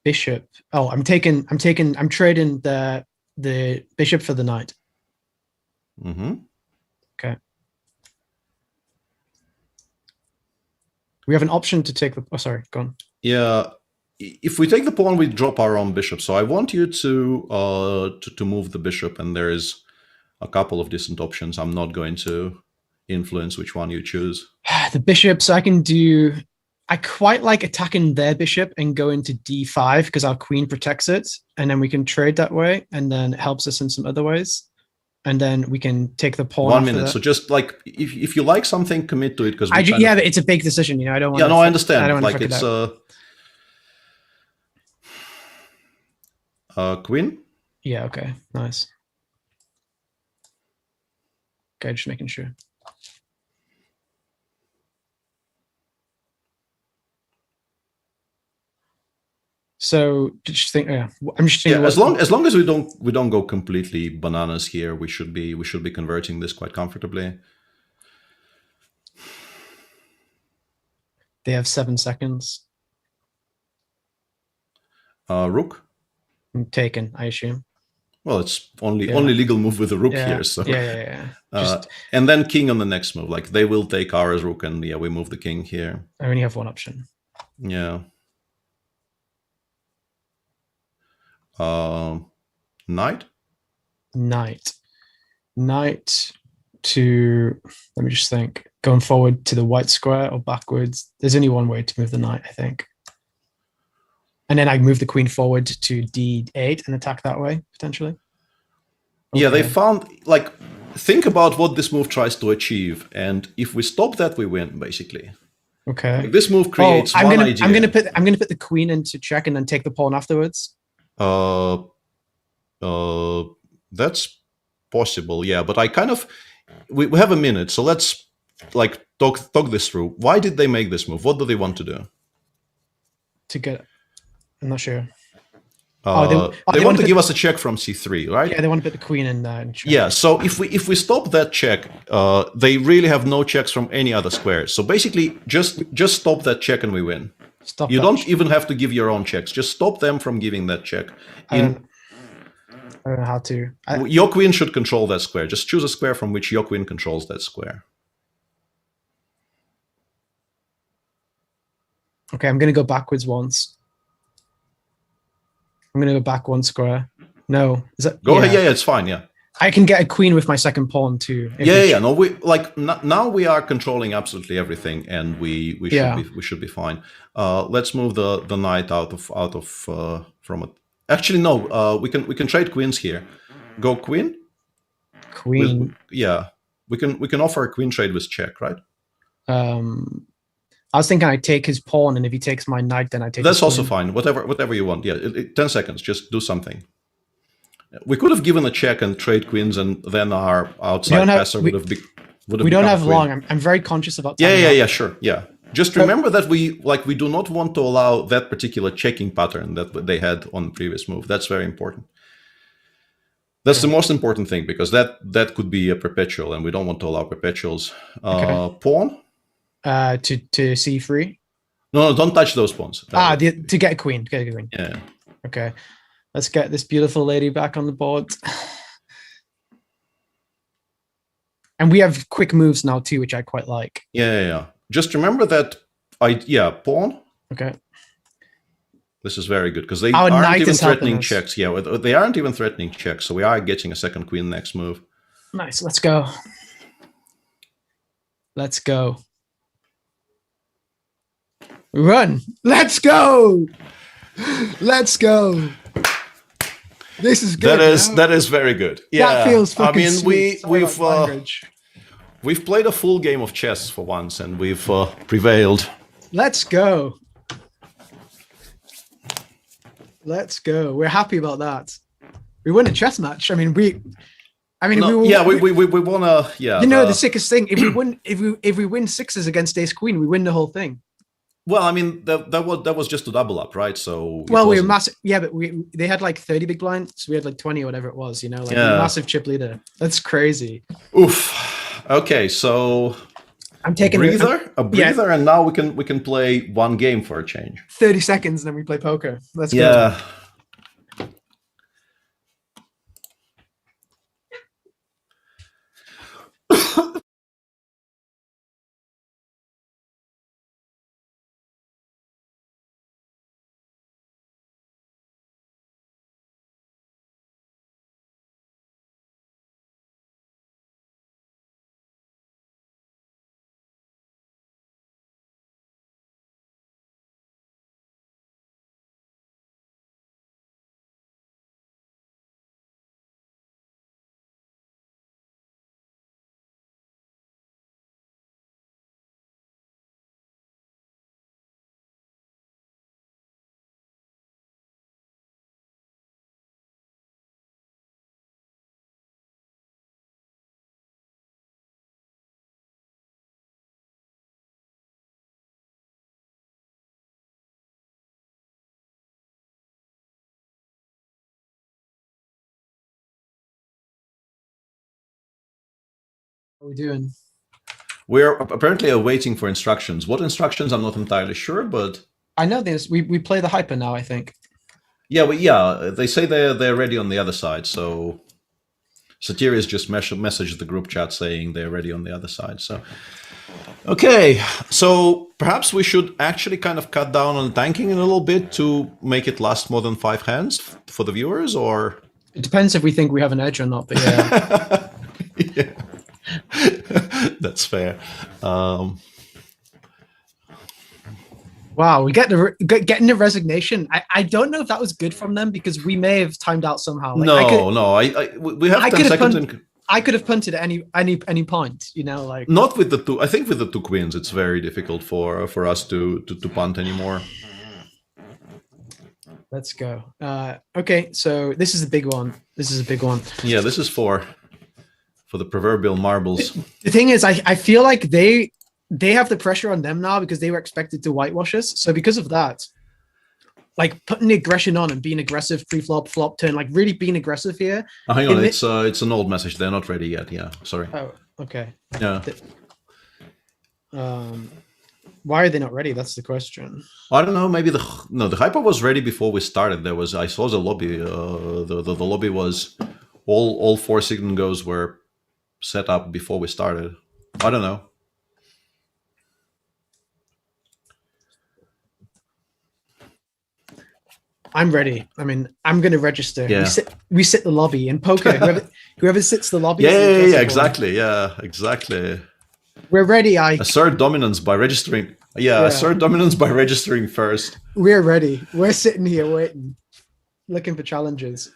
Bishop. Oh, I'm trading the bishop for the knight. Mm-hmm. Okay. We have an option to take the. Oh, sorry. Go on. Yeah. If we take the pawn, we drop our own bishop. So I want you to move the bishop, and there is a couple of decent options. I'm not going to influence which one you choose. The bishops I can do. I quite like attacking their bishop and go into d5 because our queen protects it, and then we can trade that way, and then it helps us in some other ways, and then we can take the pawn. 1 minute. So just like if you like something, commit to it because but it's a big decision. You know, I don't want. Yeah, no, I understand. I don't like it's queen. Yeah. Okay. Nice. Okay, just making sure. So just think, yeah, I'm just thinking. Yeah, as long as we don't go completely bananas here, we should be converting this quite comfortably. They have 7 seconds. Rook. Taken, I assume. Well, it's only legal move with the rook here. So yeah. And then king on the next move. Like they will take ours rook, and we move the king here. I only have one option. Yeah. Knight to, let me just think, going forward to the white square or backwards. There's only one way to move the knight, I think. And then I move the queen forward to d8 and attack that way, potentially. Okay. Yeah, they found, like, think about what this move tries to achieve, and if we stop that, we win, basically. Okay. Like, this move creates idea. I'm gonna put the queen into check and then take the pawn afterwards. That's possible, yeah. But I kind of we have a minute, so let's like talk this through. Why did they make this move? What do they want to do? To get, I'm not sure. They want to give us a check from c3, right? Yeah, they want to put the queen in check. Yeah, so if we stop that check, they really have no checks from any other squares. So basically, just stop that check and we win. You don't even have to give your own checks. Just stop them from giving that check. I don't know how to. Your queen should control that square. Just choose a square from which your queen controls that square. Okay, I'm going to go backwards once. I'm going to go back one square. No, is that? Go ahead. Yeah, it's fine. Yeah. I can get a queen with my second pawn too. Yeah. No, we like now we are controlling absolutely everything, and we should be fine. Let's move the knight out of from it. Actually, no. We can trade queens here. Go queen. Queen. We can offer a queen trade with check, right? I was thinking I take his pawn, and if he takes my knight, then I take. That's also fine. Whatever you want. Yeah, 10 seconds. Just do something. We could have given a check and trade queens, and then our outside passer would have been. We don't have long. I'm very conscious about time. Yeah, sure. Yeah. Just remember that we do not want to allow that particular checking pattern that they had on the previous move. That's very important. That's the most important thing, because that could be a perpetual, and we don't want to allow perpetuals. Pawn. To c3. No, don't touch those pawns. To get a queen. Get a queen. Yeah. Okay. Let's get this beautiful lady back on the board. And we have quick moves now too, which I quite like. Yeah. Just remember that pawn. Okay. This is very good, because they aren't even threatening checks. Yeah, they aren't even threatening checks, so we are getting a second queen next move. Nice. Let's go. Let's go. Run. Let's go. Let's go. This is good. That is very good. Yeah, that feels fucking sweet. We've played a full game of chess for once, and we've prevailed. Let's go. Let's go. We're happy about that. We won a chess match. We won a. Yeah. You know, the sickest thing, if we win sixes against ace queen, we win the whole thing. Well, that was just a double up, right? So we were massive. Yeah, but they had like 30 big blinds, so we had like 20 or whatever it was. You know, like a massive chip leader. That's crazy. Oof. Okay, so I'm taking a breather, and now we can play one game for a change. 30 seconds, and then we play poker. Let's go. Yeah. What are we doing? We're apparently waiting for instructions. What instructions? I'm not entirely sure, but I know this. We play the hyper now, I think. yeah, they say they're ready on the other side. So Satirius just messaged the group chat saying they're ready on the other side. So okay, so perhaps we should actually kind of cut down on tanking a little bit to make it last more than 5 hands for the viewers, or It depends if we think we have an edge or not, but yeah. yeah. That's fair. Wow, we getting the resignation. I don't know if that was good from them because we may have timed out somehow. Like, we have 10 seconds. I could have punted at any point, you know, like not with the two. I think with the 2 queens, it's very difficult for us to punt anymore. Let's go. Okay, so this is a big one. Yeah, this is for the proverbial marbles. The thing is, I feel like they have the pressure on them now because they were expected to whitewash us. So because of that, like putting the aggression on and being aggressive pre-flop, flop turn, like really being aggressive here. Oh, hang on, it's an old message. They're not ready yet. Yeah, sorry. Oh, okay. Yeah. Why are they not ready? That's the question. I don't know. Maybe the hyper was ready before we started. I saw the lobby. The lobby was all 4 signal goes were set up before we started. I don't know. I'm ready. I mean, I'm going to register. Yeah. We sit the lobby in poker. whoever sits the lobby. Yeah, exactly. Yeah, exactly. We're ready. Assert dominance by registering. Yeah, assert dominance by registering first. We're ready. We're sitting here waiting, looking for challenges.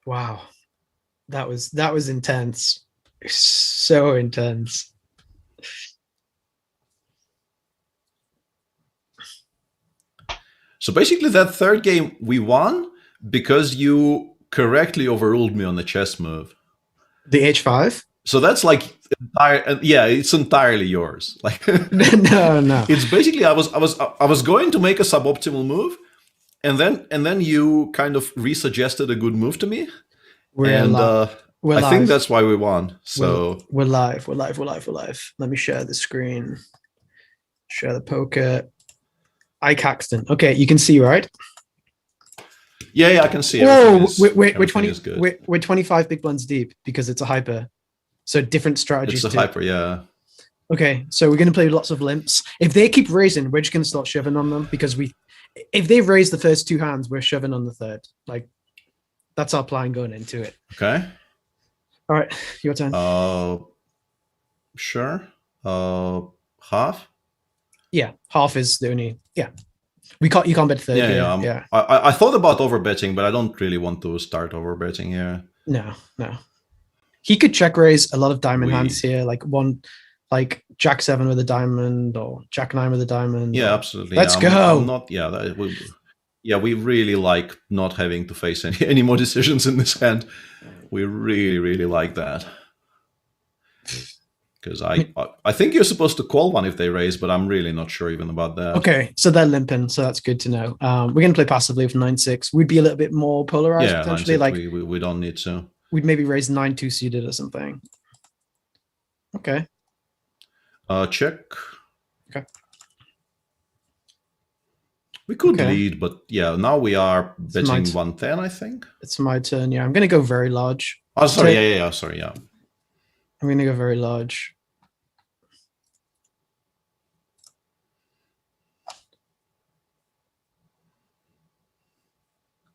Wow, that was intense. So intense. So basically, that third game we won because you correctly overruled me on the chess move. The H5. So that's like it's entirely yours. Like no. It's basically I was going to make a suboptimal move, and then you kind of resuggested a good move to me. I think that's why we won. So we're live. Let me share the screen. Share the poker. Haxton. Okay, you can see, right? Yeah, I can see. Whoa, we're 20. We're 25 big blinds deep because it's a hyper. So different strategies. It's a hyper, yeah. Okay, so we're going to play lots of limps. If they keep raising, we're just going to start shoving on them because if they raise the first 2 hands, we're shoving on the third. Like that's our plan going into it. Okay. All right, your turn. Sure. Half. Yeah, half is the only. Yeah, you can't bet third. Yeah. I thought about overbetting, but I don't really want to start overbetting here. No. He could check raise a lot of diamond hands here, like Jack 7 with a diamond or Jack 9 with a diamond. Yeah, absolutely. Let's go. We really like not having to face any more decisions in this hand. We really, really like that. Because I think you're supposed to call one if they raise, but I'm really not sure even about that. Okay, so they're limping, so that's good to know. We're going to play passively with 9-6. We'd be a little bit more polarized potentially. Like we don't need to. We'd maybe raise 9-2 suited or something. Okay. Check. Okay. We could lead, but yeah, now we are betting 110, I think. It's my turn, yeah. I'm going to go very large. Oh, sorry, yeah. Sorry, yeah. I'm going to go very large.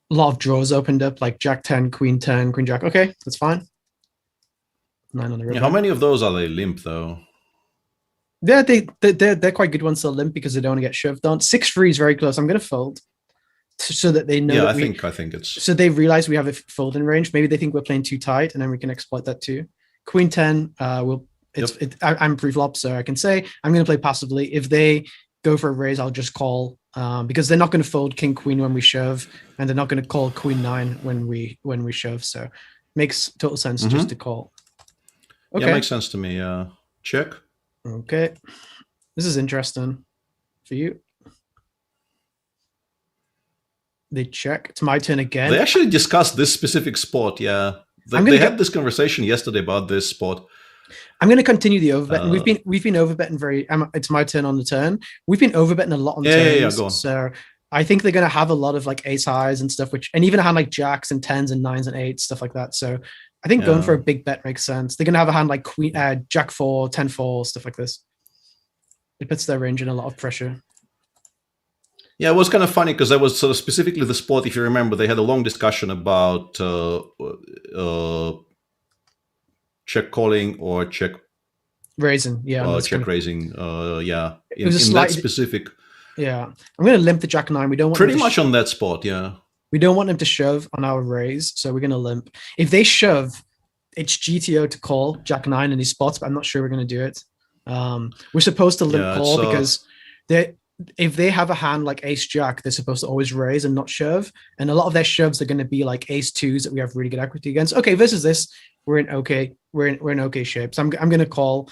A lot of draws opened up, like Jack 10, Queen 10, Queen Jack. Okay, that's fine. 9 on the river. Yeah, how many of those are they limp, though? Yeah, they're quite good ones to limp because they don't want to get shoved on. 6-3 is very close. I'm going to fold so that they know. Yeah, I think it's. So they realize we have a folding range. Maybe they think we're playing too tight, and then we can exploit that too. Queen 10, I'm pre-flop, so I can say I'm going to play passively. If they go for a raise, I'll just call because they're not going to fold King Queen when we shove, and they're not going to call Queen 9 when we shove. So it makes total sense just to call. Okay, yeah, makes sense to me. Check. Okay, this is interesting for you. They check. It's my turn again. They actually discussed this specific spot. Yeah, they had this conversation yesterday about this spot. I'm going to continue the overbetting. We've been overbetting it's my turn on the turn. We've been overbetting a lot on turns. Yeah, go on. So I think they're going to have a lot of like ace highs and stuff, and even a hand like jacks and tens and nines and eights, stuff like that. So I think going for a big bet makes sense. They're going to have a hand like queen, jack 4, 10-4, stuff like this. It puts their range in a lot of pressure. Yeah, it was kind of funny because that was sort of specifically the spot. If you remember, they had a long discussion about check calling or check raising. Yeah, check raising. Yeah, in that specific. Yeah, I'm going to limp the jack 9. We don't want pretty much on that spot. Yeah, we don't want them to shove on our raise, so we're going to limp. If they shove, it's GTO to call jack 9 in these spots, but I'm not sure we're going to do it. We're supposed to limp call because if they have a hand like ace jack, they're supposed to always raise and not shove. And a lot of their shoves are going to be like ace 2s that we have really good equity against. Okay, versus this, we're in okay shape. So I'm going to call.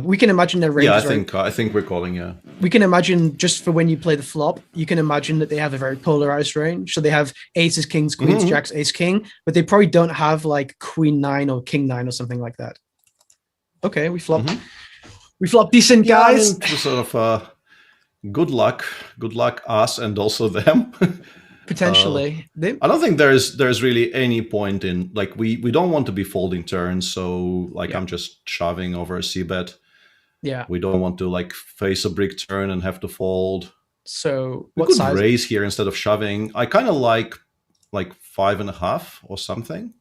We can imagine their range. Yeah, I think we're calling. Yeah, we can imagine just for when you play the flop, you can imagine that they have a very polarized range. So they have aces, kings, queens, jacks, ace, king, but they probably don't have like queen 9 or king 9 or something like that. Okay, we flop. We flop decent, guys. I mean, sort of. Good luck us and also them. Potentially. I don't think there's really any point in like we don't want to be folding turns, so like I'm just shoving over a c-bet. Yeah. We don't want to like face a brick turn and have to fold. So we could raise here instead of shoving. I kind of like 5.5 or something.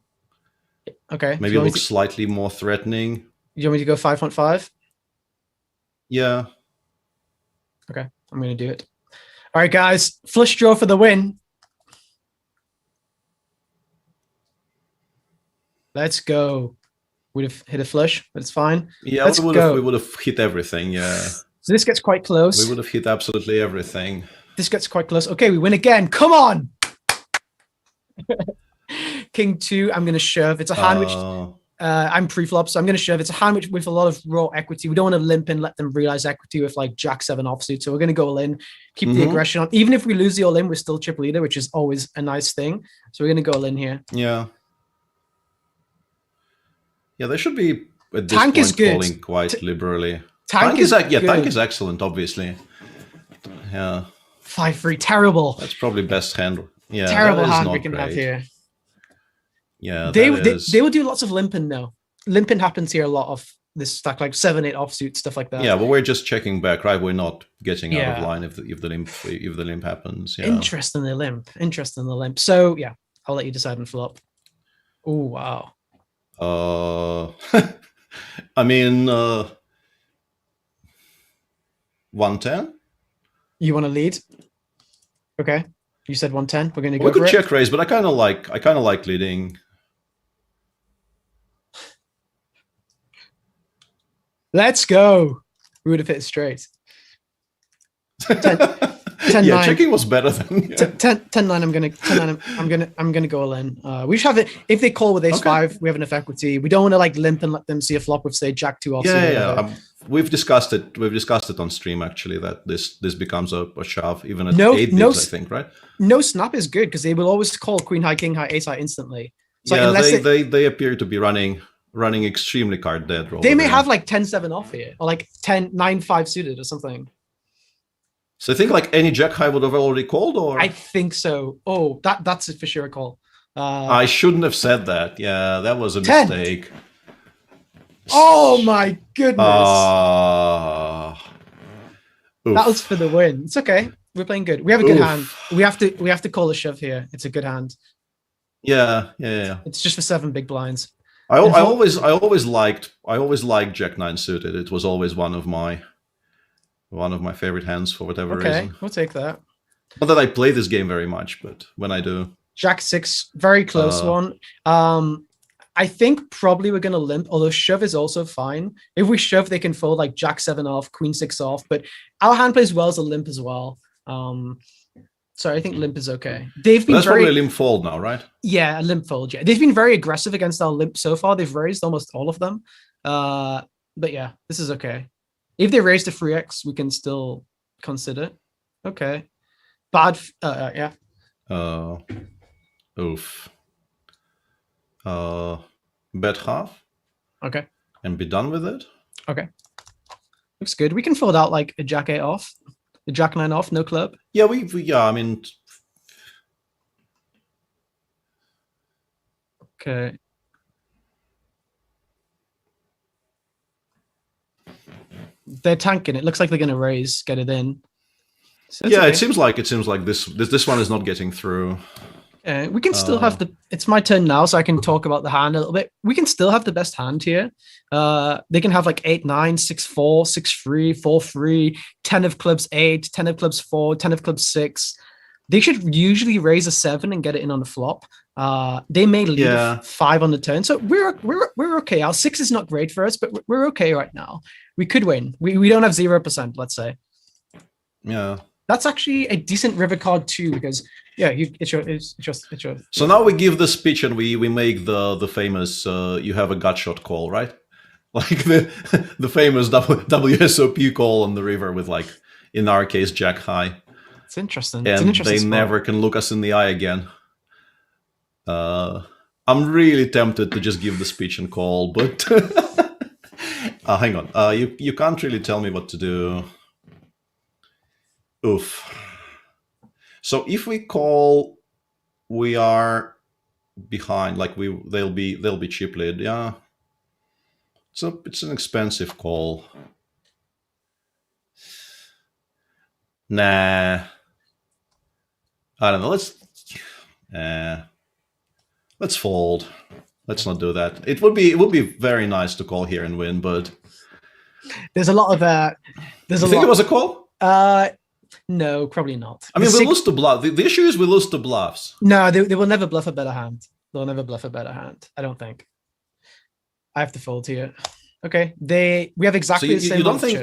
Okay. Maybe it looks slightly more threatening. You want me to go 5.5? Yeah. Okay, I'm going to do it. All right, guys. Flush draw for the win. Let's go. We'd have hit a flush, but it's fine. Yeah, we would have hit everything, yeah. So this gets quite close. We would have hit absolutely everything. This gets quite close. Okay, we win again. Come on! King 2, I'm going to shove. It's a hand which... I'm pre-flop, so I'm going to shove. It's a hand with a lot of raw equity. We don't want to limp and let them realize equity with like jack 7 offsuit. So we're going to go all in, keep the aggression on. Even if we lose the all in, we're still chip leader, which is always a nice thing. So we're going to go all in here. Yeah. Yeah, they should be at this point calling quite liberally. Tank is excellent, obviously. Yeah. 5-3, terrible. That's probably best hand. Yeah, terrible hand we can have here. Yeah, they will do lots of limping now. Limping happens here a lot of this stack, like 7-8 offsuit stuff like that. Yeah, but we're just checking back, right? We're not getting out of line if the limp happens. Yeah. Interesting the limp. So yeah, I'll let you decide on flop. Oh wow. I mean, 110. You want to lead? Okay, you said 110. We're going to go. We could check raise, but I kind of like leading. Let's go. We would have hit it straight. 10, yeah, 9. checking was better than 10 9. I'm gonna go all in. We should have it if they call with ace 5. We have enough equity. We don't want to like limp and let them see a flop with say jack 2 offsuit. Yeah. We've discussed it on stream actually that this becomes a shove even at 8 bigs, I think, right? No snap is good because they will always call queen high, king high, ace high instantly. So yeah, they appear to be running extremely card dead. They may have like 10-7 off here or like 9-5 suited or something. So I think like any jack high would have already called, or I think so. Oh, that's for sure a call. I shouldn't have said that. Yeah, that was a mistake. Oh my goodness! That was for the win. It's okay. We're playing good. We have a good hand. We have to call a shove here. It's a good hand. Yeah. It's just for 7 big blinds. I always liked jack 9 suited. It was always one of my favorite hands for whatever reason. Okay, we'll take that. Not that I play this game very much, but when I do. Jack 6, very close one. I think probably we're going to limp, although shove is also fine. If we shove, they can fold like jack 7 off, queen 6 off, but our hand plays well as a limp as well. So I think limp is okay. They've been probably a limp fold now, right? Yeah, a limp fold. Yeah, they've been very aggressive against our limp so far. They've raised almost all of them. But yeah, this is okay. If they raise to 3x, we can still consider. Okay. Bad. Yeah. Uh, oof. Bet half Okay. and be done with it. Okay. Looks good. We can fold out like a jack 8 off, a jack 9 off, no club. Yeah, yeah, I mean, Okay. They're tanking. It looks like they're going to raise, get it in. So yeah, okay. it seems like this one is not getting through. We can still have it's my turn now, so I can talk about the hand a little bit. We can still have the best hand here. They can have like 8-9, 6-4, 6-3, 4-3, 10 of clubs 8, 10 of clubs 4, 10 of clubs 6. They should usually raise a 7 and get it in on the flop. They may lead 5 on the turn, so we're okay. Our 6 is not great for us, but we're okay right now. We could win. We don't have 0%, let's say. Yeah. That's actually a decent river card too, because it's your. So now we give the speech and we make the famous you have a gut shot call, right? Like the famous WSOP call on the river with, like, in our case, jack high. It's interesting. And they never can look us in the eye again. I'm really tempted to just give the speech and call, but hang on. You can't really tell me what to do. Oof. So if we call, we are behind. Like they'll be chip lead. Yeah. It's an expensive call. Nah. I don't know. Let's fold. Let's not do that. It would be very nice to call here and win, but there's a lot of you think it was a call? No, probably not. I mean, we lose to bluff. The issue is we lose to bluffs. No, they will never bluff a better hand. They'll never bluff a better hand. I don't think. I have to fold here. Okay, we have exactly the same.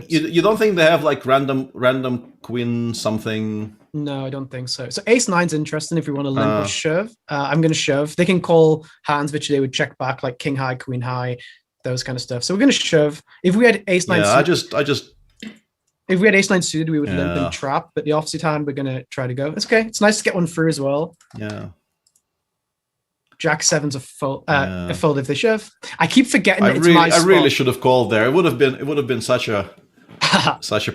You don't think they have like random queen something? No, I don't think so. So ace 9's interesting if we want to limp or shove. I'm going to shove. They can call hands which they would check back, like king high, queen high, those kind of stuff. So we're going to shove. If we had ace 9, I just. If we had ace 9 suited, we would limp and trap. But the offsuit hand, we're going to try to go. It's okay. It's nice to get one through as well. Yeah. Jack 7's a fold if they shove. I keep forgetting that it's my spot. I really should have called there. It would have been such a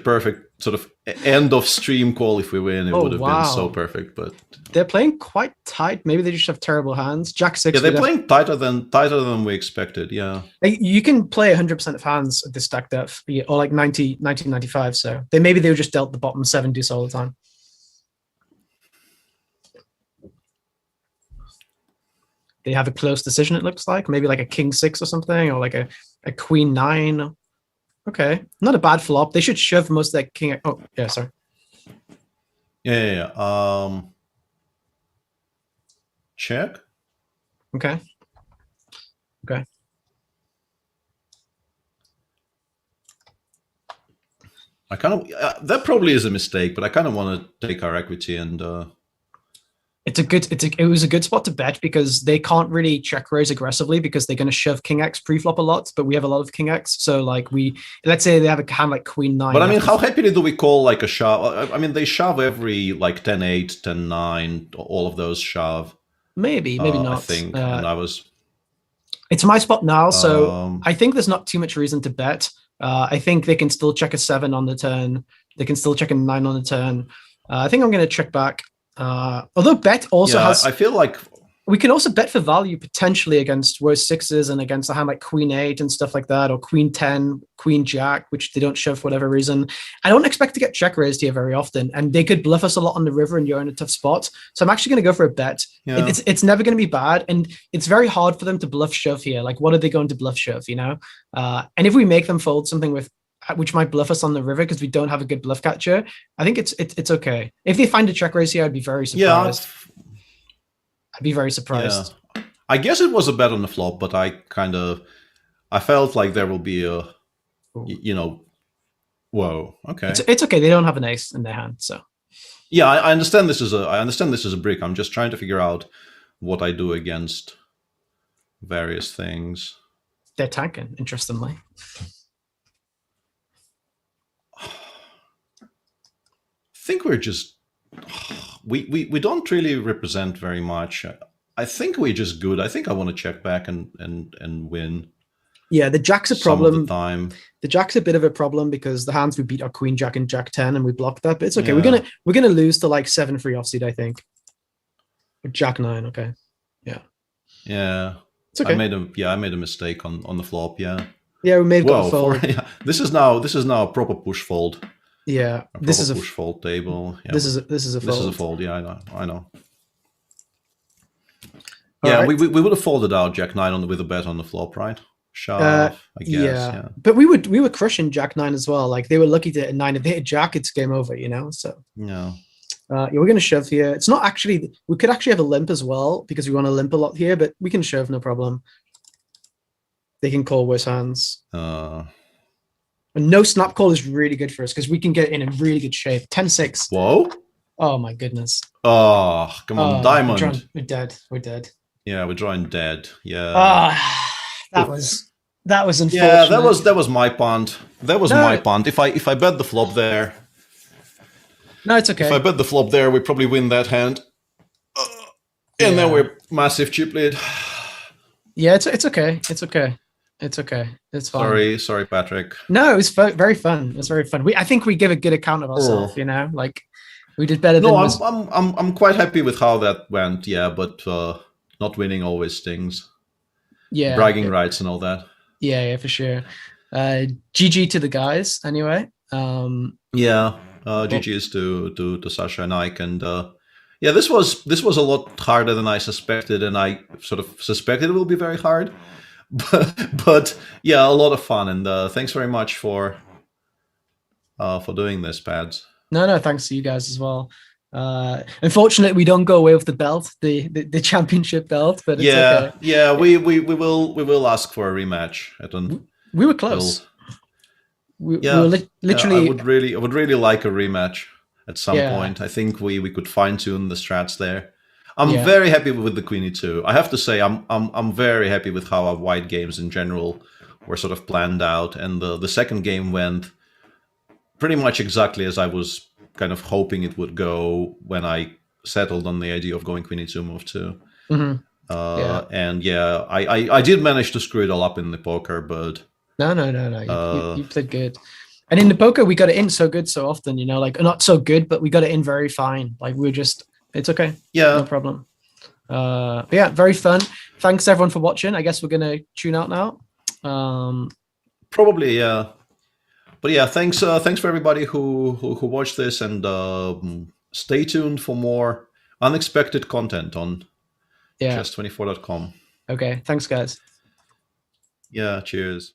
perfect sort of end of stream call if we win. It would have been so perfect. But they're playing quite tight. Maybe they just have terrible hands. Jack 6. Yeah, they're playing tighter than we expected. Yeah. You can play 100% of hands at this stack depth, or like 90, 95. So maybe they were just dealt the bottom 7 deuce all the time. They have a close decision, it looks like. Maybe like a king 6 or something, or like a queen 9. Okay, not a bad flop. They should shove most of their king. Oh, yeah, sorry. Yeah. Check. Okay. I kind of that probably is a mistake, but I kind of want to take our equity and. It was a good spot to bet because they can't really check raise aggressively because they're going to shove king X pre-flop a lot, but we have a lot of king X. So like let's say they have a hand like queen 9. But I mean, how happily do we call like a shove? I mean, they shove every like 10-8, 10-9, all of those shove. Maybe not. I think, and I was. It's my spot now, so I think there's not too much reason to bet. I think they can still check a 7 on the turn. They can still check a 9 on the turn. I think I'm going to check back. Although bet also has, I feel like we can also bet for value potentially against worse 6s and against a hand like queen 8 and stuff like that, or queen 10, queen jack, which they don't shove for whatever reason. I don't expect to get check raised here very often, and they could bluff us a lot on the river and you're in a tough spot. So I'm actually going to go for a bet. Yeah. It's never going to be bad, and it's very hard for them to bluff shove here. Like, what are they going to bluff shove, you know? And if we make them fold something with which might bluff us on the river because we don't have a good bluff catcher, I think it's okay. If they find a check raise here, I'd be very surprised. Yeah, I'd be very surprised. Yeah. I guess it was a bet on the flop, but I felt like there will be a, whoa, okay. It's okay. They don't have an ace in their hand, so. Yeah, I understand this is a brick. I'm just trying to figure out what I do against various things. They're tanking, interestingly. I think we're just we don't really represent very much. I think we're just good. I think I want to check back and win. Yeah, the jack's a some problem. of the time. The jack's a bit of a problem because the hands we beat are queen jack and jack 10, and we blocked that. But it's okay. Yeah. We're gonna lose to like 7-3 offsuit, I think. Or jack 9. Okay. Yeah. Yeah. It's okay. I made a mistake on the flop. Yeah. Yeah, we may have got a fold. Yeah. This is now a proper push fold. Yeah. This is a push fold table. Yeah. This is a fold. This is a fold. Yeah, I know. All Yeah, right. we would have folded out jack 9 with a bet on the flop, right? Shove, I guess. Yeah. But we were crushing jack 9 as well. Like they were lucky to hit a 9. If they hit jack, it's game over, you know. So yeah. Yeah, we're gonna shove here. It's not actually, we could actually have a limp as well because we want to limp a lot here, but we can shove, no problem. They can call worse hands. And no snap call is really good for us because we can get in really good shape. 10-6. Whoa. Oh my goodness. Oh, come on, diamond. We're dead. We're dead. Yeah, we're drawing dead. Yeah. That was unfortunate. Yeah, that was my punt. That was my punt. If I bet the flop there. No, it's okay. If I bet the flop there, we probably win that hand. And then we're massive chip lead. Yeah, it's okay. It's okay. It's okay. It's fine. Sorry, Patrick. No, it was very fun. It was very fun. I think we give a good account of ourselves. You know, like we did better. No, I'm quite happy with how that went. Yeah, but not winning always stings. Yeah, bragging rights and all that. Yeah, for sure. GG to the guys. Anyway. Yeah. GG's to Sasha and Ike, and yeah, this was a lot harder than I suspected, and I sort of suspected it will be very hard, but yeah, a lot of fun, and thanks very much for doing this, Pads. No, thanks to you guys as well. Unfortunately, we don't go away with the belt, the championship belt, but it's okay. Yeah, we will ask for a rematch. We were close. We were literally. I would really like a rematch at some point. I think we could fine tune the strats there. I'm very happy with the Queenie too. I have to say, I'm very happy with how our white games in general were sort of planned out, and the second game went pretty much exactly as I was kind of hoping it would go when I settled on the idea of going Queenie 2 move 2. Mm-hmm. And yeah, I did manage to screw it all up in the poker, but. No. You played good. And in the poker, we got it in so good so often, you know, like not so good, but we got it in very fine. Like it's okay. Yeah. No problem. Yeah, very fun. Thanks everyone for watching. I guess we're going to tune out now. Probably, yeah. But yeah, thanks for everybody who watched this, and stay tuned for more unexpected content on chess24.com. Okay. Thanks, guys. Yeah, cheers.